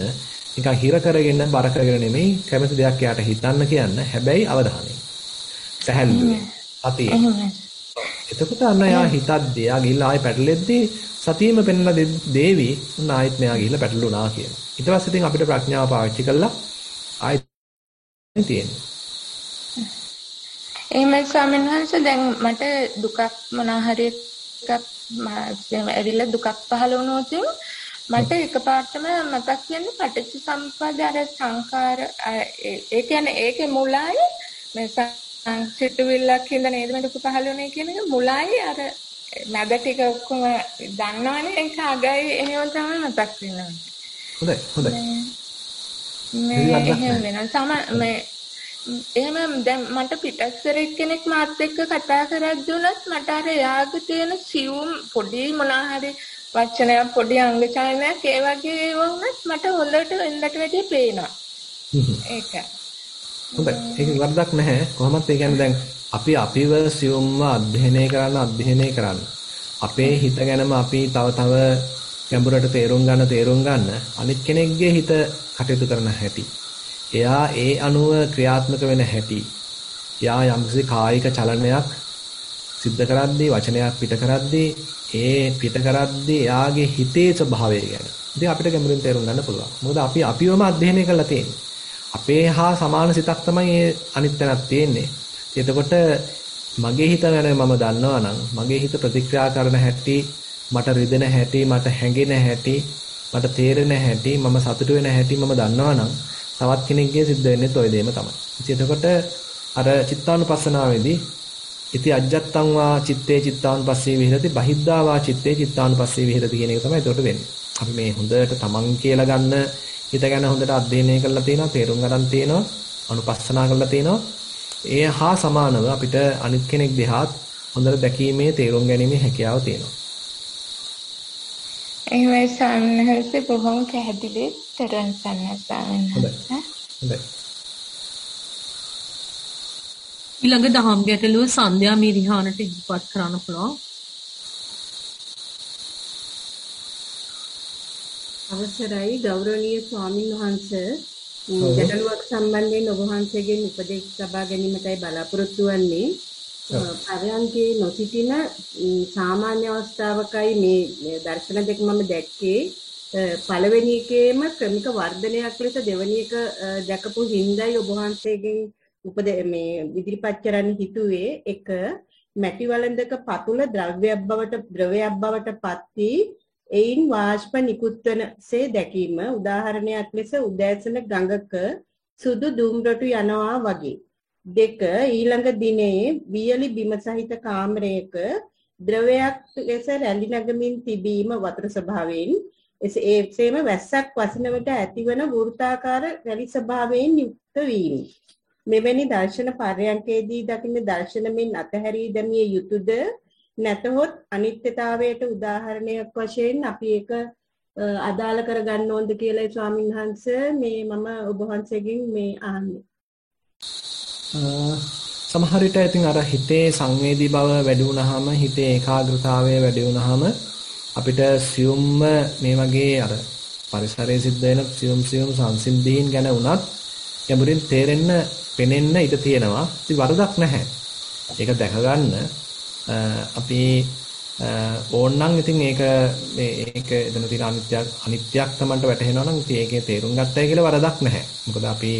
නිකන් හිර කරගෙන බර කරගෙන නෙමෙයි කැමති දෙයක් යාට හිතන්න කියන්න. හැබැයි අවධානයෙන්. සැහැල්ලුවෙන්. අතියේ. එතකොට අන්න යා හිතද්දී යා ගිහිල්ලා ආයෙ පැටලෙද්දී සතියෙම පෙන්ලා දේවි උන් ආයෙත් මෙයා ගිහිල්ලා පැටලුණා කියලා. ඊට පස්සේ ඉතින් අපිට ප්‍රඥාව පාවිච්චි කළා ආයෙත් තියෙන්නේ. එහෙමයි ස්වාමීන් වහන්සේ දැන් මට දුකක් මොනවා හරි එකක් ඇවිල්ලා දුකක් පහළ වුණොත් මට එකපාරටම මතක් වෙන්නේ පටිච්ච සමුප්පාද අර සංඛාර ඒ කියන්නේ ඒකේ මුලයි මේ සිතුවිල්ලක් හින්දා නේද මේ දුක පහළ වුනේ කියන එක මුලයි අර මැද ටික ඔක්කොම දන්නවනේ ඒක අගයි එහෙම තමයි මතක් වෙනවා. හොඳයි. එහෙම දැන් මට පිටස්තරෙක් කෙනෙක් මාත් එක්ක කතා කරද්දී උනත් මට අර යාගේ තියෙන සියුම් පොඩි මොනවා හරි වචනයක් පොඩි අංග චලනයක් ඒ වගේ ඒවා උනත් මට හොඳට වෙනදට වැඩිය පේනවා. ඒක. හොඳයි. ඒක වරදක් නැහැ. කොහොමත් ඒ කියන්නේ දැන් අපි අපිව සියුම්ව අධ්‍යයනය කරන්න අපේ හිත ගැනම අපි තව ගැඹුරට තේරුම් ගන්න අනිත් කෙනෙක්ගේ හිත කටයුතු කරන හැටි. එයා ඒ අනුව ක්‍රියාත්මක වෙන හැටි. එයා යම්කිසි කායික චලනයක් සිද්ධ කරද්දී වචනයක් පිට කරද්දී ඒ පිට කරද්දී එයාගේ හිතේ ස්වභාවය ගැන. ඉතින් අපිට ගැඹුරින් තේරුම් ගන්න පුළුවන්. මොකද අපි අපිවම අධ්‍යයනය කරලා තියෙන්නේ. අපේ හා සමාන සිතක් තමයි මේ අනිත් තැනක් තියෙන්නේ. එතකොට මගේ හිත ගැන මම දන්නවා නම් මගේ හිත ප්‍රතික්‍රියා කරන හැටි, මට රිදෙන හැටි, මට හැඟෙන හැටි, මට තේරෙන හැටි, මම සතුටු වෙන හැටි මම දන්නවා නම් තවත් කෙනෙක්ගේ සිද්ධ වෙන්නේ ඔය දෙයම තමයි. ඉතින් එතකොට අර චිත්තානුපස්සනාවේදී ඉති අජ්ජත්තං වා චිත්තේ චිත්තානුපස්සී විහෙරති බහිද්ධා වා චිත්තේ චිත්තානුපස්සී විහෙරති කියන එක තමයි එතකොට වෙන්නේ. අපි මේ හොඳට තමන් කියලා ගන්න හිත ගැන හොඳට අධ්‍යයනය කරලා තියෙනවා, තේරුම් ගන්න තියෙනවා, අනුපස්සනා කරලා තියෙනවා. ඒ හා සමානව අපිට අනිත් කෙනෙක් දිහාත් හොඳට දැකීමේ තේරුම් ගැනීමේ හැකියාව තියෙනවා. එහෙමයි සන්නහස බොහොම පැහැදිලි තරන් සන්නහස. හොඳයි. හොඳයි. ඊළඟ දහම් ගැටලුව සන්ධ්‍යා මිරිහානට ඉදිරිපත් කරන්න පුළුවන්. අවසරයි ගෞරවනීය ස්වාමින් වහන්සේ ගැටලුවක් සම්බන්ධයෙන් ඔබ වහන්සේගෙන් උපදෙස් ලබා ගැනීමටයි බලාපොරොත්තු වෙන්නේ. පරයන්කේ නොසිටින සාමාන්‍ය අවස්ථාවකයි මේ දර්ශන දෙක මම දැක්කේ. පළවෙනි එකේම ක්‍රමික වර්ධනයක් ලෙස දෙවෙනි එක දැකපු හිඳයි ඔබ වහන්සේගෙන් මේ ඉදිරිපත් කරන්න හිතුවේ. එක මැටි වළඳක පතුල ද්‍රව්‍යයක් බවට පත් වී එයින් වාෂ්ප නිකුත්වනසේ දැකීම. උදාහරණයක් ලෙස උදෑසන ගඟක සුදු දුම් රොටු යනවා වගේ. දෙක ඊළඟ දිනේ වියලි බිම සහිත කාමරයක ද්‍රවයක් ලෙස රැලි නැගමින් තිබීම වතුර ස්වභාවයෙන් එසේම වැස්සක් වසින විට ඇතිවන වෘත්තාකාර රැලි ස්වභාවයෙන් යුක්ත වීම. මෙවැනි දර්ශන පර්යන්කේදී දකින්න දර්ශනමින් අතහැරී දැමිය යුතුයද නැතහොත් අනිත්‍යතාවයට උදාහරණයක් වශයෙන් අපි ඒක අදාළ කරගන්න ඕනද කියලා ස්වාමීන් වහන්සේ මේ මම ඔබ වහන්සේගෙන් මේ අහන්නේ. සමහර විට ඉතින් අර හිතේ සංවේදී බව වැඩි වුණාම හිතේ ඒකාග්‍රතාවය වැඩි වුණාම අපිට සියුම්ම මේ වගේ අර පරිසරයේ සිද්ධ වෙන සියුම් සංසිද්ධීන් ගැන උනත් යමුරින් තේරෙන්න පෙනෙන්න ඉඩ තියෙනවා. ඉතින් වරදක් නැහැ. ඒක දැක ගන්න අපි ඕනනම් ඉතින් ඒක එතන තියෙන අනිත්‍යක් තමයි වැටහෙනවා නම් ඉතින් ඒකේ තේරුම් ගත්තයි කියලා වරදක් නැහැ. මොකද අපි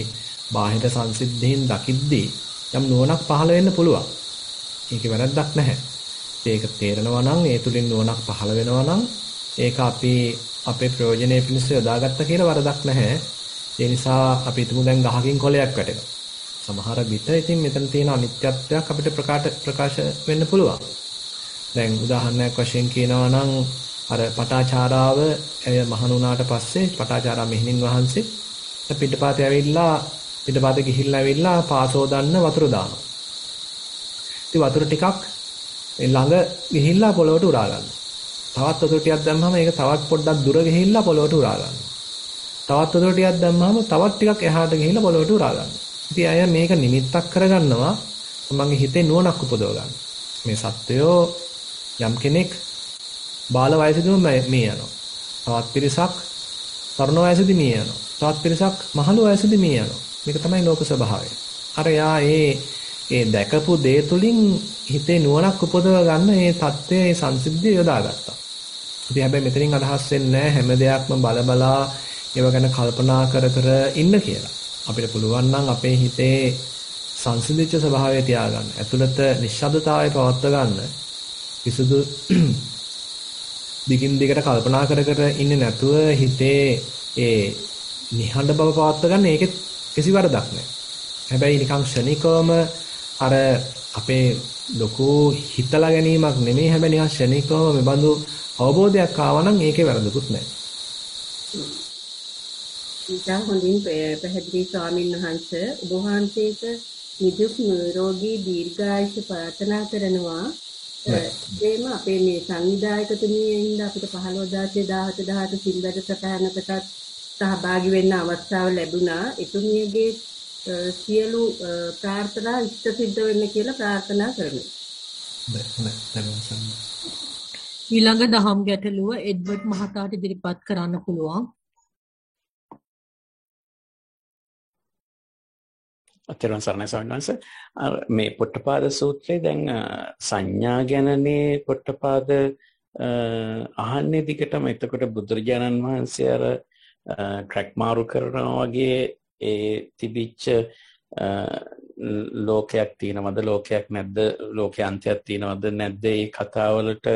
බාහිර සංසිද්ධීන් දකිද්දී යම් නුවණක් පහළ වෙන්න පුළුවන්. ඒකේ වැරද්දක් නැහැ. ඒක තේරෙනවා නම් ඒ තුලින් නුවණක් පහළ වෙනවා නම් ඒක අපි අපේ ප්‍රයෝජනෙ පිණිස යොදාගත්ත කියලා වරදක් නැහැ. ඒ නිසා අපි හිතමු දැන් ගහකින් කොළයක් වැටෙනවා. සමහර විට ඉතින් මෙතන තියෙන අනිත්‍යත්වයක් අපිට ප්‍රකාශ වෙන්න පුළුවන්. දැන් උදාහරණයක් වශයෙන් කියනවා නම් අර පටාචාරාව මහණ වුණාට පස්සේ පටාචාරා මෙහෙණින් වහන්සේ පිටපාතේ ගිහිල්ලා ඇවිල්ලා පාසෝදන්න වතුර දානවා. ඉතින් වතුර ටිකක් ළඟ ගිහිල්ලා පොළොවට උරා ගන්නවා. තවත් වතුර ටිකක් දැම්මම ඒක තවත් පොඩ්ඩක් දුර ගිහිල්ලා පොළොවට උරා ගන්නවා. තවත් වතුර ටිකක් දැම්මම තවත් ටිකක් එහාට ගිහිල්ලා පොළොවට උරා ගන්නවා. ඉතින් අය මේක නිමිත්තක් කරගන්නවා තමන්ගේ හිතේ නුවණක් උපදව ගන්න. මේ සත්වයෝ යම් කෙනෙක් බාල වයසේදීම මේ යනවා. තවත් පිරිසක් තරුණ වයසේදී මේ යනවා. තවත් පිරිසක් මහලු වයසේදී මේ යනවා. මේක තමයි ලෝක ස්වභාවය. අර යා ඒ දැකපු දේ තුලින් හිතේ නුවණක් උපදව ගන්න මේ தත්ත්වයේ මේ සංසිද්ධිය යොදාගත්තා. ඉතින් හැබැයි මෙතනින් අදහස් වෙන්නේ හැම දෙයක්ම බලා ඒව ගැන කල්පනා කර ඉන්න කියලා. අපිට පුළුවන් නම් අපේ හිතේ සංසිඳිච්ච ස්වභාවය තියාගන්න. ඇතුළත නිශ්ශබ්දතාවය පවත්වා ගන්න. කිසිදු දිගින් දිගට කල්පනා කර ඉන්නේ නැතුව හිතේ ඒ නිහඬ බව පවත්වා ගන්න ඒකෙත් කිසි වරදක් නැහැ. හැබැයි නිකන් ෂණිකවම අර අපේ ලොකු හිතලා ගැනීමක් නෙමෙයි හැබැයි නිකන් ෂණිකවම මේ බඳු අවබෝධයක් ආවා නම් ඒකේ වැරදකුත් නැහැ. ඉතින් හොඳින් පැහැදිලි ස්වාමීන් වහන්සේ ඔබ වහන්සේට නිදුක් නිරෝගී දීර්ඝායුෂ ප්‍රාර්ථනා කරනවා. ඒම අපේ මේ සංවිධායකතුමියින්ද අපිට 15/17 සිල්වැද සටහනකට සහභාගී වෙන්න අවස්ථාව ලැබුණා. එතුමියගේ සියලු ප්‍රාර්ථනා ඉෂ්ට සිද්ධ වෙන්න කියලා ප්‍රාර්ථනා කරනවා. ඊළඟ දහම් ගැටලුව එඩ්වර්ඩ් මහතාට ඉදිරිපත් කරන්න පුළුවන්. අත්‍යවශ්‍ය සරණයි ස්වාමීන් වහන්සේ. මේ පොට්ටපාද සූත්‍රයේ දැන් සංඥා ගැනනේ පොට්ටපාද අහන්නේ දිගටම. එතකොට බුදුරජාණන් වහන්සේ අර ට්‍රැක් මාරු කරනවා වගේ ඒ තිබිච්ච ලෝකයක් තියෙනවද ලෝකයක් නැද්ද ලෝකයේ අන්තයක් තියෙනවද නැද්ද ඒ කතාවලට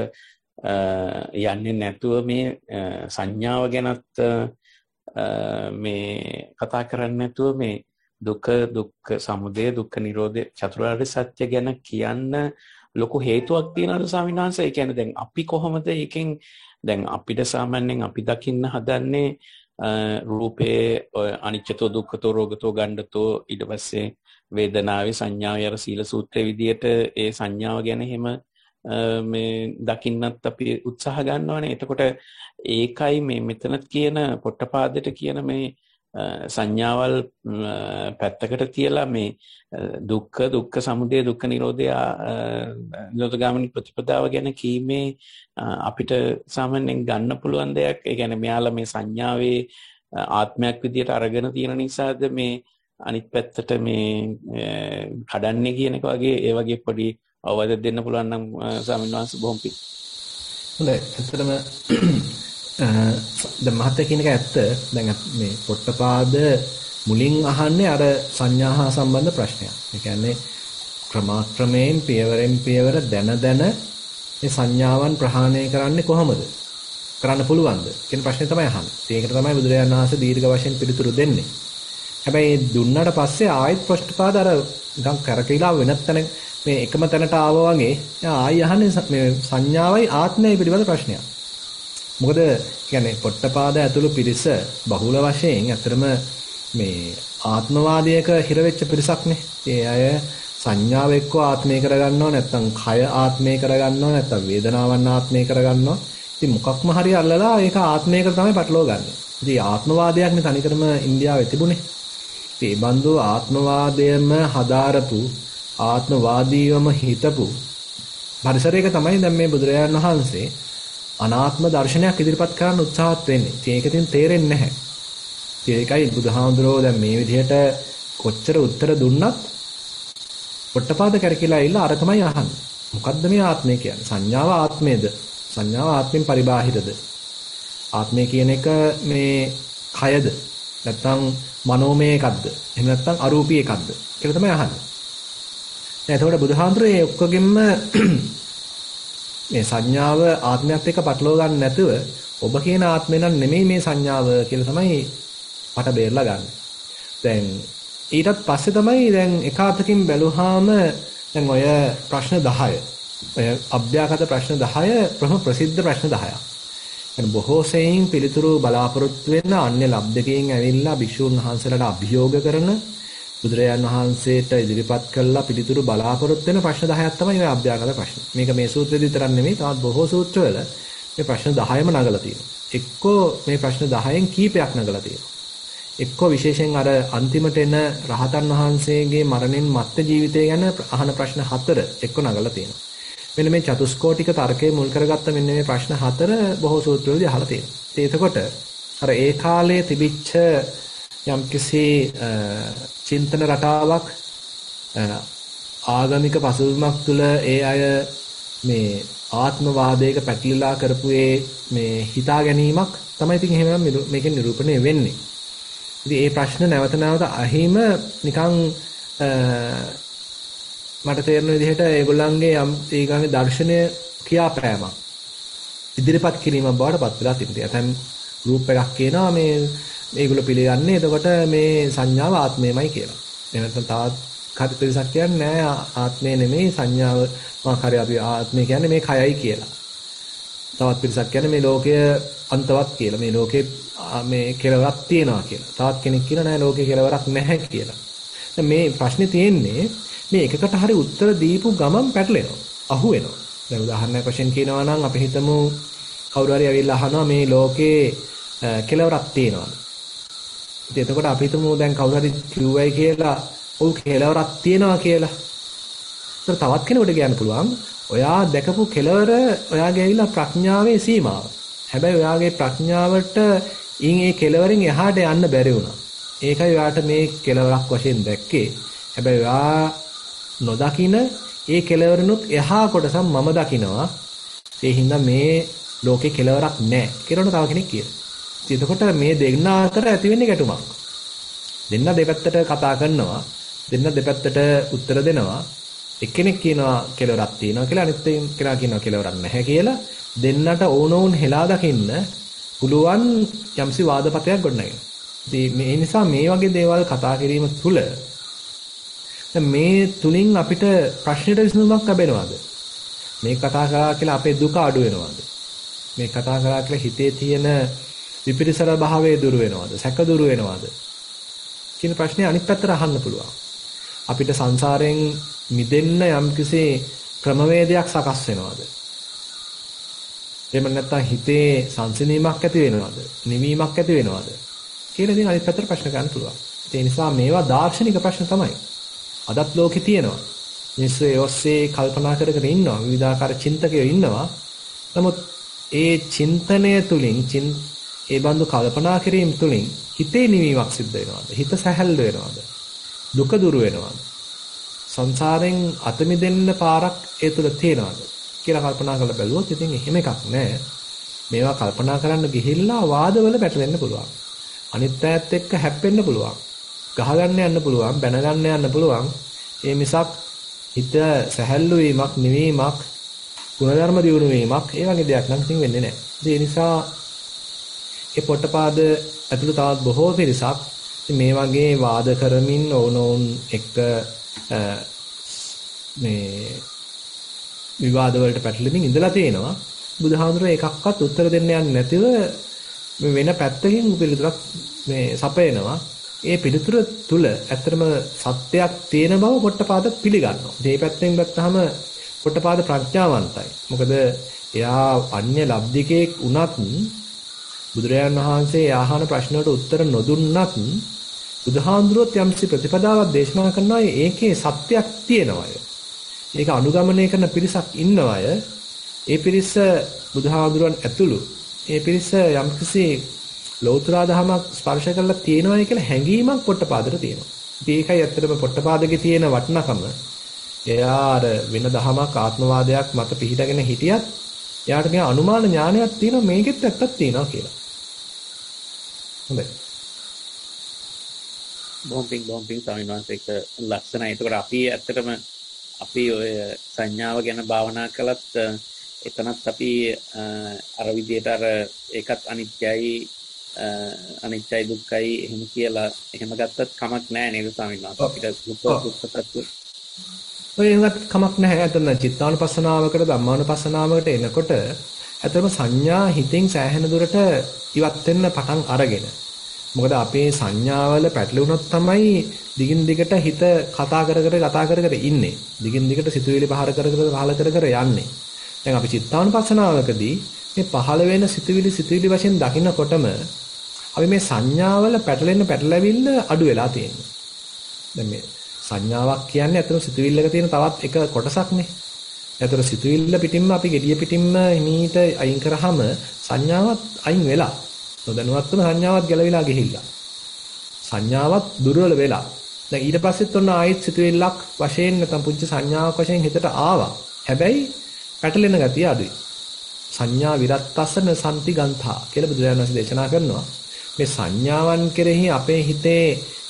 යන්නේ නැතුව මේ සංඥාව ගැනත් මේ කතා කරන්නේ නැතුව මේ දුක්ඛ සමුදය දුක්ඛ නිරෝධය චතුරාර්ය සත්‍ය ගැන කියන්න ලොකු හේතුවක් තියෙනවද ස්වාමීන් වහන්සේ? ඒ කියන්නේ දැන් අපි කොහොමද ඒකෙන් දැන් අපිට සාමාන්‍යයෙන් අපි දකින්න හදන්නේ රූපේ අනිච්චතෝ දුක්ඛතෝ රෝගතෝ ගණ්ඩතෝ ඊට පස්සේ වේදනාවේ සංඥාවේ අර සීල සූත්‍රයේ විදියට ඒ සංඥාව ගැන එහෙම මේ දකින්නත් අපි උත්සාහ ගන්නවානේ. එතකොට ඒකයි මේ මෙතන කියන පොට්ටපාදයට කියන මේ සංඥාවල් පැත්තකට තියලා මේ දුක්ඛ සමුදය දුක්ඛ නිරෝධය නිරෝධගාමිනී ප්‍රතිපදාව ගැන කීමේ අපිට සාමාන්‍යයෙන් ගන්න පුළුවන් දෙයක්. ඒ කියන්නේ මෙයාලා මේ සංඥාවේ ආත්මයක් විදියට අරගෙන තියෙන නිසාද මේ අනිත් පැත්තට මේ කඩන්නේ කියන එක වගේ ඒ වගේ පොඩි අවවාදයක් දෙන්න පුළුවන් නම් ස්වාමීන් වහන්සේ බොහොම පිං. හොඳයි. ඇත්තටම දැන් මහත්තයා කියන එක ඇත්ත. දැන් මේ පොට්ටපාද මුලින් අහන්නේ අර සංඥා හා සම්බන්ධ ප්‍රශ්නයක්. ඒ කියන්නේ ක්‍රමාක්‍රමයෙන් පියවරෙන් පියවර දැන මේ සංඥාවන් ප්‍රහාණය කරන්නේ කොහොමද? කරන්න පුළුවන්ද? කියන ප්‍රශ්නේ තමයි අහන්නේ. ඒකට තමයි බුදුරජාණන් වහන්සේ දීර්ඝ වශයෙන් පිළිතුරු දෙන්නේ. හැබැයි දුන්නාට පස්සේ ආයෙත් පොට්ටපාද අර නිකන් කරකීලා වෙනත් තැන මේ එකම තැනට ආවා වගේ ආයෙ අහන්නේ මේ සංඥාවයි ආත්මයයි පිළිබඳ ප්‍රශ්නයක්. මොකද කියන්නේ පොට්ටපාද ඇතුළු පිරිස බහුල වශයෙන් අතරම මේ ආත්මවාදයක හිර වෙච්ච පිරිසක්නේ. ඒ අය සංඥාව එක්ක ආත්මය කරගන්නවා, නැත්නම් කය ආත්මය කරගන්නවා, නැත්නම් වේදනාවන් ආත්මය කරගන්නවා. ඉතින් මොකක්ම හරි අල්ලලා ඒක ආත්මයකට තමයි පටලවා ගන්න. ඉතින් ආත්මවාදයක් නේ තනිකරම ඉන්දියාවේ තිබුණේ. ඉතින් ඒ බඳු ආත්මවාදයම හදාරපු ආත්මවාදීවම හිතපු පරිසරයක තමයි දැන් මේ බුදුරජාණන් වහන්සේ අනාත්ම දර්ශනයක් ඉදිරිපත් කරන්න උත්සාහත් වෙන්නේ. ඉතින් ඒක ඉතින් තේරෙන්නේ නැහැ. ඉතින් ඒකයි බුදුහාමුදුරුවෝ දැන් මේ විදිහට කොච්චර උත්තර දුන්නත් පොට්ටපාද කරකිලා ඉල්ල අර තමයි අහන්නේ. මොකද්ද මේ ආත්මය කියන්නේ? සංඥාව ආත්මයේද? සංඥාව ආත්මෙන් පරිබාහිරද? ආත්මය කියන එක මේ කයද? නැත්නම් මනෝමය එකක්ද? එහෙම නැත්නම් අරූපී එකක්ද? කියලා තමයි අහන්නේ. දැන් එතකොට බුදුහාමුදුරුවෝ මේ ඔක්කොගෙම මේ සංඥාව ආත්මයත් එක්ක පටලවා ගන්න නැතුව ඔබ කියන ආත්මය නම් නෙමෙයි මේ සංඥාව කියලා තමයි මට බේරලා ගන්න. දැන් ඊටත් පස්සේ තමයි දැන් එක අතකින් බැලුවාම දැන් ඔය ප්‍රශ්න 10 ඔය අභ්‍යාගත ප්‍රශ්න 10 ප්‍රසිද්ධ ප්‍රශ්න 10ක්. يعني බොහෝ සෙයින් පිළිතුරු බලාපොරොත්තු වෙන අන්‍ය ලබ්ධකයෙන් ඇවිල්ලා භික්ෂුන් වහන්සේලාට අභියෝග කරන බුදුරජාණන් වහන්සේට ඉදිරිපත් කළා පිළිතුරු බලාපොරොත්තු වෙන ප්‍රශ්න 10ක් තමයි ඔය අභ්‍යාගත ප්‍රශ්න. මේක මේ සූත්‍රෙදි විතරක් නෙමෙයි තවත් බොහෝ සූත්‍රවල මේ ප්‍රශ්න 10ම නගලා තියෙනවා. එක්කෝ මේ ප්‍රශ්න 10න් කීපයක් නගලා තියෙනවා. එක්කෝ විශේෂයෙන් අර අන්තිමට එන රහතන් වහන්සේගේ මරණින් මත්තේ ජීවිතය ගැන අහන ප්‍රශ්න 4 එක්කෝ නගලා තියෙනවා. මෙන්න මේ චතුස්කෝටික තර්කයේ මුල් කරගත්ත මෙන්න මේ ප්‍රශ්න 4 බොහෝ සූත්‍රවලදී අහලා තියෙනවා. එතකොට අර ඒ කාලේ තිබිච්ච යම්කිසි චින්තන රටාවක් ආගමික පසුබිමක් තුළ ඒ අය මේ ආත්මවාදයක පැටලිලා කරපු මේ හිතා ගැනීමක් තමයි ඉතින් එහෙම මේකෙන් නිරූපණය වෙන්නේ. ඉතින් මේ ප්‍රශ්න නැවත නැවත අහිම නිකන් මට තේරෙන විදිහට ඒගොල්ලන්ගේ ඊගාමී දර්ශනය කියාපෑමක් ඉදිරිපත් කිරීමක් බවට පත් වෙලා තිබෙනවා. දැන් ගෲප් එකක් කියනවා මේ මේගොල්ලෝ පිළිගන්නේ එතකොට මේ සංඥාව ආත්මයමයි කියලා. එහෙම නැත්නම් තවත් කටිපිරිසක් කියන්නේ නෑ ආත්මය නෙමෙයි සංඥාව මාකාරය අපි ආත්මය කියන්නේ මේ කයයි කියලා. තවත් පිරිසක් කියන්නේ මේ ලෝකය අන්තවත් කියලා. මේ ලෝකේ මේ කෙලවරක් තියෙනවා කියලා. තවත් කෙනෙක් කියනවා නෑ ලෝකේ කෙලවරක් නැහැ කියලා. දැන් මේ ප්‍රශ්නේ තියෙන්නේ මේ එකකට හරි උත්තර දීපු ගමන් පැටලෙනවා. අහු වෙනවා. දැන් උදාහරණයක් වශයෙන් කියනවා නම් අපි හිතමු කවුරු හරි ඇවිල්ලා අහනවා මේ ලෝකේ කෙලවරක් තියෙනවද? ඉතින් එතකොට අපි හිතමු දැන් කවුරු හරි කිව්වයි කියලා ඔව් කෙලවරක් තියෙනවා කියලා. ඒතර තවත් කෙනෙකුට කියන්න පුළුවන් ඔයා දැකපු කෙලවර ඔයාගේ ඇවිල්ලා ප්‍රඥාවේ සීමාව. හැබැයි ඔයාගේ ප්‍රඥාවට ඒ කෙලවරෙන් එහාට යන්න බැරි වුණා. ඒකයි ඔයාට මේ කෙලවරක් වශයෙන් දැක්කේ. හැබැයි ඔයා නොදකින ඒ කෙලවරනුත් එහා කොටසක් මම දකිනවා. ඒ හින්දා මේ ලෝකේ කෙලවරක් නැහැ කියලා තව කෙනෙක් කියනවා. එතකොට මේ දෙන්න අතර ඇති වෙන්නේ ගැටුමක්. දෙන්න දෙපැත්තට කතා කරනවා. දෙන්න දෙපැත්තට උත්තර දෙනවා. එක්කෙනෙක් කියනවා කෙලවරක් තියෙනවා කියලා අනිත් කෙනා කියනවා කෙලවරක් නැහැ කියලා. දෙන්නට ඕනෝන් හෙලා දකින්න පුළුවන් යම්සි වාදපතයක් ගොඩනගෙනවා. ඉතින් මේ නිසා මේ වගේ දේවල් කතා කිරීම තුළ මේ තුලින් අපිට ප්‍රශ්නෙට විසඳුමක් ලැබෙනවද? මේ කතා කරා කියලා අපේ දුක අඩු වෙනවද? මේ කතා කරා කියලා හිතේ තියෙන විපිරිසර භාවයේ දුරු වෙනවද? සැක දුරු වෙනවද? කියන ප්‍රශ්නේ අනිත් පැත්තට අහන්න පුළුවන්. අපිට සංසාරයෙන් මිදෙන්න යම්කිසි ක්‍රමවේදයක් සකස් වෙනවද? එහෙම නැත්නම් හිතේ සංසිඳීමක් ඇති වෙනවද? නිවීමක් ඇති වෙනවද? කියලා ඉතින් අනිත් පැත්තට ප්‍රශ්න ගන්න පුළුවන්. ඒ නිසා මේවා දාර්ශනික ප්‍රශ්න තමයි. අදත් ලෝකේ තියෙනවා. මිනිස්සු ඒ ඔස්සේ කල්පනා කර කර ඉන්නවා. විවිධාකාර චින්තකයෝ ඉන්නවා. නමුත් ඒ චින්තනය තුලින් ඒ බඳු කල්පනා කිරීම තුලින් හිතේ නිවීමක් සිද්ධ වෙනවද? හිත සැහැල්ලු වෙනවද? දුක දුරු වෙනවද? සංසාරයෙන් අත මිදෙන්න පාරක් ඒ තුල තියෙනවද කියලා කල්පනා කරලා බැලුවොත් ඉතින් එහෙම එකක් නැහැ. මේවා කල්පනා කරන්න ගිහිල්ලා වාදවල පැටලෙන්න පුළුවන්. අනිත් ඈත් එක්ක හැප්පෙන්න පුළුවන්. ගහගන්න යන්න පුළුවන්, බැනගන්න යන්න පුළුවන්. ඒ මිසක් හිත සැහැල්ලු වීමක්, නිවීමක්, ගුණධර්ම දියුණු වීමක් ඒ වගේ දෙයක් නම් ඉතින් වෙන්නේ නැහැ. ඒ නිසා ඒ පොට්ටපාද ඇතුළු තවත් බොහෝ පිරිසක් මේ වගේ වාද කරමින් ඕනෝන් එක්ක මේ විවාද වලට පැටලෙමින් ඉඳලා තියෙනවා. බුදුහාමුදුරුවෝ එකක්වත් උත්තර දෙන්න යන්නේ නැතිව මේ වෙන පැත්තකින් පිළිතුරක් මේ සපයනවා. ඒ පිළිතුර තුල ඇත්තටම සත්‍යයක් තියෙන බව පොට්ටපාද පිළිගන්නවා. මේ පැත්තෙන් ගත්තාම පොට්ටපාද ප්‍රඥාවන්තයි. මොකද එයා අන්‍ය ලබ්ධිකයෙක් වුණත් බුදුරජාණන් වහන්සේ ආහන ප්‍රශ්න වලට උත්තර නොදුන්නත් බුදුහාමුදුරුවෝත් යම්සි ප්‍රතිපදාවක් දේශනා කරනවා. ඒකේ සත්‍යයක් තියෙනවාය. ඒක අනුගමනය කරන පිරිසක් ඉන්නවාය. ඒ පිරිස බුදුහාමුදුරුවන් ඇතුළු ඒ පිරිස යම්කිසි ලෞතර ධර්මයක් ස්පර්ශ කරලා තියෙනවායි කියලා හැඟීමක් පොට්ටපාදට තියෙනවා. ඉතින් ඒකයි ඇත්තටම පොට්ටපාදගේ තියෙන වටිනකම. එයා අර වෙන ධමයක් ආත්මවාදයක් මත පිහිටගෙන හිටියත් එයාට නිකන් අනුමාන ඥානයක් තියෙනවා මේකෙත් ඇත්තක් තියෙනවා කියලා. හොඳයි. බොම්බින් ස්වාමීන් වහන්සේ එක ලක්ෂණයි. ඒකට අපි ඇත්තටම අපි ඔය සංඥාව ගැන භාවනා කළත් එතනත් අපි අර විදිහට අර ඒකත් අනිත්‍යයි දුක්ඛයි එහෙම කියලා එහෙම ගත්තත් කමක් නැහැ නේද ස්වාමීන් වහන්සේ? අපිට දුක්ඛ ඔය එහෙමත් කමක් නැහැ. එතන චිත්තානුපස්සනාවකට ධම්මානුපස්සනාවකට එනකොට ඇත්තටම සංඥා හිතෙන් සෑහෙන දුරට ඉවත් වෙන්න පටන් අරගෙන. මොකද අපේ සංඥාවල පැටලුණොත් තමයි දිගින් දිගට හිත කතා කර ඉන්නේ. දිගින් දිගට සිතුවිලි පහල කර යන්නේ. දැන් අපි චිත්තානුපස්සනාවකදී මේ පහළ වෙන සිතුවිලි වශයෙන් දකින්නකොටම අපි මේ සංඥාවල පැටලෙවිල්ල අඩු වෙලා තියෙනවා. දැන් මේ සංඥාවක් කියන්නේ අතන සිතුවිල්ලක තියෙන තවත් එක කොටසක්නේ. ඒතර සිතුවිල්ල පිටින්ම අපි gediya පිටින්ම හිමීට අයින් කරාම සංඥාවත් අයින් වෙලා නොදැනුවත්වම සංඥාවත් ගැලවිලා ගිහිල්ලා. සංඥාවත් දුර්වල වෙලා. දැන් ඊට පස්සෙත් ඔන්න ආයෙත් සිතුවිල්ලක් වශයෙන් නැත්නම් පුංචි සංඥාවක් වශයෙන් හිතට ආවා. හැබැයි පැටලෙන ගතිය අඩුයි. සංඥා විරත්තසන සම්ති ගන්ථා කියලා බුදුරජාණන් වහන්සේ දේශනා කරනවා. මේ සංඥාවන් කෙරෙහි අපේ හිතේ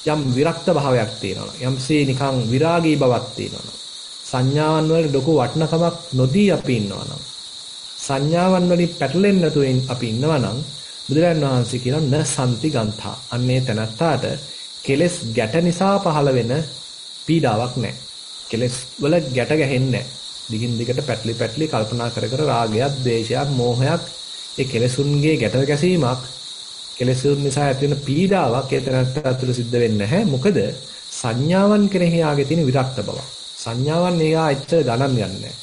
යම් විරක්ත භාවයක් තියෙනවා. යම්සේ නිකන් විරාගී බවක් තියෙනවා. සංඥාවන් වල ලොකු වටිනකමක් නොදී අපි ඉන්නවා. සංඥාවන් වලින් පැටලෙන්නේ නැතුව අපි ඉන්නවා. බුදුරජාණන් වහන්සේ කියනවා න සම්ති ගන්ථා. අන්නේ තැනත්තාට කෙලෙස් ගැට නිසා පහළ වෙන පීඩාවක් නැහැ. කෙලෙස් වල ගැට ගැහෙන්නේ නැහැ. දිගින් දිගට පැටලි කල්පනා කර රාගයක්, ද්වේෂයක්, මෝහයක් ඒ කෙලෙසුන්ගේ ගැට ගැසීමක් කෙලෙසුන් නිසා ඇති වෙන පීඩාවක් ඒ තැනත්තා තුළ සිද්ධ වෙන්නේ නැහැ. මොකද සංඥාවන් කෙරෙහි ආගේ තියෙන විරක්ත බව. සංඥාවන් ඒවා ඇත්තට ගණන් ගන්නෑ.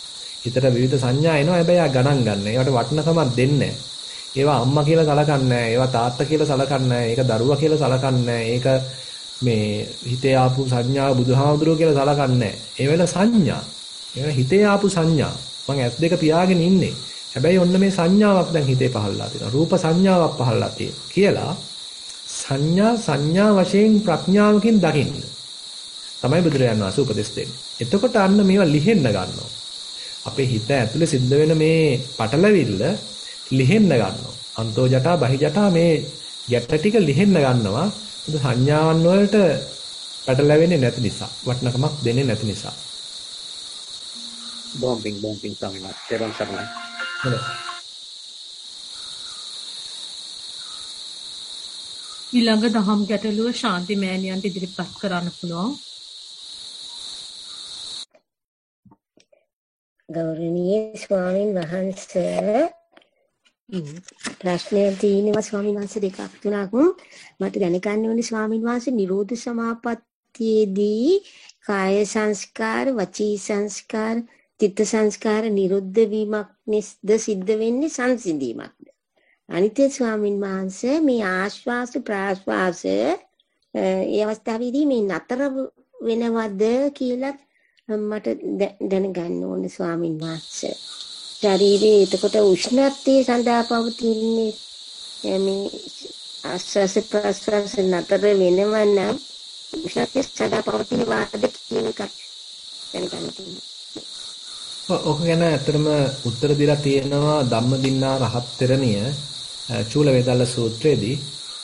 හිතට විවිධ සංඥා එනවා හැබැයි ආ ගණන් ගන්න. ඒවට වටිනකමක් දෙන්නේ නැහැ. ඒවා අම්මා කියලා සලකන්නේ නැහැ. ඒවා තාත්තා කියලා සලකන්නේ නැහැ. ඒක දරුවා කියලා සලකන්නේ නැහැ. ඒක මේ හිතේ ආපු සංඥා බුදුහාමුදුරුවෝ කියලා සලකන්නේ නැහැ. ඒ වෙල සංඥා. ඒ හිතේ ආපු සංඥා. මම ඇස් දෙක පියාගෙන ඉන්නේ. හැබැයි ඔන්න මේ සංඥාවක් දැන් හිතේ පහළලා තියෙනවා. රූප සංඥාවක් පහළලා තියෙනවා කියලා සංඥා වශයෙන් ප්‍රඥාවකින් දකින්න. තමයි බුදුරජාණන් වහන්සේ උපදෙස් දෙන්නේ. එතකොට අන්න මේවා ලිහෙන්න ගන්නවා. අපේ හිත ඇතුලේ සිද්ධ වෙන මේ පටලවිල්ල ලිහෙන්න ගන්නවා. අන්තෝ ජටා බහි ජටා මේ ගැට ටික ලිහෙන්න ගන්නවා. මොකද සංඥාවන් වලට පැටලෙන්නේ නැති නිසා, වටිනකමක් දෙන්නේ නැති නිසා. බොම්බින් තමයි. තේරුම් ගන්න. ඊළඟ දහම් ගැටලුව ශාන්ති මෑණියන්ට ඉදිරිපත් කරන්න පුළුවන්. ගෞරවනීය ස්වාමීන් වහන්සේ ප්‍රශ්නයක් තියෙනවා ස්වාමීන් වහන්සේ දෙකක් තුනක් මට දැනගන්න ඕනේ ස්වාමීන් වහන්සේ නිරෝධ සමාපත්තියේදී කාය සංස්කාර, වචී සංස්කාර, චිත්ත සංස්කාර නිරුද්ධ වීමක්ද සිද්ධ වෙන්නේ සංසිඳීමක්ද? අනිත්‍ය ස්වාමීන් වහන්සේ මේ ආශ්වාස ප්‍රාශ්වාස ඒ අවස්ථාවේදී මේ නතර වෙනවද කියලා මට දැනගන්න ඕන ස්වාමීන් වහන්සේ. ශරීරයේ එතකොට උෂ්ණත්වයේ සඳහා පවතින්නේ මේ ආශ්වාස ප්‍රාශ්වාස නතර වෙනවා නම් උෂ්ණත්වයේ සඳහා පවතින වාද කියන එක දැනගන්න තියෙනවා. ඔක ගැන ඇත්තටම උත්තර දීලා තියෙනවා ධම්මදින්නා රහත් තෙරණිය චූල වේදාල සූත්‍රයේදී.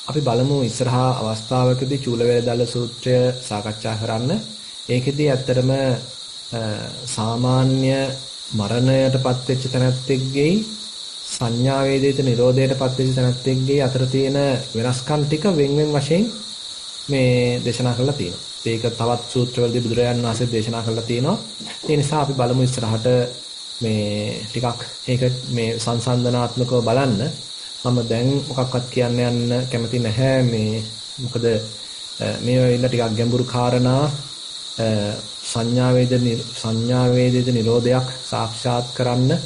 අපි බලමු ඉස්සරහා අවස්ථාවකදී චූල වේදාල සූත්‍රය සාකච්ඡා කරන්න. ඒකෙදී ඇත්තටම සාමාන්‍ය මරණයටපත් වෙච්ච තැනැත්තෙක්ගේ සංඥා වේදිත නිරෝධයටපත් වෙච්ච තැනැත්තෙක්ගේ අතර තියෙන වෙනස්කම් ටික වෙන වශයෙන් මේ දේශනා කරලා තියෙනවා. ඒක තවත් සූත්‍රවලදී බුදුරජාණන් වහන්සේ දේශනා කරලා තියෙනවා. ඒ නිසා අපි බලමු ඉස්සරහට මේ ටිකක් ඒක මේ සංසන්දනාත්මකව බලන්න. මම දැන් මොකක්වත් කියන්න යන්න කැමති නැහැ මේ මොකද මේ වෙන්න ටිකක් ගැඹුරු කාරණා සංඥා වේදිත නිරෝධයක් සාක්ෂාත් කරන්න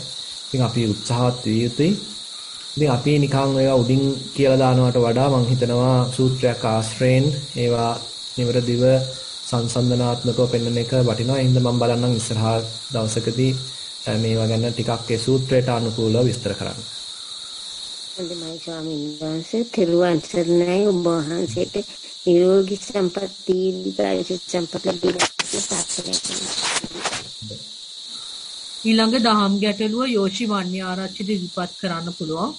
ඉතින් අපි උත්සාහවත් විය යුතුයි. ඉතින් අපි නිකන් ඒවා උඩින් කියලා දානවට වඩා මම හිතනවා සූත්‍රයක් ආශ්‍රයෙන් ඒවා නිවරදිව සංසන්දනාත්මකව පෙන්වන එක වටිනවා. ඒ හින්දා මම බලන්නම් ඉස්සරහා දවසකදී මේවා ගැන ටිකක් ඒ සූත්‍රයට අනුකූලව විස්තර කරන්න. හොඳයි ස්වාමීන් වහන්සේ තිරුවන් සරණයි. ඔබ වහන්සේට නිරෝගී සම්පත් දීර්ඝායු සම්පත් ලැබෙන්න ඊළඟ දහම් ගැටලුව යෝෂි වන්‍ය ආරච්චි ඉදිරිපත් කරන්න පුළුවන්.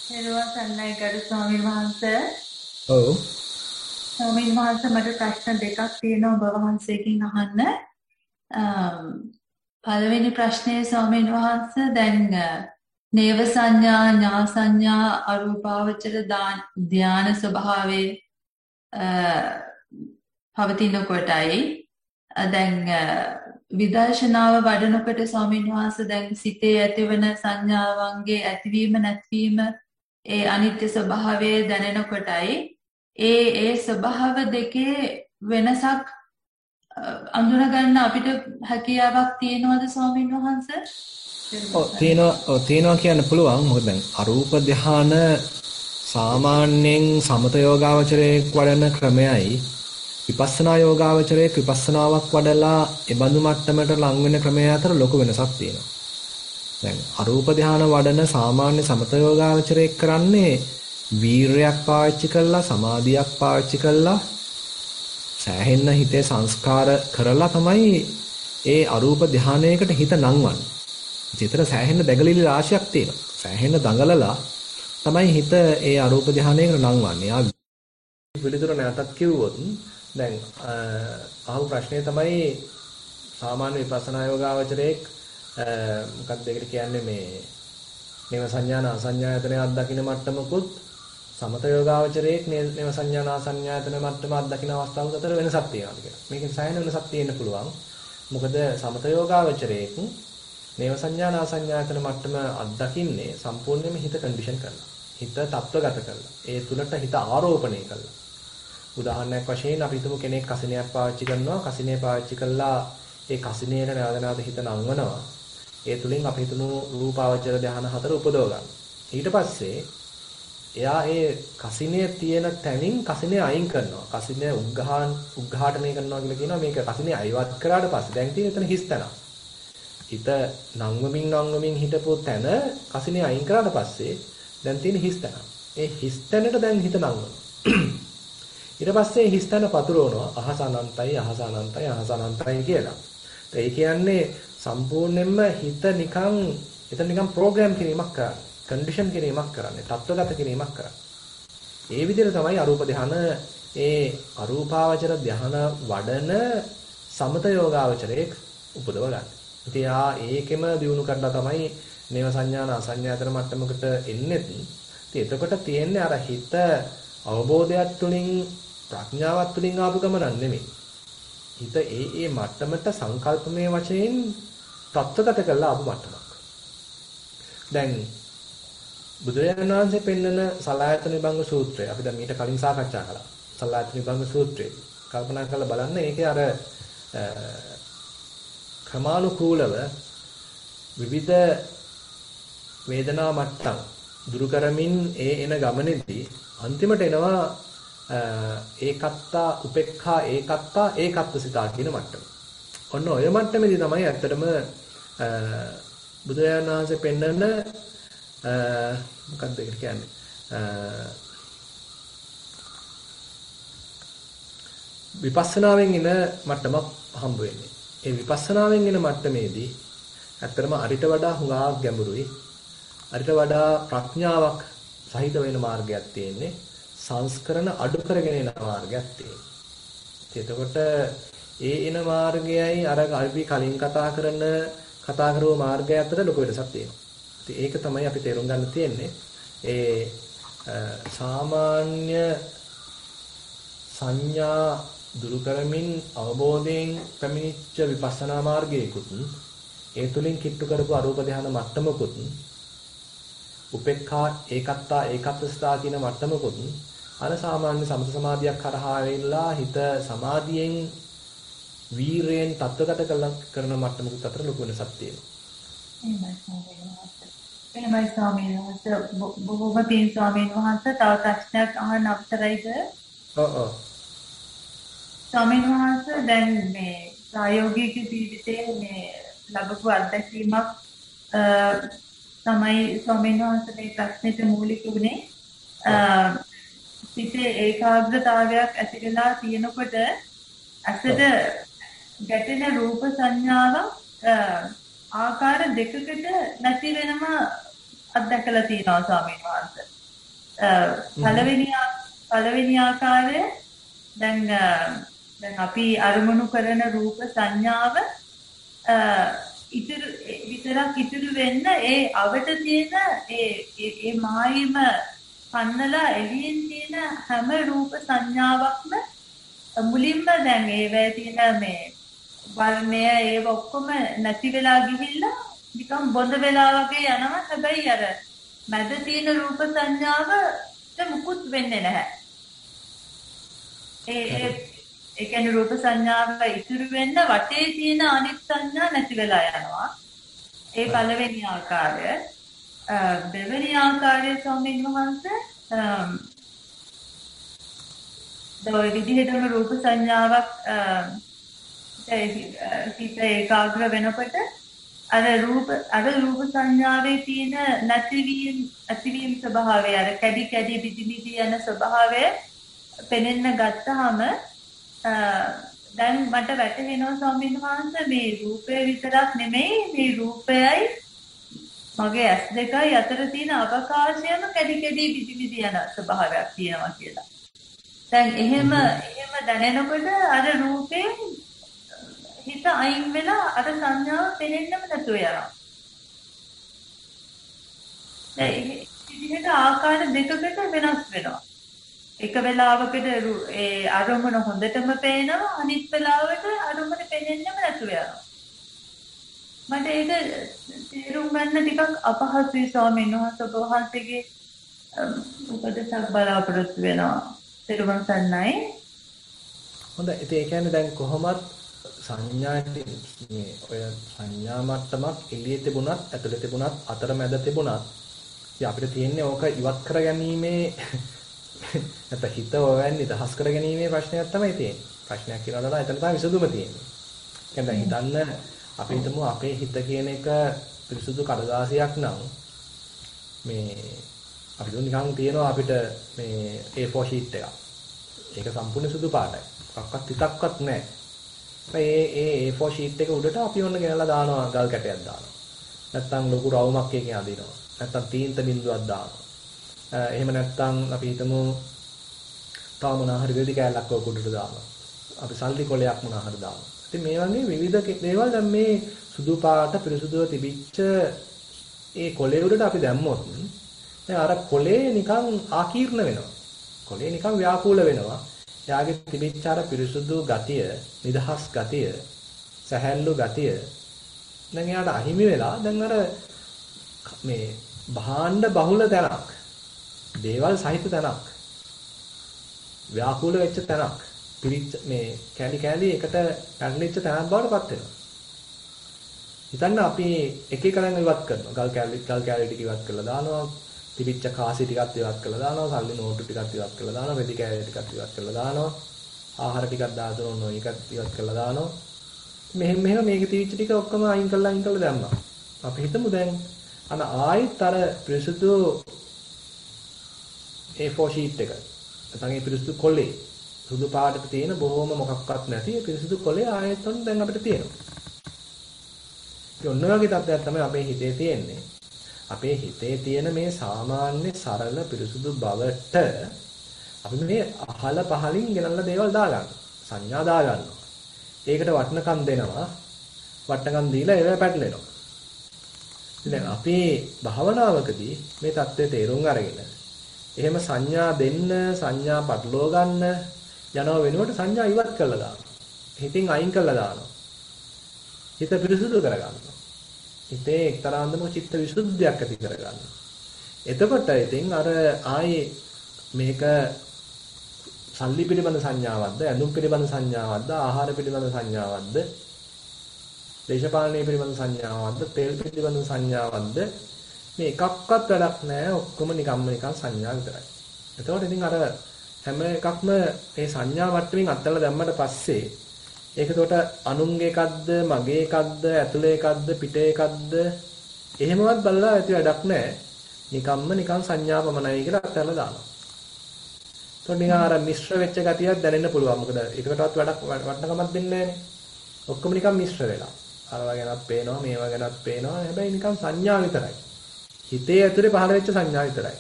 තිරුවන් සරණයි ගරු ස්වාමීන් වහන්සේ. ඔව්. ස්වාමීන් වහන්සේ මට ප්‍රශ්න දෙකක් තියෙනවා ඔබ වහන්සේගෙන් අහන්න. පළවෙනි ප්‍රශ්නය ස්වාමීන් වහන්සේ දැන් නේව සංඥා ඥා සංඥා අරූපාවචර ධාන ස්වභාවයේ පවතින කොටයි දැන් විදර්ශනාව වඩනකොට ස්වාමීන් වහන්සේ දැන් සිතේ ඇතිවන සංඥාවන්ගේ ඇතිවීම නැතිවීම ඒ අනිත්‍ය ස්වභාවය දැනෙන කොටයි ඒ ස්වභාව දෙකේ වෙනසක් අඳුන ගන්න අපිට හැකියාවක් තියෙනවද ස්වාමීන් වහන්සේ? තියෙනවා කියන්න පුළුවන්. මොකද දැන් අරූප ධාන සාමාන්‍යයෙන් සමත යෝගාවචරයේ වඩන ක්‍රමයයි විපස්සනා යෝගාවචරයේ විපස්සනාවක් වඩලා ඒ බඳු මට්ටමට ලං වෙන ක්‍රමය අතර ලොකු වෙනසක් තියෙනවා. දැන් අරූප ධාන වඩන සාමාන්‍ය සමත යෝගාවචරයේ කරන්නේ වීරයක් පාවිච්චි කළා සමාධියක් පාවිච්චි කළා සෑහෙන්න හිතේ සංස්කාර කරලා තමයි ඒ අරූප ධානයකට හිත නංවන්නේ. චිතර සෑහෙන්න දැගලිලි රාශියක් තියෙනවා. සෑහෙන්න දඟලලා තමයි හිත ඒ අරූප ධානයකට නංවන්නේ. ආ පිළිතුර නැවතත් කිව්වොත් දැන් අහපු ප්‍රශ්නේ තමයි සාමාන්‍ය විපස්සනා යෝගාවචරයේ මොකක්ද ඒකට කියන්නේ මේ නේව සංඥාන අසංඥායතන අත්දකින්න මට්ටමකුත් සමත යෝගාවචරයේ නේව සංඥාන අසංඥායතන මට්ටම අත්දකින්න අවස්ථාවක අතර වෙනසක් තියෙනවා කියලා. මේකෙන් සායන වෙනසක් තියෙන්න පුළුවන්. මොකද සමත යෝගාවචරයේ නේව සංඥාන අසංඥායතන මට්ටම අත්දකින්නේ සම්පූර්ණයෙන්ම හිත කන්ඩිෂන් කරලා. හිත තත්ත්වගත කරලා. ඒ තුලට හිත ආරෝපණය කරලා. උදාහරණයක් වශයෙන් අපි හිතමු කෙනෙක් කසිනයක් පාවිච්චි කරනවා. කසිනේ පාවිච්චි කළා ඒ කසිනේට නැවත හිත නංවනවා. ඒ තුලින් අපි හිතමු රූපාවචර ධාන 4 උපදව ගන්න. ඊට පස්සේ එයා ඒ කසිනේ තියෙන තැනින් කසිනේ අයින් කරනවා. කසිනේ උද්ඝාටනය කරනවා කියලා කියනවා. මේක කසිනේ අයිවත් කරාට පස්සේ දැන් තියෙන එතන හිස් තැනක්. හිත නංවමින් හිටපු තැන කසිනේ අයින් කරාට පස්සේ දැන් තියෙන හිස් තැන. ඒ හිස් තැනට දැන් හිත නංවනවා. ඊට පස්සේ හිස් තැන පතුරවනවා අහස අනන්තයි කියලා. ඒ කියන්නේ සම්පූර්ණයෙන්ම හිත නිකන් ප්‍රෝග්‍රෑම් කිරීමක් කරන්නේ. කන්ඩිෂන් කිරීමක් කරන්නේ. තත්ත්වගත කිරීමක් කරන්නේ. ඒ විදිහට තමයි අරූප ධාන ඒ අරූපාවචර ධාන වඩන සමත යෝගාවචරයේ උපදව ගන්න. ඉතින් ඒකෙම දිනු කරලා තමයි නේව සංඥාන අසංඥාතර මට්ටමකට එන්නේ. ඉතින් එතකොට තියෙන්නේ අර හිත අවබෝධයක් තුළින් ප්‍රඥාවක් තුළින් ආපු ගමනක් නෙමෙයි. හිත ඒ මට්ටමට සංකල්පමය වශයෙන් තත්ත්වගත කරලා ආපු මට්ටමක්. දැන් බුදුරජාණන් වහන්සේ පෙන්නන සලායතන විභංග සූත්‍රය අපි දැන් මීට කලින් සාකච්ඡා කළා. සලායතන විභංග සූත්‍රය කල්පනා කරලා බලන්න ඒකේ අර ක්‍රමානුකූලව විවිධ වේදනා මට්ටම් දුරු කරමින් එන ගමනේදී අන්තිමට එනවා ඒකත්තා උපේක්ඛා ඒකත්තා ඒකත්වසිතා කියන මට්ටම. ඔන්න ඔය මට්ටමේදී තමයි ඇත්තටම බුදුරජාණන් වහන්සේ පෙන්වන මොකක්ද ඒකට කියන්නේ විපස්සනාවෙන් එන මට්ටමක් හම්බ වෙන්නේ. ඒ විපස්සනාවෙන් එන මට්ටමේදී ඇත්තටම අරිට වඩා හුඟක් ගැඹුරුයි. අරිට වඩා ප්‍රඥාවක් සහිත වෙන මාර්ගයක් තියෙන්නේ. සංස්කරණ අඩු කරගෙන යන මාර්ගයක් තියෙන්නේ. එතකොට ඒ එන මාර්ගයයි අර අපි කලින් කතා කරව මාර්ගය අතර ලොකු වෙනසක් තියෙනවා. ඉතින් ඒක තමයි අපි තේරුම් ගන්න තියෙන්නේ. ඒ සාමාන්‍ය සංඥා දුරු කරමින් අවබෝධයෙන් පැමිණිච්ච විපස්සනා මාර්ගයකුත් ඒ තුලින් කිට්ටු කරපු අරූප ධානය මට්ටමකුත් උපේක්ඛා ඒකත්තා ඒකත්වස්ථා කියන මට්ටමකුත් අර සාමාන්‍ය සමත සමාධියක් කරහා වෙලා හිත සමාධියෙන් වීරයෙන් තත්ත්වගත කරන මට්ටමකුත් අතර ලොකු වෙනසක් තියෙනවා. එහෙමයි ස්වාමීන් වහන්සේ. බොහොම පින් ස්වාමීන් වහන්සේ. තව ප්‍රශ්නයක් අහන්න අවසරයිද? ඔව්. ස්වාමීන් වහන්සේ දැන් මේ ප්‍රායෝගික ජීවිතයේ මේ ලැබපු අත්දැකීමක් තමයි ස්වාමීන් වහන්සේ මේ ප්‍රශ්නෙට මූලික උනේ. සිතේ ඒකාග්‍රතාවයක් ඇති වෙලා තියෙනකොට අසද ගැටෙන රූප සංඥාවක් ආකාර දෙකකට නැති වෙනම අත්දැකලා තියෙනවා ස්වාමීන් වහන්සේ. පළවෙනි ආකාරය දැන් අපි අරමුණු කරන රූප සංඥාව ඉතුරු වෙන්න ඒ අවට තියෙන ඒ මායිම පන්නලා එළියෙන් තියෙන හැම රූප සංඥාවක්ම මුලින්ම දැන් ඒවැය තියෙන මේ වර්ණය ඒව ඔක්කොම නැති වෙලා ගිහිල්ලා නිකන් බොඳ වෙලා වගේ යනවා. හැබැයි අර මැද තියෙන රූප සංඥාවට මුකුත් වෙන්නේ නැහැ. ඒ කියන්නේ රූප සංඥාව ඉතුරු වෙන්න වටේ තියෙන අනිත් සංඥා නැති වෙලා යනවා. ඒ පළවෙනි ආකාරය. දෙවෙනි ආකාරය ස්වාමීන් වහන්සේ දොයි විදිහටම රූප සංඥාවක් හිත ඒකාග්‍ර වෙනකොට අර රූප සංඥාවේ තියෙන නැතිවීම ස්වභාවය අර කැඩි කැඩි බිදි යන ස්වභාවය පෙනෙන්න ගත්තාම දැන් මට වැටහෙනවා ස්වාමීන් වහන්සේ මේ රූපය විතරක් නෙමෙයි මේ රූපයයි මගේ ඇස් දෙකයි අතර තියෙන අවකාශයම කැඩි කැඩි බිදි යන ස්වභාවයක් තියෙනවා කියලා. දැන් එහෙම දැනෙනකොට අර රූපේ හිත අයින් වෙලා අර සංඥාව පෙනෙන්නම නැතුව යනවා. දැන් ඉතින් ආකාර දෙකකට වෙනස් වෙනවා. එක වෙලාවකට ඒ අරමුණ හොඳටම පේනවා අනිත් වෙලාවට අරමුණ පෙනෙන්නම නැතුව යනවා. මට ඒක තේරුම් ගන්න ටිකක් අපහසුයි ස්වාමීන් වහන්සේ. ඔබ වහන්සේගේ උපදෙසක් බලාපොරොත්තු වෙනවා. තේරුම් ගන්නයි. හොඳයි. ඉතින් ඒ කියන්නේ දැන් කොහොමත් සංඥාටි මේ ඔය සංඥා මට්ටමක් එළියේ තිබුණත් ඇතුළේ තිබුණත් අතරමැද තිබුණත් ඉතින් අපිට තියෙන්නේ ඕක ඉවත් කරගැනීමේ නැත්නම් හිත හොයන්නේ නිදහස් කරගැනීමේ ප්‍රශ්නයක් තමයි තියෙන්නේ. ප්‍රශ්නයක් කියලා නේද? එතන තමයි විසඳුම තියෙන්නේ. කියන්නේ හිතන්න අපි හිතමු අපේ හිත කියන එක පිරිසුදු කඩදාසියක් නම් මේ අපි නිකන් තියනවා අපිට මේ A4 sheet එකක්. ඒක සම්පූර්ණ සුදු පාටයි. මොකක්වත් හිතක්වත් නැහැ. ඒ A4 sheet එක උඩට අපි ඔන්න ගෙනලා දානවා ගල් කැටයක් දානවා. නැත්තම් ලොකු රවුමක් එකකින් අදිනවා. නැත්තම් තීන්ත බිඳුවක් දානවා. එහෙම නැත්තම් අපි හිතමු තාම මොනහරි වෙලි කෑල්ලක් ඔය කුඩට දානවා. අපි සල්ලි කොලයක් මොනහරි දානවා. ඉතින් මේ වගේ විවිධ දේවල් දැන් මේ සුදු පාට පිරිසුදුව තිබිච්ච ඒ කොලේ උඩට අපි දැම්මොත් දැන් අර කොලේ නිකන් ආකීර්ණ වෙනවා. කොලේ නිකන් ව්‍යාකූල වෙනවා. එයාගේ තිබිච්ච අර පිරිසුදු ගතිය, නිදහස් ගතිය, සැහැල්ලු ගතිය දැන් එයාට අහිමි වෙලා දැන් අර මේ භාණ්ඩ බහුල තැනක්, දේවල් සහිත තැනක්, ව්‍යාකූල වෙච්ච තැනක්, පිරිච්ච මේ කැලි කැලි එකට පැටලිච්ච තැනක් බවට පත් වෙනවා. හිතන්න අපි එක එක ළඟ ඉවත් කරනවා. ගල් කැලි ටික ඉවත් කරලා දානවා. තිබිච්ච කාසි ටිකක් ඉවත් කරලා දානවා. සල්ලි නෝට්ටු ටිකක් ඉවත් කරලා දානවා. රෙදි කැලි ටිකක් ඉවත් කරලා දානවා. ආහාර ටිකක් දාලා දුන්නොත් ඒකත් ඉවත් කරලා දානවා. මෙහෙම මේකේ තිබිච්ච ටික ඔක්කොම අයින් කරලා දැම්මා. අපි හිතමු දැන් ආයෙත් අර පිරිසුදු A4 sheet එක. නැත්නම් ඒ පිරිසුදු කොලේ සුදු පාටට තියෙන බොහොම මොකක්වත් නැති ඒ පිරිසුදු කොලේ ආයෙත් දැන් අපිට තියෙනවා. ඒ ඔන්න වගේ තත්ත්වයක් තමයි අපේ හිතේ තියෙන්නේ. අපේ හිතේ තියෙන මේ සාමාන්‍ය සරල පිරිසුදු බවට අපි මේ අහල පහලින් ගෙනල්ලා දේවල් දාගන්නවා. සංඥා දාගන්නවා. ඒකට වටනකම් දෙනවා. වටනකම් දීලා ඒව පැටලෙනවා. දැන් අපේ භාවනාවකදී මේ தත්ත්වය තේරුම් අරගෙන එහෙම සංඥා දෙන්න සංඥා පටලවා ගන්න යනව වෙනුවට සංඥා ඉවත් කරලා දානවා. හිතින් අයින් කරලා දානවා. හිත පිරිසුදු කරගන්නවා. හිතේ එක්තරා අන්දමක චිත්ත විසුද්ධියක් ඇති කරගන්නවා. එතකොට ඉතින් අර ආයේ මේක සල්ලි පිළිබඳ සංඥාවක්ද, ඇඳුම් පිළිබඳ සංඥාවක්ද, ආහාර පිළිබඳ සංඥාවක්ද, දේශපාලනය පිළිබඳ සංඥාවක්ද, තෙල් පිළිබඳ සංඥාවක්ද මේ එකක්වත් වැඩක් නැහැ. ඔක්කොම නිකන් සංඥා විතරයි. එතකොට ඉතින් අර හැම එකක්ම මේ සංඥා වට්ටමින් අත්දලා දැම්මට පස්සේ ඒක එතකොට අනුන්ගේ එකක්ද, මගේ එකක්ද, ඇතුලේ එකක්ද, පිටේ එකක්ද එහෙමවත් බලලා ඇති වැඩක් නැහැ. නිකන් සංඥා පමණයි කියලා අත්දලා දානවා. එතකොට නිකන් අර මිශ්‍ර වෙච්ච ගතියක් දැනෙන්න පුළුවන්. මොකද එකකටවත් වැඩක් වටනකමක් දෙන්නේ නැහැනේ. ඔක්කොම නිකන් මිශ්‍ර වෙලා. අරවා ගැනත් පේනවා, මේවා ගැනත් පේනවා. හැබැයි නිකන් සංඥා විතරයි. හිතේ ඇතුලේ පහළ වෙච්ච සංඥා විතරයි.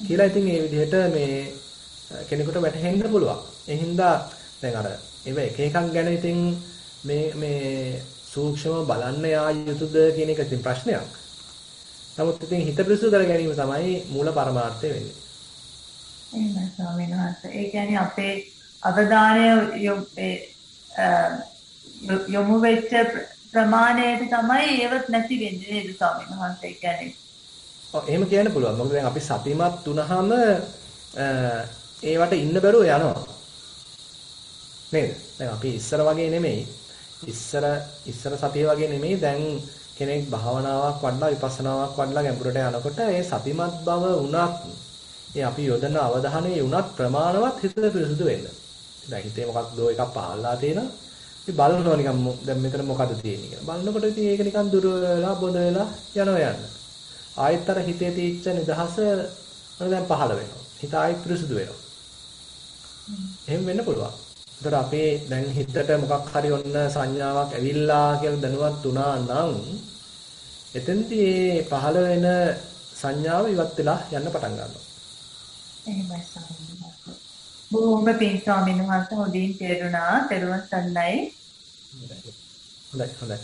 කියලා ඉතින් මේ විදිහට මේ කෙනෙකුට වැටහෙන්න පුළුවන්. ඒ හින්දා දැන් අර ඒව එක එකක් ගැන ඉතින් මේ සූක්ෂම බලන්න යා යුතුද කියන එක ඉතින් ප්‍රශ්නයක්. නමුත් ඉතින් හිත පිරිසුදු කර ගැනීම තමයි මූල පරමාර්ථය වෙන්නේ. එහෙමයි ස්වාමීන් වහන්සේ. ඒ කියන්නේ අපේ අවධානය යොමු වෙච්ච ප්‍රමාණයට තමයි ඒවත් නැති වෙන්නේ නේද ස්වාමීන් වහන්සේ කියන්නේ. ඔව් එහෙම කියන්න පුළුවන්. මොකද දැන් අපි සතිමත් වුණාම ඒවට ඉන්න බැරුව යනවා. නේද? දැන් අපි ඉස්සර වගේ නෙමෙයි. ඉස්සර සතිය වගේ නෙමෙයි. දැන් කෙනෙක් භාවනාවක් වඩලා විපස්සනාවක් වඩලා ගැඹුරට යනකොට ඒ සතිමත් බව වුණත් ඒ අපි යොදන අවධානයේ වුණත් ප්‍රමාණවත් හිත පිරිසුදු වෙන්න. දැන් හිතේ මොකක්ද එකක් පහළලා තියෙනවා. ඉතින් බලනවා නිකන් දැන් මෙතන මොකද තියෙන්නේ කියලා. බලනකොට ඉතින් ඒක නිකන් දුර වෙලා බොඳ වෙලා යන්න. ආයෙත් අර හිතේ තීච්ඡ නිදහස දැන් පහළ වෙනවා. හිත ආයෙත් පිරිසුදු වෙනවා. එහෙම වෙන්න පුළුවන්. ඒතර අපේ දැන් හිතට මොකක් හරි ඔන්න සංඥාවක් ඇවිල්ලා කියලා දැනුවත් වුණා නම් එතෙන්දී මේ පහළ වෙන සංඥාව ඉවත් වෙලා යන්න පටන් ගන්නවා. එහෙමයි ස්වාමීන් වහන්සේ. බොහොම පිං ස්වාමීන් වහන්සේ හොඳින් තේරුණා. තෙරුවන් සරණයි. හොඳයි.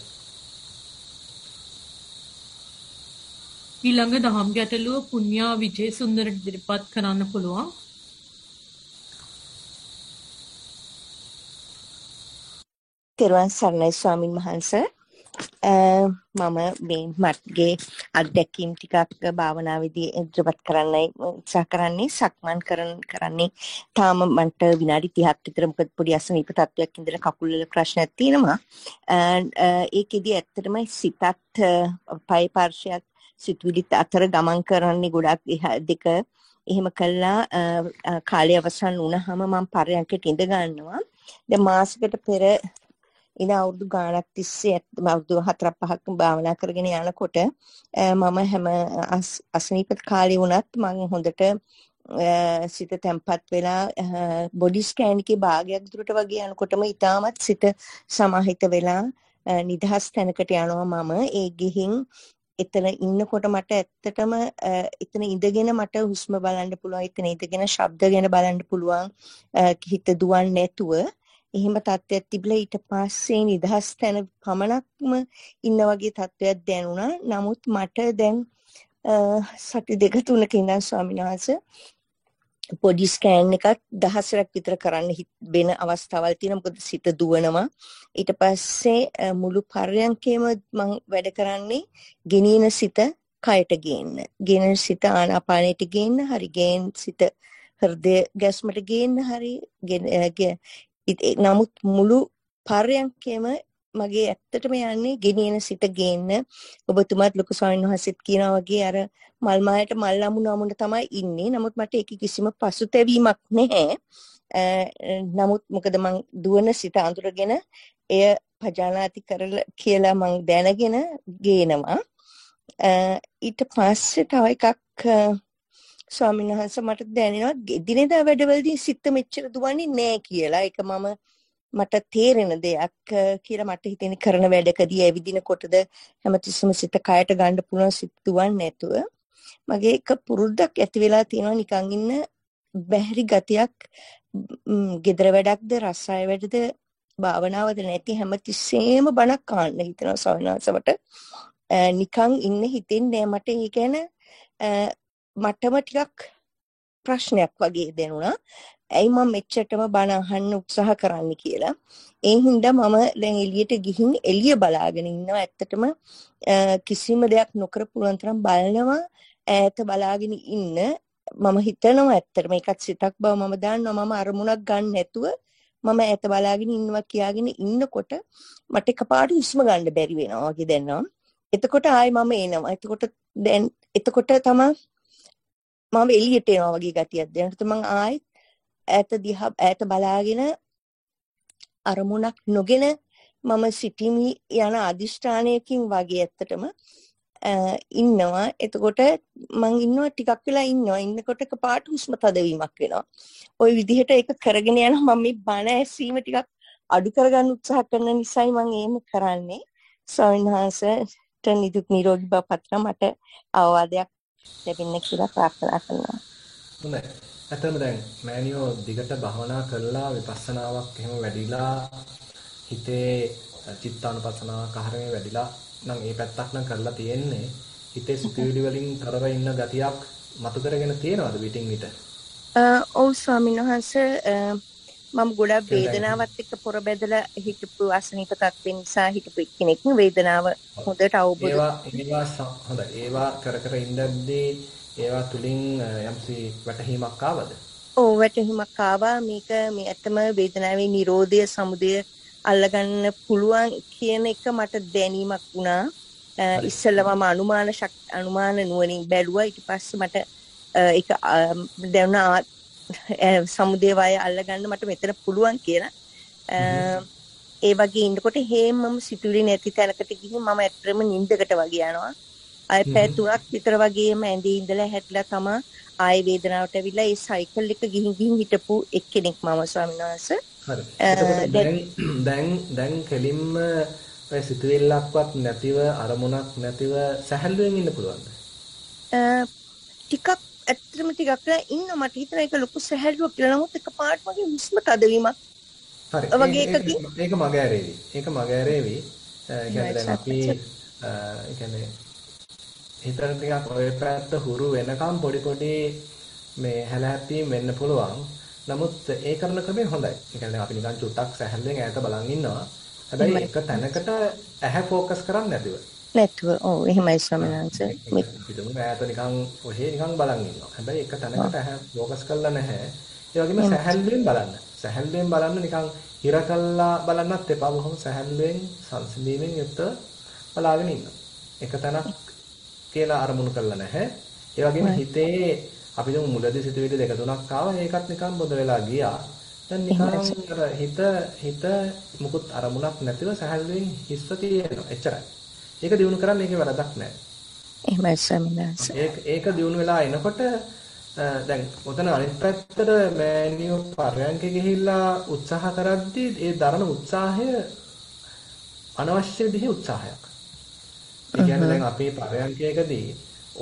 ඊළඟ දහම් ගැටලුව පුණ්‍යා විජේසුන්දර ඉදිරිපත් කරන්න පුළුවන්. තෙරුවන් සරණයි ස්වාමින් වහන්සේ. මම මේ මත්ගේ අත්දැකීම් ටිකක් භාවනාවේදී ඉදිරිපත් කරන්නයි උත්සාහ කරන්නේ. සක්මන් කරන්නේ තාම මන්ට විනාඩි 30ක් විතර මොකද පොඩි අසනීප තත්වයක් ඉඳලා කකුල් වල ප්‍රශ්නයක් තියෙනවා. ඒකෙදි ඇත්තටම සිතත් පය පාර්ශ්වයක් සිතුවිලිත් අතර ගමන් කරන්නේ ගොඩක් දෙක. එහෙම කළා කාලය අවසන් වුණාම මම පරයන්කට ඉඳ ගන්නවා. දැන් මාසෙකට පෙර ඉන අවුරුදු ගාණක් තිස්සේ අවුරුදු 4-5ක් භාවනා කරගෙන යනකොට මම හැම අසනීප කාලේ වුණත් මම හොඳට සිත තැම්පත් වෙලා බොඩි ස්කෑන් එකේ භාගයක් දුරට වගේ යනකොටම ඊටමත් සිත සමාහිත වෙලා නිදහස් තැනකට යනවා මම. ඒ ගිහින් එතන ඉන්නකොට මට ඇත්තටම එතන ඉඳගෙන මට හුස්ම බලන්න පුළුවන්. එතන ඉඳගෙන ශබ්ද ගැන බලන්න පුළුවන්. හිත දුවන්නේ නැතුව එහෙම තත්ත්වයක් තිබිලා ඊට පස්සේ නිදහස් තැන පමණක්ම ඉන්න වගේ තත්ත්වයක් දැනුණා. නමුත් මට දැන් සති 2-3ක ඉඳන් ස්වාමීන් වහන්සේ බොඩි ස්කෑන් එකක් 10ක් විතර කරන්න වෙන අවස්ථාවල් තියෙනවා. මොකද සිත දුවනවා. ඊට පස්සේ මුළු පර්යන්කේම මම වැඩ කරන්නේ ගෙනියන සිත කයට ගේන්න. ගෙනියන සිත ආනාපානෙට ගේන්න. හරි ගේන සිත හෘදය ගැස්මට ගේන්න හරි නමුත් මුළු පර්යංකයම මගේ ඇත්තටම යන්නේ ගෙනියන සිට ගේන්න. ඔබතුමාත් ලොකු ස්වාමීන් වහන්සේත් කියනවා වගේ අර මල් මායට මල් අමුණ තමයි ඉන්නේ. නමුත් මට ඒක කිසිම පසුතැවීමක් නැහැ. නමුත් මොකද මං දුවන සිට අඳුරගෙන එය පජානාති කරලා කියලා මං දැනගෙන ගේනවා. ඊට පස්සේ තව එකක් ස්වාමීන් වහන්සේ මට දැනෙනවා දිනෙදා වැඩවලදී සිත මෙච්චර දුවන්නේ නැහැ කියලා. ඒක මට තේරෙන දෙයක් කියලා මට හිතෙන කරන වැඩකදී ඇවිදිනකොටද හැමතිස්සෙම සිත කයට ගන්න පුළුවන් සිත දුවන්නේ නැතුව මගේ එක පුරුද්දක් ඇති වෙලා තියෙනවා නිකන් ඉන්න බැහැරි ගතියක්. ගෙදර වැඩක්ද රසාය වැඩද භාවනාවද නැති හැමතිස්සෙම බණක් අහන්න හිතෙනවා ස්වාමීන් වහන්සේට. නිකන් ඉන්න හිතෙන්නේ මට. ඒ කියන්නේ මටම ටිකක් ප්‍රශ්නයක් වගේ දැනුණා. ඇයි මම මෙච්චරටම බණ අහන්න උත්සාහ කරන්න කියලා. ඒ හින්දා මම දැන් එළියට ගිහින් එළිය බලාගෙන ඉන්නවා. ඇත්තටම කිසිම දෙයක් නොකර පුළුවන් තරම් බලනවා. ඈත බලාගෙන ඉන්න මම හිතනවා ඇත්තටම ඒකත් සිතක් බව මම දන්නවා. මම අරමුණක් ගන්න නැතුව මම ඈත බලාගෙන ඉන්නවා කියාගෙන ඉන්නකොට මට එකපාරට හුස්ම ගන්න බැරි වෙනවා වගේ දැනෙනවා. එතකොට ආයි මම එනවා. එතකොට තමයි මම එළියට එනවා වගේ ගතියක් දැනෙනවා. මම ආයෙත් ඈත බලාගෙන අරමුණක් නොගෙන මම සිටිමි යන අදිෂ්ඨානයකින් වගේ ඇත්තටම ඉන්නවා. එතකොට මං ඉන්නවා ටිකක් වෙලා ඉන්නවා. ඉන්නකොට එකපාරට හුස්ම තදවීමක් වෙනවා. ওই විදිහට ඒක කරගෙන යනවා. මම මේ බණ ඇසීම ටිකක් අඩු කරගන්න උත්සාහ කරන නිසායි මම එහෙම කරන්නේ. ස්වාමීන් වහන්සේට නිදුක් නිරෝගී බව පතන මට අවවාදයක් ලැබෙන්න කියලා ප්‍රාර්ථනා කරනවා. හොඳයි. ඇත්තම දැන් මෑනියෝ දිගට භවනා කරලා විපස්සනාවක් එහෙම වැඩිලා හිතේ චිත්තානුපස්සනාවක් ආහාරයෙන් වැඩිලා නම් ඒ පැත්තක් නම් කරලා තියෙන්නේ. හිතේ සිතුවිලි වලින් තරව ඉන්න ගතියක් මතු කරගෙන තියෙනවද පිටින් විට? ඔව් ස්වාමීන් වහන්සේ මම ගොඩක් වේදනාවත් එක්ක පොර බැදලා හිටපු අසනීප තත්ත්වෙ නිසා හිටපු කෙනෙක්. වේදනාව හොඳට අවබෝධ හොඳයි. ඒවා කර ඉඳද්දී ඒවා තුලින් යම්සි වැටහීමක් ආවද? ඔව් වැටහීමක් ආවා. මේක මේ ඇත්තම වේදනාවේ නිරෝධය සමුදය අල්ලගන්න පුළුවන් කියන එක මට දැනීමක් වුණා. ඉස්සෙල්ලාම අනුමාන නුවණින් බැලුවා. ඊට පස්සේ මට ඒක දැනුණා සමුදය වය අල්ලගන්න මට මෙතන පුළුවන් කියලා. ඒ වගේ ඉන්නකොට හේමම සිතුවිලි නැති තැනකට ගිහින් මම ඇත්තටම නිින්දකට වගේ යනවා. ආයෙ පැය 3ක් විතර වගේම ඇඳේ ඉඳලා හැටලා තමයි ආයෙ වේදනාවට ඇවිල්ලා ඒ සයිකල් එක ගිහින් හිටපු එක්කෙනෙක් මම ස්වාමීන් වහන්සේ. හරි. එතකොට දැන් කෙලින්ම ඔය සිතුවිල්ලක්වත් නැතිව අරමුණක් නැතිව සැහැල්ලුවෙන් ඉන්න පුළුවන්ද? ටිකක් ඉන්න මට හිතන එක ලොකු සැහැල්ලුවක් කියලා. නමුත් එකපාරට වගේ හුස්ම තදවීමක්. හරි. ඒක මගහැරේවි. කියන්නේ දැන් අපි කියන්නේ හිතන ටිකක් ඔය පැත්ත හුරු වෙනකම් පොඩි මේ හැලහැප්පීම් වෙන්න පුළුවන්. නමුත් ඒ කරන ක්‍රමය හොඳයි. ඒ කියන්නේ අපි නිකන් චුට්ටක් සැහැල්ලුවෙන් ඈත බලන් ඉන්නවා. හැබැයි එක තැනකට ඇහැ ફોකස් කරන්නේ නැතුව. ඔව් එහෙමයි ස්වාමීන් වහන්සේ. පිටුම ඈත නිකන් ඔහේ නිකන් බලන් ඉන්නවා. හැබැයි එක තැනකට ඇහැ ફોකස් කරලා නැහැ. ඒ වගේම සැහැල්ලුවෙන් බලන්න. සැහැල්ලුවෙන් බලන්න නිකන් හිර කළා බලන්නත් එපා. බොහොම සැහැල්ලුවෙන් සංසිඳීමෙන් යුක්තව බලාගෙන ඉන්න. එක තැනක් කියලා අරමුණු කරලා නැහැ. ඒ වගේම හිතේ අපි දුමු මුලදී සිතුවිලි දෙක තුනක් ආවා. ඒකත් නිකන් බොඳ වෙලා ගියා. දැන් නිකන් හිත මුකුත් අරමුණක් නැතිව සැහැල්ලුවෙන් හිස්ව තියෙනවා. එච්චරයි. ඒක දිනු කරන්න ඒකේ වැරදක් නැහැ. එහෙමයි ස්වාමීනාස. ඒක දිනු වෙලා එනකොට දැන් උතන අනිත් පැත්තට මෑනියෝ පරයන්ක ගිහිල්ලා උත්සාහ කරද්දී ඒ දරන උත්සාහය අනවශ්‍ය විදිහේ උත්සාහයක්. ඒ කියන්නේ දැන් අපි පරයන්කයකදී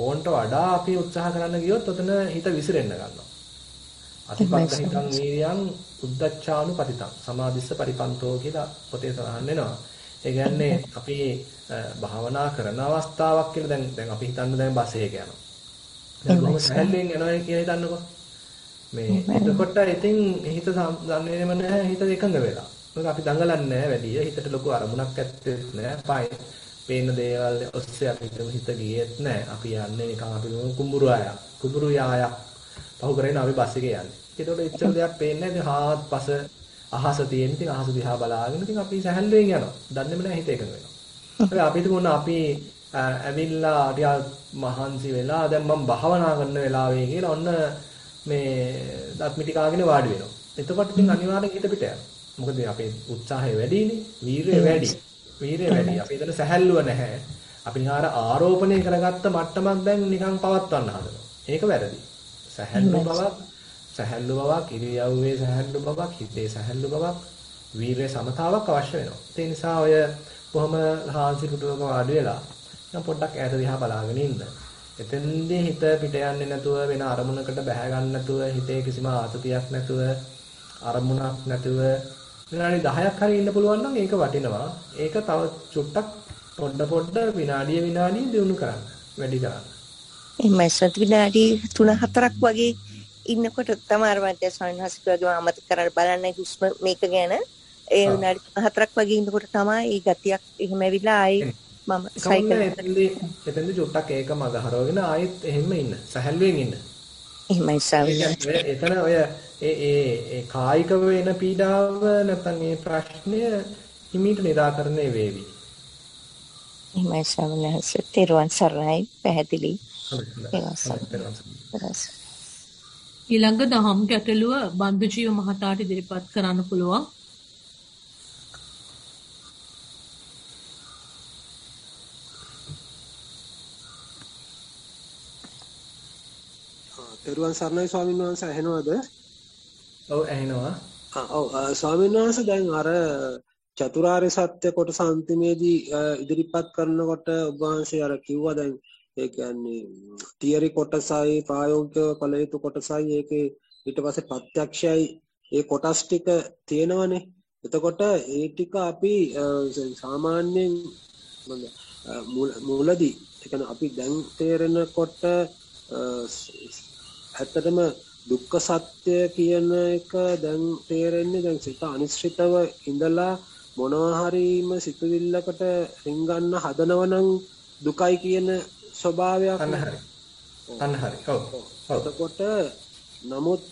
ඕන්ට වඩා අපි උත්සාහ කරන්න ගියොත් උතන හිත විසිරෙන්න ගන්නවා. අතිපත්ත හිතං වීර්යං උද්දච්චානුපතිතං සමාධිස්ස පරිපන්තෝ කියලා පොතේ සඳහන් වෙනවා. ඒ කියන්නේ අපි භාවනා කරන අවස්ථාවක් කියලා දැන් අපි හිතන්න දැන් බස් එක යනවා. දැන් කොහොම සැලෙන් යනවා කියලා හිතන්නකෝ. මේ එතකොට ඉතින් හිත දන්නේම නැහැ හිත එකඟ වෙලා. මොකද අපි දඟලන්නේ නැහැ වැඩි. හිතට ලොකු අරමුණක් ඇත්තේ නැහැ. පේන දේවල් ඔස්සේ අපි හිත ගියෙත් නැහැ. අපි යන්නේ නිකන් අපි කුඹුරු යායක් පහු කරගෙන අපි බස් එකේ යන්නේ. ඒකට එච්චර දෙයක් පේන්නේ නැහැ. ඉතින් හාත්පස අහස තියෙන. ඉතින් අහස දිහා බලාගෙන ඉතින් අපි සැහැල්ලුවෙන් යනවා. දන්නේම නැහැ හිත එකඟ වෙනවා. හැබැයි අපි හිතමු අපි ඇවිල්ලා ටිකක් මහන්සි වෙලා දැන් මම භාවනා කරන වෙලාවේ කියලා ඔන්න මේ දත්මිටි කාගෙන වාඩි වෙනවා. එතකොට ඉතින් අනිවාර්යෙන් හිත පිට යනවා. මොකද අපේ උත්සාහය වැඩිනේ, වීරිය වැඩි. වීරිය වැඩි. අපි එතන සැහැල්ලුව නැහැ. අපි නිකන් ආරෝපණය කරගත්ත මට්ටමක් දැන් නිකන් පවත්වන්න හදනවා. ඒක වැරදි. සැහැල්ලු බවක්, ඉරියව්වේ සැහැල්ලු බවක්, හිතේ සැහැල්ලු බවක්, වීරිය සමතාවක් අවශ්‍ය වෙනවා. ඒ නිසා ඔය කොහොම හාන්සි පුටුවක වාඩි වෙලා දැන් පොඩ්ඩක් ඈත දිහා බලාගෙන ඉන්න. එතෙන්දී හිත පිට යන්නේ නැතුව වෙන අරමුණකට බැහැ ගන්න නැතුව හිතේ කිසිම ආතතියක් නැතුව අරමුණක් නැතුව විනාඩි 10ක් හරි ඉන්න පුළුවන් නම් ඒක වටිනවා. ඒක තව චුට්ටක් පොඩ විනාඩිය දිනු කරන්න. වැඩි කරන්න. එහමයි සත් විනාඩි 3-4ක් වගේ ඉන්නකොට තමයි මට ස්වාමීන් වහන්සේ වගේ අමතක කරලා බලන්න හුස්ම මේක ගැන ඒ විනාඩි 4ක් වගේ ඉන්නකොට තමයි ඒ ගතියක් එහෙම ඇවිල්ලා ආයේ මම සයිකල් එතෙන්දී චුට්ටක් ඒක මග හරවගෙන ආයෙත් එහෙම ඉන්න. සැහැල්ලුවෙන් ඉන්න. එහෙමයි ස්වාමීන් එතන ඔය ඒ කායික වෙන පීඩාව නැත්නම් මේ ප්‍රශ්නය හිමීට निराකරණය වේවි. එහෙමයි ස්වාමීන් වහන්සේ තෙරුවන් සරණයි පැහැදිලි. ඊළඟ දහම් ගැටලුව බන්දුජීව මහතාට ඉදිරිපත් කරන්න පුළුවන්. තෙරුවන් සරණයි ස්වාමීන් වහන්සේ ඇහෙනවද? ඔව් ඇහෙනවා. ඔව් ස්වාමීන් වහන්සේ දැන් අර චතුරාර්ය සත්‍ය කොටස අන්තිමේදී ඉදිරිපත් කරනකොට ඔබ වහන්සේ අර කිව්වා දැන් ඒ කියන්නේ තියරි කොටසයි ප්‍රායෝගිකව කළ යුතු කොටසයි ඒකේ ඊට පස්සේ ප්‍රත්‍යක්ෂයයි ඒ කොටස් ටික තියෙනවනේ. එතකොට ඒ ටික අපි සාමාන්‍යයෙන් මුලදී ඒ කියන්නේ අපි දැන් තේරෙනකොට ඇත්තටම දුක්ඛ සත්‍ය කියන එක දැන් තේරෙන්නේ දැන් සිත අනිශ්චිතව ඉඳලා මොනවා හරිම සිතුවිල්ලකට රිංගන්න හදනවනම් දුකයි කියන ස්වභාවයක් අන්න හරි. ඔව්. එතකොට නමුත්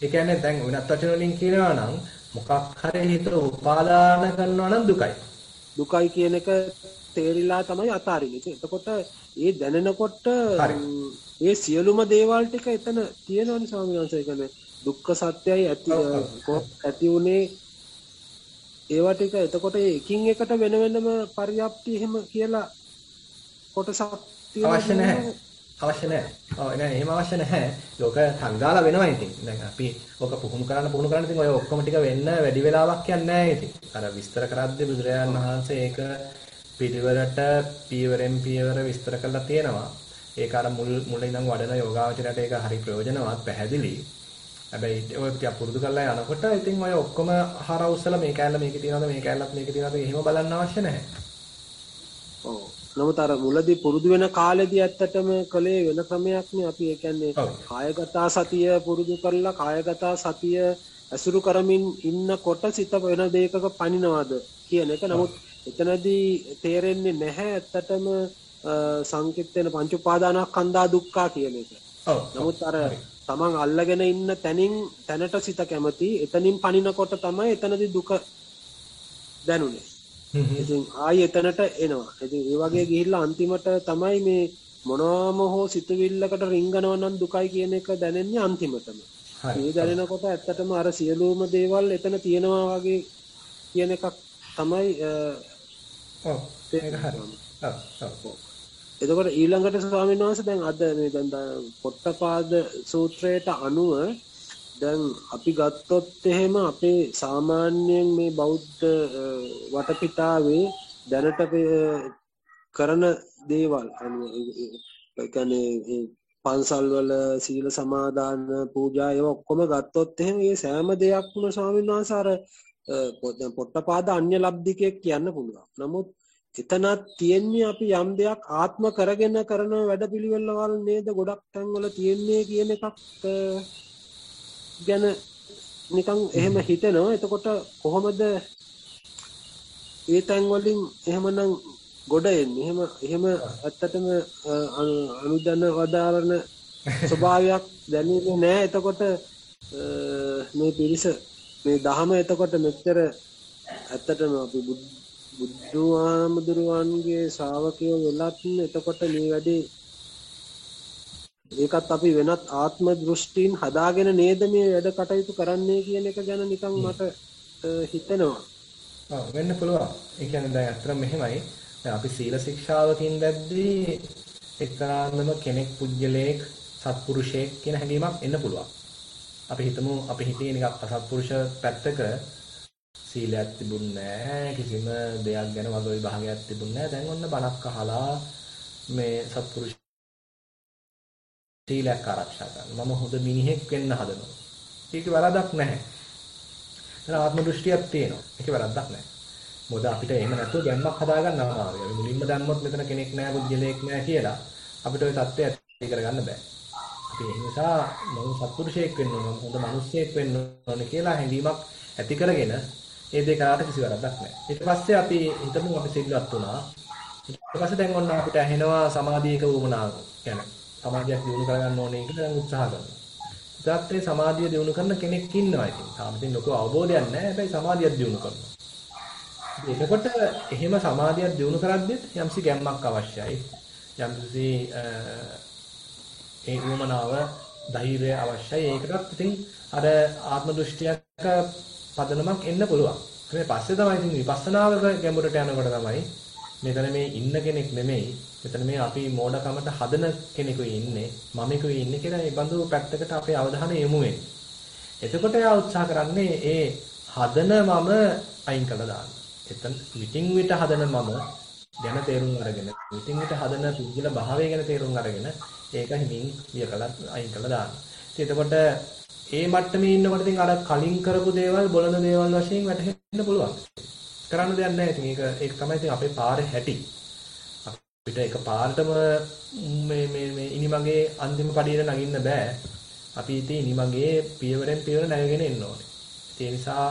ඒ කියන්නේ දැන් වෙනත් වචන වලින් කියනවා නම් මොකක් හරි හිත උපාදාන කරනවා නම් දුකයි. දුකයි කියන එක තේරිලා තමයි අතාරින්නේ. එතකොට ඒ දැනෙනකොට ඒ සියලුම දේවල් ටික එතන තියෙනවනේ ස්වාමීන් වහන්සේ. කියන්නේ දුක්ඛ සත්‍යයි ඇති උනේ ඒවා ටික. එතකොට එකින් එකට වෙන වෙනම පරියප්ති එහෙම කියලා කොටසක් අවශ්‍ය නැහැ. ඔව් නෑ එහෙම අවශ්‍ය නැහැ. ලෝක සංගාලා වෙනවා ඉතින්. දැන් අපි ඔක පුහුණු කරන්න ඉතින් ඔය ඔක්කොම ටික වෙන්න වැඩි වෙලාවක් යන්නේ නැහැ ඉතින්. අර විස්තර කරද්දී බුදුරජාණන් වහන්සේ ඒක පිළිවෙලට පියවරෙන් පියවර විස්තර කරලා තියෙනවා. ඒක අර මුල ඉඳන් වඩන යෝගාවචරයට ඒක හරි ප්‍රයෝජනවත් පැහැදිලි. හැබැයි ඔය ටික පුරුදු කරලා යනකොට ඉතින් ඔය ඔක්කොම හරවුස්සලා මේ කැලල මේකේ තියනවද මේ කැලලත් මේකේ තියනවද එහෙම බලන්න අවශ්‍ය නැහැ. ඔව්. නමුත් අර මුලදී පුරුදු වෙන කාලෙදී ඇත්තටම කලේ වෙන ක්‍රමයක් නේ අපි ඒ කියන්නේ කායගත සතිය පුරුදු කරලා කායගත සතිය අසුරු කරමින් ඉන්නකොට සිත වෙන දෙයකක පනිනවද කියන එක. නමුත් එතනදී තේරෙන්නේ නැහැ ඇත්තටම සංකිට වෙන පංච උපාදානස්කන්ධා දුක්ඛ කියන එක. නමුත් අර තමන් අල්ලගෙන ඉන්න තැනට සිත කැමති එතනින් පනිනකොට තමයි එතනදී දුක දැනුනේ. ඉතින් ආයි එතනට එනවා. ඉතින් ඒ වගේ ගිහිල්ලා අන්තිමට තමයි මේ මොනවාම හෝ සිතුවිල්ලකට රිංගනවා නම් දුකයි කියන එක දැනෙන්නේ අන්තිමටම. ඒ දැනෙනකොට ඇත්තටම අර සියලුම දේවල් එතන තියෙනවා වගේ කියන එකක් තමයි ඒක හරි. එතකොට ඊළඟට ස්වාමීන් වහන්සේ දැන් අද මේ දැන් පොට්ටපාද සූත්‍රයට අනුව දැන් අපි ගත්තොත් එහෙම අපේ සාමාන්‍යයෙන් මේ බෞද්ධ වටපිටාවේ දැනට කරන දේවල් ඒ කියන්නේ පන්සල් වල සීල සමාදාන පූජා ඒවා ඔක්කොම ගත්තොත් එහෙම මේ සෑම දෙයක්ම ස්වාමීන් වහන්සේ අර පොට්ටපාද අන්‍ය ලබ්ධිකයක් කියන්න පුළුවන්. නමුත් එතනත් තියෙන්නේ අපි යම් දෙයක් ආත්ම කරගෙන කරන වැඩපිළිවෙල වල නේද ගොඩක් තැන්වල තියෙන්නේ කියන එකක් ගැන නිකන් එහෙම හිතෙනවා. එතකොට කොහොමද ඒ තැන් වලින් එහෙමනම් ගොඩ එන්නේ? එහෙම ඇත්තටම අනුදන්න වදාරන ස්වභාවයක් දැනෙන්නේ නැහැ. එතකොට මේ පිරිස මේ දහම එතකොට මෙච්චර ඇත්තටම අපි බුදුහාමුදුරුවන්ගේ ශ්‍රාවකයෝ වෙලත් එතකොට මේ වැඩේ ඒකත් අපි වෙනත් ආත්ම දෘෂ්ටීන් හදාගෙන නේද මේ වැඩ කටයුතු කරන්නේ කියන එක ගැන නිකන් මට හිතෙනවා. ඔව් වෙන්න පුළුවන්. ඒ කියන්නේ දැන් අත්‍තරම මෙහෙමයි. දැන් අපි සීල ශික්ෂාවකින් දැද්දී එක්තරාන්දම කෙනෙක් පුජ්‍යලේක් සත්පුරුෂයෙක් කියන හැඟීමක් එන්න පුළුවන්. අපි හිතමු අපි හිතේ නිකන් අසත්පුරුෂ පැත්තක සීලයක් තිබුණේ නැහැ, කිසිම දෙයක් ගැන වග විභාගයක් තිබුණේ නැහැ. දැන් ඔන්න බණක් අහලා මේ සත්පුරුෂ සීලයක් ආරක්ෂා කරනවා. මම හොඳ මිනිහෙක් වෙන්න හදනවා. ඒකේ වරදක් නැහැ. එතන ආත්ම දෘෂ්ටියක් තියෙනවා. ඒකේ වරදක් නැහැ. මොකද අපිට එහෙම නැතුව ගැම්මක් හදාගන්න අමාරුයි. අපි මුලින්ම දැම්මොත් මෙතන කෙනෙක් නැහැ, බුද්ධිලෙක් නැහැ කියලා අපිට ওই தත්ත්වය ඇති කරගන්න බෑ. අපි ඒ නිසා මම සත්පුරුෂයෙක් වෙන්න ඕන, හොඳ මිනිහෙක් වෙන්න ඕන කියලා හැඟීමක් ඇති කරගෙන ඒ දෙක අතර කිසි වරදක් නැහැ. ඊට පස්සේ අපි හිතමු අපි සිල්වත් වුණා. ඊට පස්සේ දැන් ඔන්න අපිට ඇහෙනවා සමාධියක වුණාව. يعني සමාධියක් දිනු කරගන්න ඕනේ කියලා දැන් උත්සාහ කරනවා. ඒත් ඒ සමාධිය දිනු කරන කෙනෙක් ඉන්නවා ඉතින්. තාම ඉතින් ලොකු අවබෝධයක් නැහැ. හැබැයි සමාධියක් දිනු කරනවා. එතකොට එහෙම සමාධියක් දිනු කරද්දිත් යම්සි ගැම්මක් අවශ්‍යයි. යම්සි ඒ වමනාව ධෛර්යය අවශ්‍යයි. ඒකටත් ඉතින් අර ආත්ම දෘෂ්ටියක පදනමක් එන්න පුළුවන්. ඊට පස්සේ තමයි ඉතින් විපස්සනාවක ගැඹුරට යනකොට තමයි මෙතන මේ ඉන්න කෙනෙක් නෙමෙයි. මෙතන මේ අපි මෝඩකමට හදන කෙනෙකුයි ඉන්නේ. මමෙකුයි ඉන්නේ කියලා මේ බඳු පැත්තකට අපේ අවධානය යොමු වෙන්නේ. එතකොට යා උත්සාහ කරන්නේ ඒ හදන මම අයින් කළා දාන්න. එතන විтин විට හදන මම ගැන තේරුම් අරගෙන විтин විට හදන පුද්ගල භාවය ගැන තේරුම් අරගෙන ඒක හිමින් වියකලා අයින් කළා දාන්න. ඉතින් එතකොට ඒ මට්ටමේ ඉන්නකොට ඉතින් අර කලින් කරපු දේවල් බොළඳ දේවල් වශයෙන් වැටහෙන්න පුළුවන්. කරන්න දෙයක් නැහැ. ඉතින් ඒක තමයි ඉතින් අපේ පාරේ හැටි. අපිට ඒක පාරටම මේ ඉනිමගේ අන්තිම පඩියට නගින්න බෑ. අපි ඉතින් ඉනිමගේ පියවරෙන් පියවර නැගගෙන එන්න ඕනේ. ඒ නිසා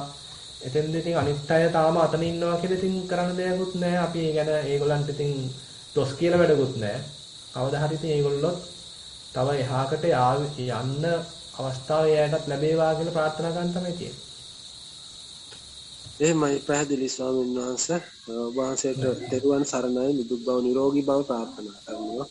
එතෙන්ද ඉතින් අනිත් අය තාම අතන ඉන්නවා කියලා ඉතින් කරන්න දෙයක්වත් නැහැ. අපි ඒ ගැන ඒගොල්ලන්ට ඉතින් ඩොස් කියලා වැඩකුත් නැහැ. කවදා හරි ඉතින් ඒගොල්ලොත් තව එහාකට යන්න අවස්ථාව එයාටත් ලැබේවා කියලා ප්‍රාර්ථනා කරන් තමයි තියෙන්නේ. එහෙමයි පැහැදිලි ස්වාමීන් වහන්සේ. ඔබ වහන්සේට දරුවන් සරණයි, නිදුක් බව නිරෝගී බව ප්‍රාර්ථනා කරනවා.